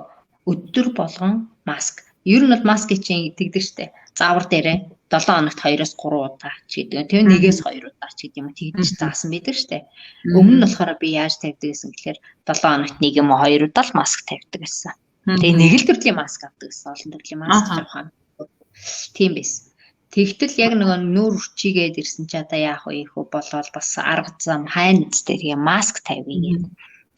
өдөр болгон маск. Ер нь бол маскыг чинь тэгдэг штэ. Заавар дээрээ 7 хоногт 2-3 удаа ч гэдэг. Тэр 1-2 удаа ч гэдэг юм тэгдэж заасан байдаг штэ. Өмнө нь болохоор би яаж тавьдаг гэсэн гэхээр 7 хоногт 1 юм уу 2 удаа л маск тавьдаг гэсэн. Тэгээ нэг л төрлийн маск авдаг гэсэн. Олон төрлийн маск авах. Тийм байсан. Тэгтэл яг нөгөө нүүр үрчигээд ирсэн чи одоо яах вэ хөө болоод бас арга зам хайнц дээр маск тавья.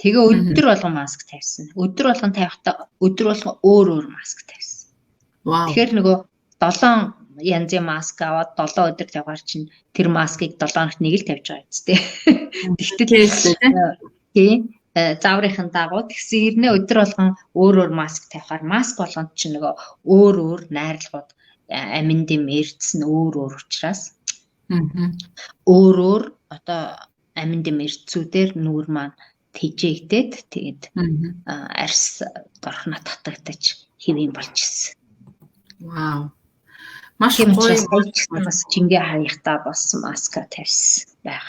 Тэгээ өдөр болгон маск тавьсан. Өдөр болгон тавихдаа өдөр болгон өөр маск тавьсан. Тэгэхээр нөгөө 7 янзын маск аваад 7 өдөр тавьгаар чинь тэр маскыг 7 хоногт нэг л тавьж байгаа үстэй. Тэгтэл тийм зааврынхын дагуу тэгсэн ирнэ өдөр болгон өөр маск тавихаар маск болгонд чинь нөгөө өөр найрлагууд аминдим эрдэс нь өөр учраас өөр одоо аминдим эрдэсүүдээр нүүр маань тэжээгдээд тэгээд арьс дорхно татагдаж хэвэн болчихсон. Вау. Маш гоё бас чингээ хаяхтаа бас маска тавьсан байх.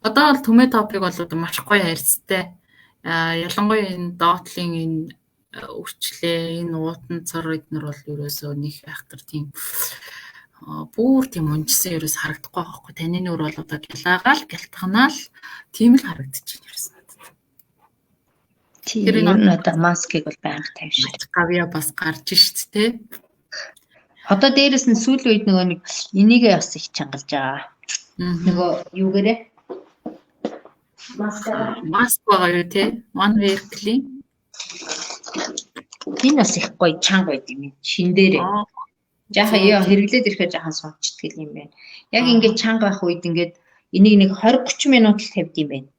Одоо бол төмөө топик бол маш гоё харьцтай. Ялангуяа энэ доотлын энэ үрчлээ, энэ уутан цор эднэр бол ерөөсөө нэг айхтар тийм бүр тийм унжсан ерөөс харагдахгүй байхгүй. Таны нүр бол одоо гялаагаал, гялтганаал тийм л харагдчих юм ерөөс надад. Тэр нь одоо маскыг бол байнга тавьж. Гавья бас гарч шít те. Одоо дээрэс нь сүүлийн үед нөгөө нэг энийгээ бас их чангалж байгаа. Нөгөө юугээрээ маск байгаа юу те? One way clean. Энэ бас их гоё чанга байд юм. Шин дээрээ. Жаахан яа хэрэглээд ирэхэд жаахан сунцдаг юм байна. Яг ингээд чанга байх үед ингээд энийг нэг 20-30 минут л тавьд юм байна.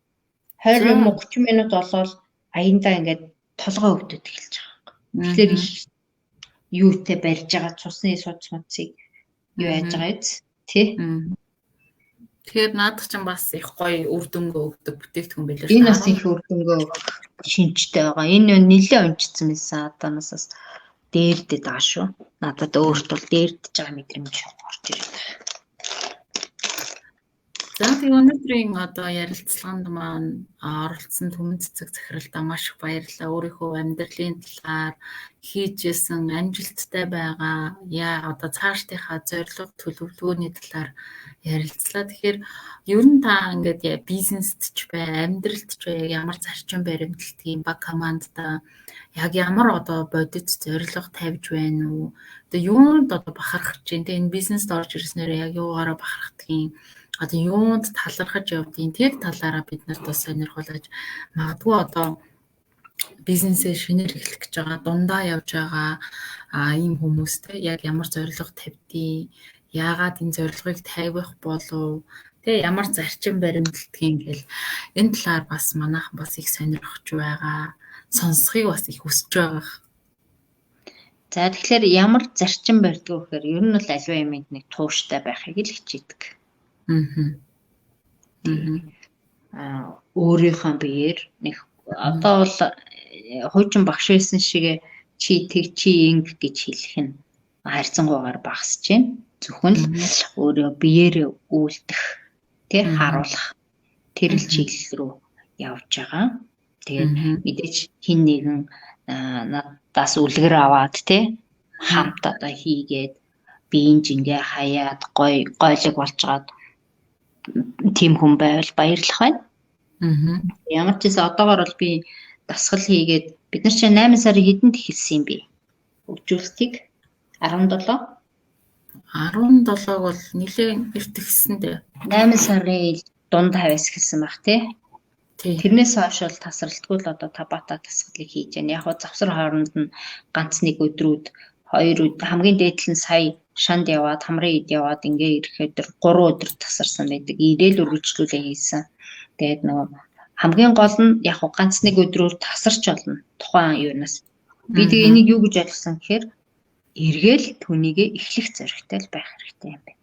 20 юм уу 30 минут болоод аяндаа ингээд толгой өвдөд эхэлж байгаа. Тэгэхээр юутэй барьж байгаа цусны судцыг юу яаж байгаа биз? Тэ? Тэгэхээр наадах чинь бас их гоё үр дүнгээ өгдөг бүтээгдэхүүн байлаа. Энэ бас их үр дүнгээ шинжтэй байгаа. Энэ нэлээд унжсан байсан. Адаанаас бас дээрдэд байгаа шүү. Надад өөртөө дээрдэж байгаа мэдрэмж орж ирээд байна. За тийм өнөөдрийн одоо ярилцлаганд маань оролцсон Түмэн Цэцэг захиралдаа маш их баярлалаа. Өөрийнхөө амьдралын талаар хийжсэн амжилттай байгаа одоо цаашдынхаа зорилго төлөвлөгөөний талаар ярилцлаа. Тэгэхээр ер нь та ингээд бизнест ч бай, амьдралд ч бай, ямар зарчим баримталтын баг командаа яг ямар одоо бодит зорилго тавьж байна уу? Одоо юунд одоо бахархаж байна? Энэ бизнест орж ирснээр яг юугаараа бахархдгийг одоо юунд талархаж явдгийг тэр талаараа бид нарт бас сонирхолж магадгүй одоо бизнесээ шинээр эхлэх гэж байгаа дундаа явж байгаа ийм хүмүүстэй яг ямар зорилго тавьдгийг яагаад энэ зорилгыг тавих болов тэгээ ямар зарчим баримталтгийг гэл энэ талаар бас манайхан бас их сонирхож байгаа сонсхийг бас их хүсэж байгаа. За тэгэхээр ямар зарчим барьдаг вэ гэхээр ер нь бол аливаа юмд нэг тууштай байхыг л хичээдэг. Өөрийнхөө биеэр нэг одоо бол хуучин багш байсан шиг чи тэг чи инг гэж хэлэх нь харьцангуйгаар багасж байна. Зөвхөн л өөрөө биеэр үйлдэх тий харуулах тэр л чиглэл рүү явж байгаа. Тэгээд мэдээж хин нэгэн надаас үлгэр аваад тий хамт одоо хийгээд биеийн жингээ хаяад гойлог болжгаад тийм хүн байвал баярлах байна. Ямар ч гэсэн одоогоор бол би дасгал хийгээд бид нар чинь 8 сарын хэдэнд эхэлсэн юм бэ? Хөгжүүлэлтийг 17 бол нэлээд эрт эхэлсэн дээ. 8 сарын дунд хавьяас эхэлсэн баг тий. Тэрнээс хойш бол тасралтгүй л одоо табата дасгалыг хийж байна. Яг хоо завсар хооронд нь ганц нэг өдрүүд 2 өдөр хамгийн дээдл нь сая шанд яваад хамрын ид яваад ингээ ирэхэд 3 өдөр тасарсан байдаг. Ирээл үргэлжлүүлээ хийсэн. Тэгээд нөгөө хамгийн гол нь яг хоо ганц нэг өдрөөр тасарч болно. Тухайн юунаас. Би тэгээ энийг юу гэж ойлгосон гэхээр эргээл түүнийгээ эхлэх зоригтой л байх хэрэгтэй юм байна.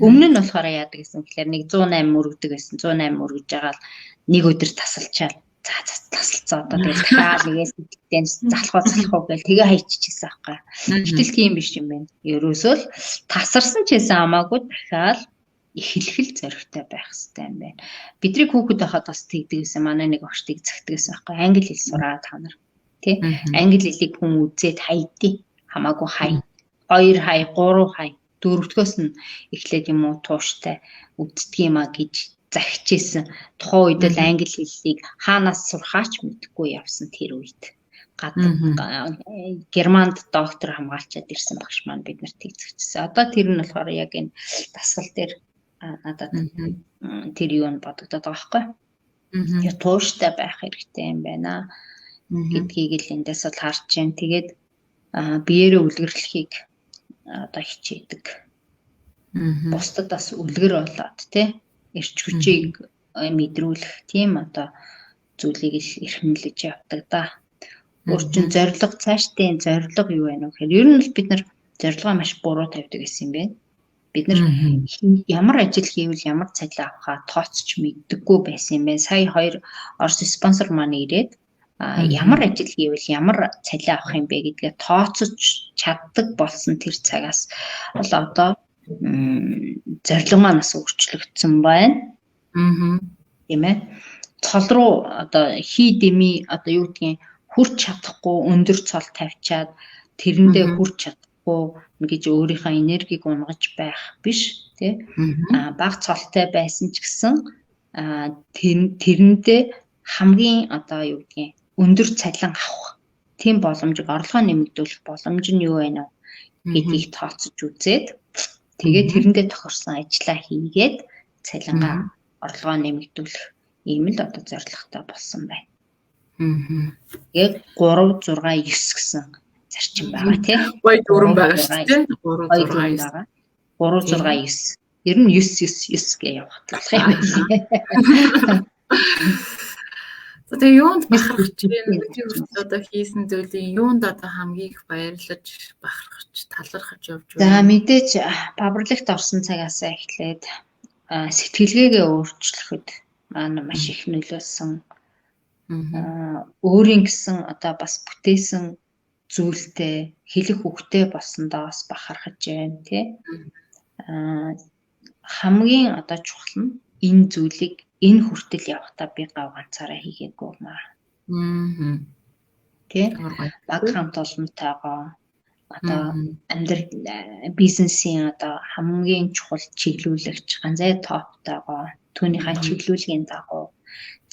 Өмнө нь болохоор яадаг гэсэн гэхээр нэг 108 мөрөгдөг байсан. 108 мөрөгж байгаа л нэг өдөр тасалчаал. За тасалцаа одоо тэгэл дахиад нэгээс гэдэгтэн залхуу гэл тэгээ хайчихсан аахгүй. Гэтэл тийм биш юм байна. Ерөөсөө л тасарсан ч гэсэн хамаагүй дахиад эхлэл зоригтой байх хэрэгтэй юм байна. Бидний хүүхэд байхад бас тэгдэгсэн манай нэг огчтыг цагтгсэн байхгүй. Англи хэл сураад та нар. Тэ? Англи хэлийг хүн үзээд хайдیں۔ Хамаагүй хай. 2 хай, 3 хай. Дөрөвдгөөс нь эхлээд юм уу тууштай үздэг юм а гэж захижсэн. Тухайн үед л англи хэллийг хаанаас сурхаач мэдэхгүй явсан тэр үед. Германд доктор хамгаалчаад ирсэн багш маань биднэрт тэгзэгчсэн. Одоо тэр нь болохоор яг энэ дасгал дээр надад тэр юу нь бодогдоод байгаа байхгүй. Яг тууштай байх хэрэгтэй юм байна гэдгийг л эндээс л харж байна. Тэгээд биеэрээ үлгэрлэхийг одоо хичээдэг. Бусдад бас үлгэр болоод тий эрч хүчийг мэдрүүлэх тийм одоо зүйлийг л эрхэмлэж явдаг да. Өөрчн зорилго цаашдын зорилго юу вэ гэхээр ер нь л бид нар зорилгоо маш буруу тавьдаг гэсэн юм байна. Бид нар ямар ажил хийвэл ямар цалин авахаа тооцч мэддэггүй байсан юм байна. Сая 2 Орос спонсор маань ирээд ямар ажил хийвэл ямар цалин авах юм бэ гэдгээ тооцож чаддаг болсон тэр цагаас бол одоо зорилго маань бас өөрчлөгдсөн байна. Тийм ээ. Цол руу одоо хий дэми одоо юу гэдгийг хүрч чадахгүй өндөр цол тавьчаад тэрэндээ хүрч чадахгүй гэж өөрийнхөө энергийг унгаж байх биш тий. Бага цолтой байсан ч гэсэн тэрэндээ хамгийн одоо юу гэдгийг өндөр цалин авах тийм боломжийг орлогоо нэмэгдүүлэх боломж нь юу вэ гэдгийг тооцож үзээд тэгээд тэрэндээ тохирсон ажлаа хийгээд цалингаа орлогоо нэмэгдүүлэх ийм л одоо зорилготой болсон байна. Яг 3 6 9 гэсэн зарчим байгаа тийм. Гой дүрэн байгаа шүү дээ. 3 6 9. Ер нь 9 9 9 гэж явах болох юм байна. Тэгээ юунд бахархаж байна? Одоо хийсэн зүйлийн юунд одоо хамгийн их баярлаж бахархаж талархаж явж За байна? мэдээж баварлагт орсон цагаас эхлээд сэтгэлгээгээ өөрчлөхөд маань маш их нөлөөлсөн. Өөрийн гэсэн одоо бас бүтээсэн зүйлтэй хэлэх үгтэй болсондоо бас бахархаж байна тий. Хамгийн одоо чухал нь энэ зүйлийг энэ хүртэл явахдаа би гав ганцаараа хийгээгүй маа. Тий. Баг хамт олонтойгоо одоо амьдрал бизнесийн одоо хамгийн чухал чиглүүлэгч ганцай топтойгоо түүнийхээ чиглүүлгийн дагуу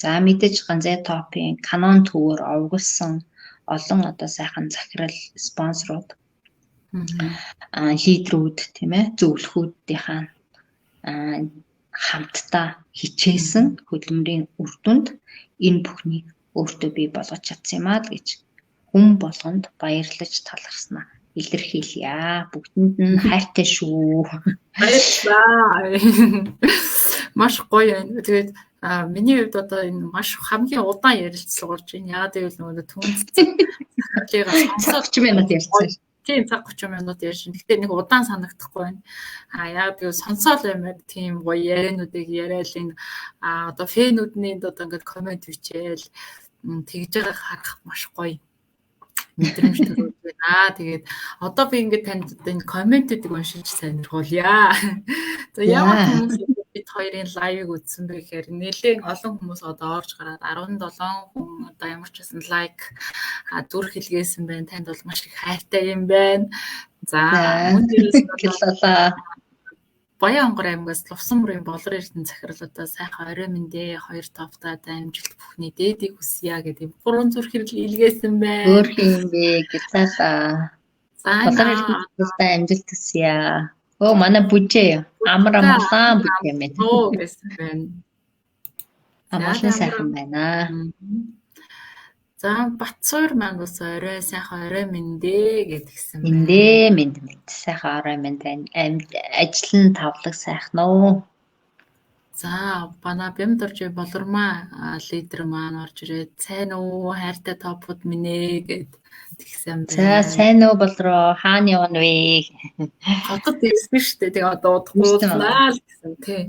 за мэдээж ганцай топын канон төвөөр овгуулсан олон одоо сайхан захирал спонсорууд лидерүүд тийм ээ зөвлөхүүдийнхаа хамтдаа хичээсэн хөдөлмөрийн үр дүнд энэ бүхнийг өөртөө бий болгож чадсан юм аа л гэж хүн болгонд баярлаж талархснаа илэрхийлье. Бүгдэнд нь хайртай шүү. Баярлалаа. Маш гоё байна. Тэгээд миний хувьд одоо энэ маш хамгийн удаан ярилцлага болж байна. Яагаад гэвэл нөгөө түнц цаг 30 минут ярьсан. Тийм цаг 30 минут ярьсан. Гэхдээ нэг удаан санагдахгүй байна. Яагаад гэвэл сонсоол баймаар тийм гоё яриануудыг яриад энэ одоо фэнүүдний одоо ингээд комент бичээл тэгж байгааг харах маш гоё мэдрэмж төрүүлж байна. Тэгээд одоо би ингээд танд энэ комментүүдийг уншиж сонирхуулъя. За ямар хүмүүс бид хоёрын лайвыг үзсэн бэ гэхээр нэлээд олон хүмүүс одоо орж гараад 17 хүн одоо ямар ч байсан лайк дүр хэлгээсэн байна. Танд бол маш их хайртай юм байна. За мөн дээрээс Баянгор аймгаас Лувсанбөрийн Болор Эрдэнэ захирал одоо сайхан орой мэндэ 2 товтой амжилт бүхний дээдийг хүсье гэдэг 3 зүрх илгээсэн байна. Өөр юм бэ гитаа. Болор Эрдэнэ амжилт хүсье. Оо манай бүжээ амар амгалан бүжээ мэт. Оо гэсэн байна. Амгалан сайхан байна. За Батсуур маань бас орой сайхан орой мэндэ гэдгсэн байна. Мэндэ сайхан орой мэндэ ажил нь тавлаг сайхан уу. За манай Бямдорж Болормаа лидер маань орж ирээд сайн уу хайртай топууд минь ээ гэд тэгсэн За байна. сайн уу Болроо хаана явна вэ? Хотод ирсэн шүү дээ. Тэгээ одоо удахгүй гэсэн тий.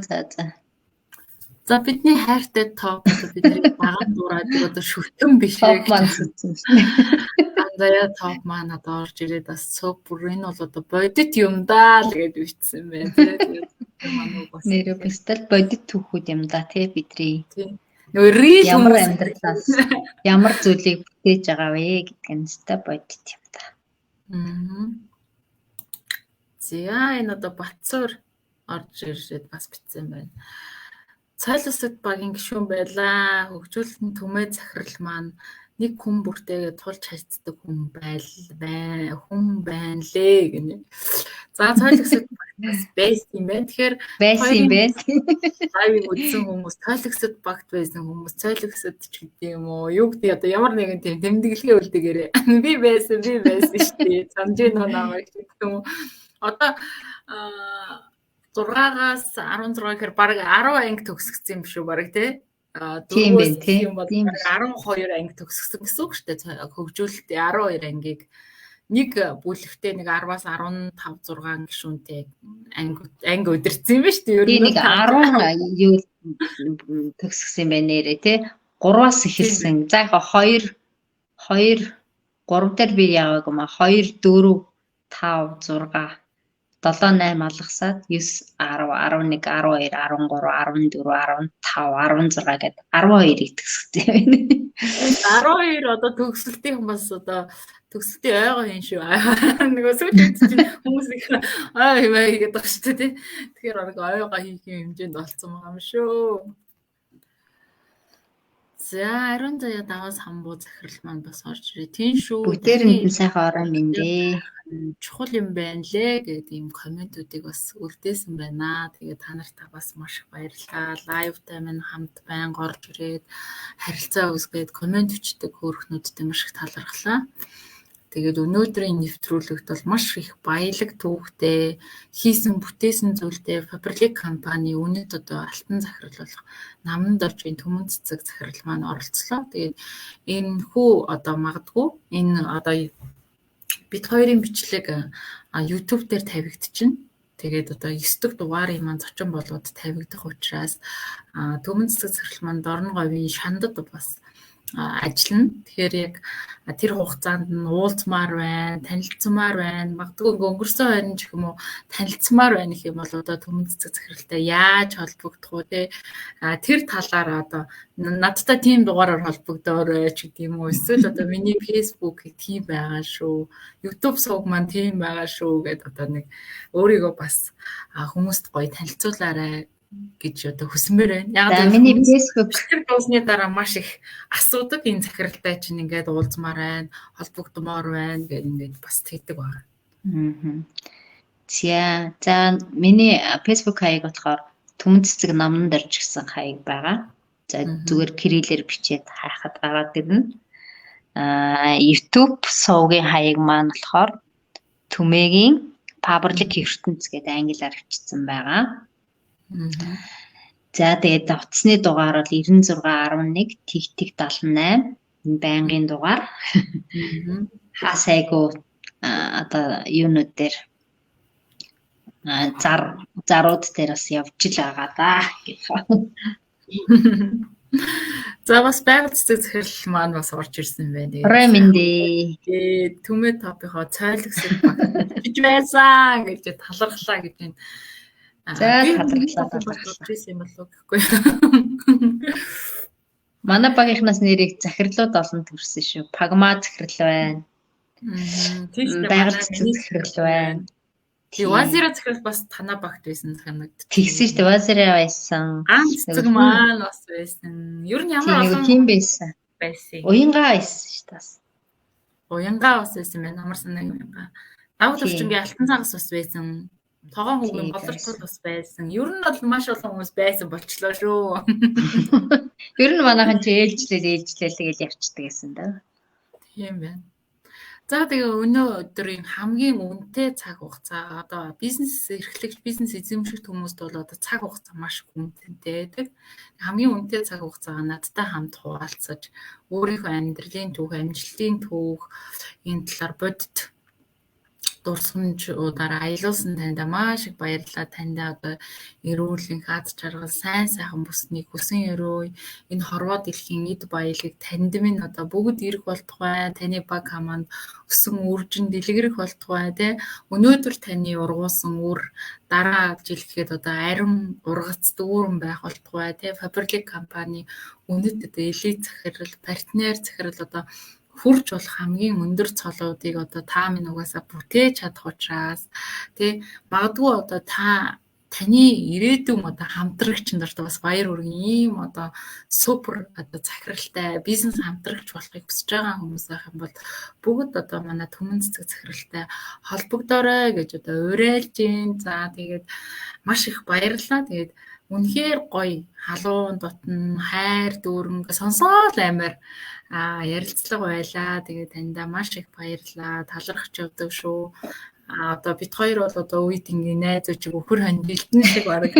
За. За бидний хайртай топ бидний баган дураад одоо шүтэн биш топ маань сүтсэн шүү. Андая топ маань одоо орж ирээд бас цог бүр энэ бол одоо бодит юм даа л гэж бичсэн байна. Тэгээд манай үг бас. Нэр бистэл бодит түүхүүд юм да тий бидний. Тийм. Нөгөө real Ямар хүмүүс амьдралаас ямар зүйлийг бүтээж байгаа вэ гэдг нь өстой бодит юм да. За энэ одоо Батцуур орж ирээд бас битсэн байна. Цойл өсөд багийн гишүүн байлаа. Хөгжүүлэлтэн түмээ захирал маань нэг хүн бүртээгээ тулж хайцдаг хүн байна лээ гэнэ. За цойл өсөд багтаас байсан юм байна. Тэгэхээр Байсан юм байна. лайвыг үзсэн хүмүүс цойл өсөд багт байсан хүмүүс цойл өсөд ч гэдэг юм уу. Юу гэдэг одоо ямар нэгэн тийм тэмдэглэгээ үлдээгээрээ би байсан шүү дээ. Санаж нөө намайг гэдэг юм уу. Одоо 6-аас 16 гэхээр баг 10 анги төгсгсөн юм шүү баг тий. Тийм байна тий. 12 анги төгсгсөн гэсэн үг шүү дээ. Хөгжүүлэлтээ 12 ангийг нэг бүлэгтээ нэг 10-аас 15 6 гишүүнтэй анги удирдсан юм ба шүү дээ. Ер нь нэг 10 юу төгсгсөн байна нэрээ тий. 3-аас эхэлсэн. За яг 2 3 дээр би яваагүй маа 2 4 5 6 7 8 алгасаад 9 10 11 12 13 14 15 16 гэдэг 12-ыг төгсгсөн байна. 12 одоо төгсөлтийн хүмүүс одоо төгсөлтийн ойгоо хийн шүү. Нөгөө сүүлийн чинь хүмүүс их ой гэдэг байна шүү дээ. Тэгэхээр ойгоо хийх хэмжээнд болцсон байгаа юм шүү. За ариун заяа даваас хамбуу захирал маань бас орж ирээ. Тийм шүү. Бүгдээрэнд нь сайхан ороо мэндэ. Чухал юм байна лээ гэдэг ийм комментүүдийг бас үлдээсэн байна. Тэгээд та нартай бас маш их баярлалаа. Лайвтай минь хамт байнга орж ирээд харилцаа үүсгээд коммент бичдэг хөөрхнүүдтэй маш их талархлаа. Тэгээд өнөөдрийн нэвтрүүлэгт бол маш их баялаг түүхтэй хийсэн бүтээсэн зүйлтэй Faberlic компани үнэт одоо алтан захирал болох Наман доржийн Түмэн цэцэг захирал маань оролцлоо. Тэгээд энэ хүү одоо магадгүй энэ одоо бид хоёрын бичлэг YouTube дээр тавигдчихна. Тэгээд одоо 9 дахь дугаарын маань зочин болоод тавигдах учраас Түмэн цэцэг захирал маань Дорн говийн шандад бас ажиллана. Тэгэхээр яг тэр хугацаанд нь уулзмаар байна, танилцмаар байна. Магадгүй өнгөрсөн хойно ч юм уу танилцмаар байна гэх юм бол одоо Түмэн цэцэг захиралтай яаж холбогдох вэ те? Тэр талаар одоо надтай тийм дугаараар холбогдоорой ч гэдэг юм уу. Эсвэл одоо миний Facebook тийм байгаа шүү. YouTube сувг маань тийм байгаа шүү гэдээ одоо нэг өөрийгөө бас хүмүүст гоё танилцуулаарай гэж одоо хүсмээр байна. Яг миний Facebook дуусны дараа маш их асуудаг энэ захиралтай чинь ингээд уулзмаар байна, холбогдмоор байна гэх ингээд бас тэгдэг байна. За миний Facebook хаяг болохоор Түмэн цэцэг Наман дорж гэсэн хаяг байгаа. За зүгээр кириллээр бичээд хайхад гараад ирнэ. YouTube сувгийн хаяг маань болохоор Түмэгийн Faberlic ертөнц гэдэг англиар бичсэн байгаа. За тэгээд утасны дугаар бол 9611 тэгтэг 78 энэ байнгын дугаар. Хасайгу одоо юунууд дээр зарууд дээр бас явж л байгаа да гэх. За бас байгаль цэцэг захирал маань бас орж ирсэн байна. Орой мэндэ. Түмээ топийнхоо цойлогсод гэж байсан гэж талархлаа гэж байна. За талархлаа юм болов гэхгүй. Манай багийнхнаас нэрийг захирлууд олон төрсөн шүү. Пагма захирал байна. Байгаль цэцэг захирал байна. Вазира захирал бас танаа багт байсан санагдчих. Тэгсэн шүү дээ. Вазира байсан. Цэцэг маань бас байсан. Ер нь ямар олон тийм байсан. Уянгаа байсан шүү дээ. Уянгаа бас байсан байна. Амар санаа уянгаа. Давуу төвчнгийн алтан цагаас бас байсан. Тогоон хүүгийн боловсрол бас байсан. Ер нь бол маш олон хүмүүс байсан болчлоо шүү. Ер нь манайхан ч ээлжлэл тэгэл явцдаг гэсэн даа. Тийм байна. За тэгээ өнөөдрийн хамгийн үнэтэй цаг хугацаа одоо бизнес эрхлэгч, бизнес эзэмшигч хүмүүст бол одоо цаг хугацаа маш үнэтэй байдаг. Хамгийн үнэтэй цаг хугацаа надтай хамт хуваалцаж өөрийнхөө амьдралын түүх, амжилтын түүх энэ талаар бодит дурсамжуудаараа аялуулсан таньда маш их баярлалаа. Таньда одоо эрүүл аз жаргал, сайн сайхан бүснийг хүсэн өрөө энэ хорвоо дэлхийн эд баялаг танд минь одоо бүгд ирэх болтугай. Таны баг хамаанд өсөн үржин дэлгэрэх болтугай тий. Өнөөдөр таны ургуулсан үр дараа жил гэхэд одоо арим ургац дүүрэн байх болтугай тий. Фабрик компани үнэт одоо элит захирал, партнер захирал одоо хүрч болох хамгийн өндөр цолуудыг одоо та минь угаасаа бүтээж чадах учраас тий магадгүй одоо таны ирээдүйн одоо хамтрагчд одоо бас баяр хүргэе ийм одоо супер одоо захиралтай бизнес хамтрагч болохыг хүсэж байгаа хүмүүс байх юм бол бүгд одоо манай Түмэн Цэцэг захиралтай холбогдоорой гэж одоо уриалж гин. За тэгээд маш их баярлалаа. Тэгээд үнэхээр гоё халуун дотн хайр дүүрэн сонсоод аймаар ярилцлага байлаа. Тэгээд таньда маш их баярлалаа. Талархаж явдаг шүү. Одоо бид хоёр бол одоо үед ингээ найзууч өхөр хандилтэн шиг бараг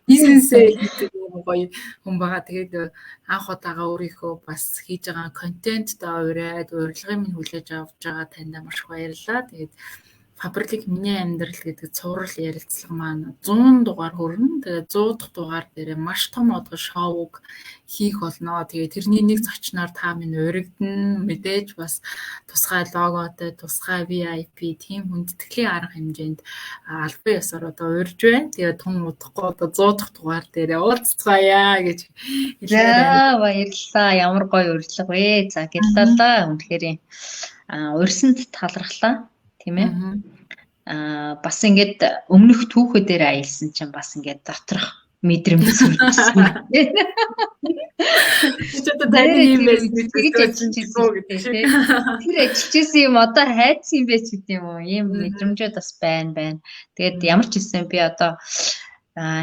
бизнесээ гэдэг юм гоё хүн байгаа. Тэгээд анх удаага өөрийнхөө бас хийж байгаа контенттой ураад урилгын минь хүлээж авч байгаа таньда маш их баярлалаа. Тэгээд фабрик миний амьдрал гэдэг цуврал ярилцлага маань 100 дугаар хүрнэ. Тэгээд 100 дахь дугаар дээр маш том одгоо шоуг хийх болно. Тэгээд тэрний нэг зочноор та минь урагдана. Мэдээж бас тусгай логотой, тусгай VIP тийм хүндэтгэлийн арга хэмжээнд албан ёсоор одоо урьж байна. Тэгээд тун удахгүй одоо 100 дахь дугаар дээр уулзцаая гэж За баярлалаа. Ямар гоё урилга вэ. За гялалаа. Үнэхээр урьсанд талархлаа. Тийм ээ. Бас ингээд өмнөх түүхөө дээр аялсан чинь бас ингээд доторх мэдрэмж сүрдсэн. Тэр ажиллажсэн юм одоо хайцсан юм бэ ч гэдэм үү. Ийм мэдрэмжүүд бас байна. Тэгээд ямар ч хэлсэн би одоо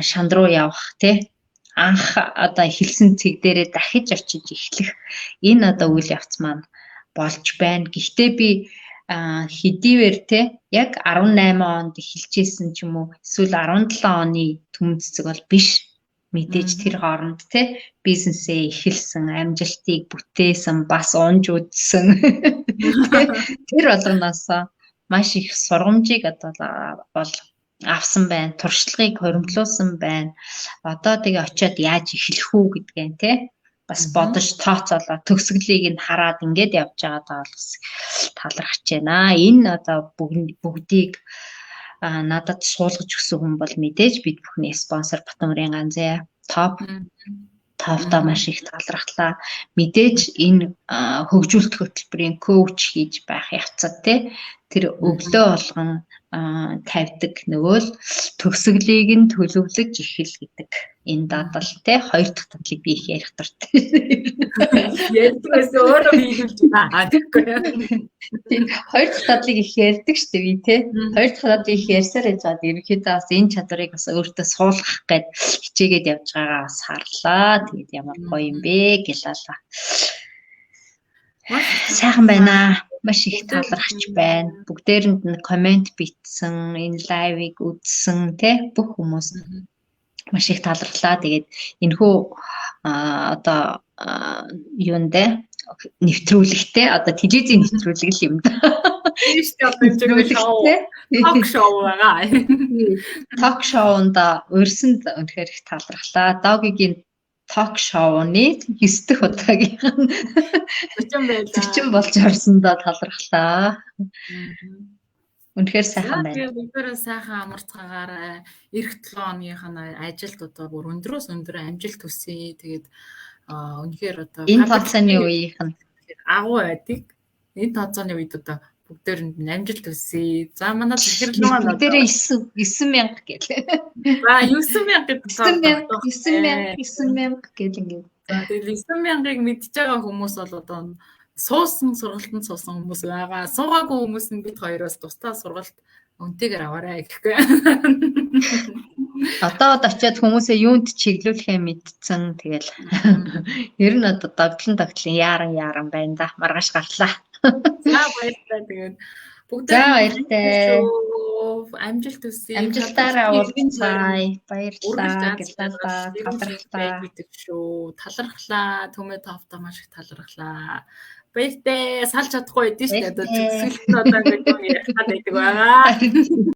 шанд руу явах тий анх одоо эхэлсэн цэг дээрээ дахиж очиж эхлэх энэ одоо үйл явц маань болж байна. Гэхдээ би хэдийвэр те яг 18 онд эхэлжсэн ч юм уу эсвэл 17 оны Түмэн Цэцэг бол биш. Мэдээж тэр хооронд те бизнесээ эхэлсэн, амжилтыг бүтээсэн, бас унж үзсэн. Тэр болгоноос маш их сургамжийг одоо бол авсан байна. Туршлагыг хоримтлуулсан байна. Одоо тэгээ очиод яаж эхлэх үү гэдгээ те бас бодож тооцоолоо төгсгөлийг нь хараад ингээд явж байгаадаа бол талархаж байна. Энэ одоо бүгдийг надад суулгаж өгсөн хүн бол мэдээж бид бүхний спонсор Батмөрийн Ганзай тавтаа маш их талархлаа. Мэдээж энэ хөгжүүлэлт хөтөлбөрийн коуч хийж байх явцад тэр өглөө болгон тавьдаг нөгөө л төгсгөлийг нь төлөвлөж эхэл гэдэг энэ дадал хоёр дахь татлыг би их ярих дуртай. Ярьдгаас өөрөө хийлүүлж байгаа гэхгүй. Хоёр дахь татлыг их ярьдаг шүү дээ би Хоёр дахь татлыг их ярьсаар байж байгаа. Ерөнхийдөө бас энэ чадварыг бас өөртөө суулгах гээд хичээгээд явж байгаагаа бас харлаа. Тэгээд ямар гоё юм бэ гэлаалаа. Сайхан байна. Маш их талархаж байна. Бүгдээрэнд нь комент бичсэн, энэ лайвыг үзсэн бүх хүмүүс маш их талархлаа. Тэгээд энэхүү одоо юундэ нэвтрүүлэгтэй одоо телевизийн нэвтрүүлэг л юм да. Тийм шүү дээ. Ток шоу байгаа. Ток шоунда урьсанд үнэхээр их талархлаа. Догигийн ток шоуны 9 дахь удаагийн 40 болж орсондоо талархлаа. Үнэхээр сайхан байна. Бүгдээрээ сайхан амарцгаагаар эх 7 оныхын ажилд одоо бүр өндрөөс өндөр амжилт хүсье. Тэгээд үнэхээр одоо энэ тооцооны үеийнх нь агуу байдаг. Энэ тооцооны үед одоо бүгдээрэнд нь амжилт хүсье. За манай захирлын маань бүгдээрээ 9000 гэлээ. За 9000 гэдэг 9000 гэл ингээд. За тэгээд 9000-ыг мэдж байгаа хүмүүс бол одоо суусан сургалтанд суусан хүмүүс байгаа. Суугаагүй хүмүүс нь бид хоёроос тусдаа сургалт үнэтэйгээр аваарай гэхгүй. Одоо очиод хүмүүсээ юунд чиглүүлэхээ мэдсэн. Тэгэл ер нь одоо догтлон яаран байна да. Маргааш гарлаа. За баярлалаа тэгээд бүгдээ амжилт хүсье. Амжилтаараа уулзцаая. Баярлалаа. Талархлаа. Талархлаа. Түмэн тавтаа маш их талархлаа. Баяртай салж чадахгүй байдсан шүү дээ. Одоо Баяртай. зөвсгөлт нь одоо ингээд юм ярих гад байдаг байгаа.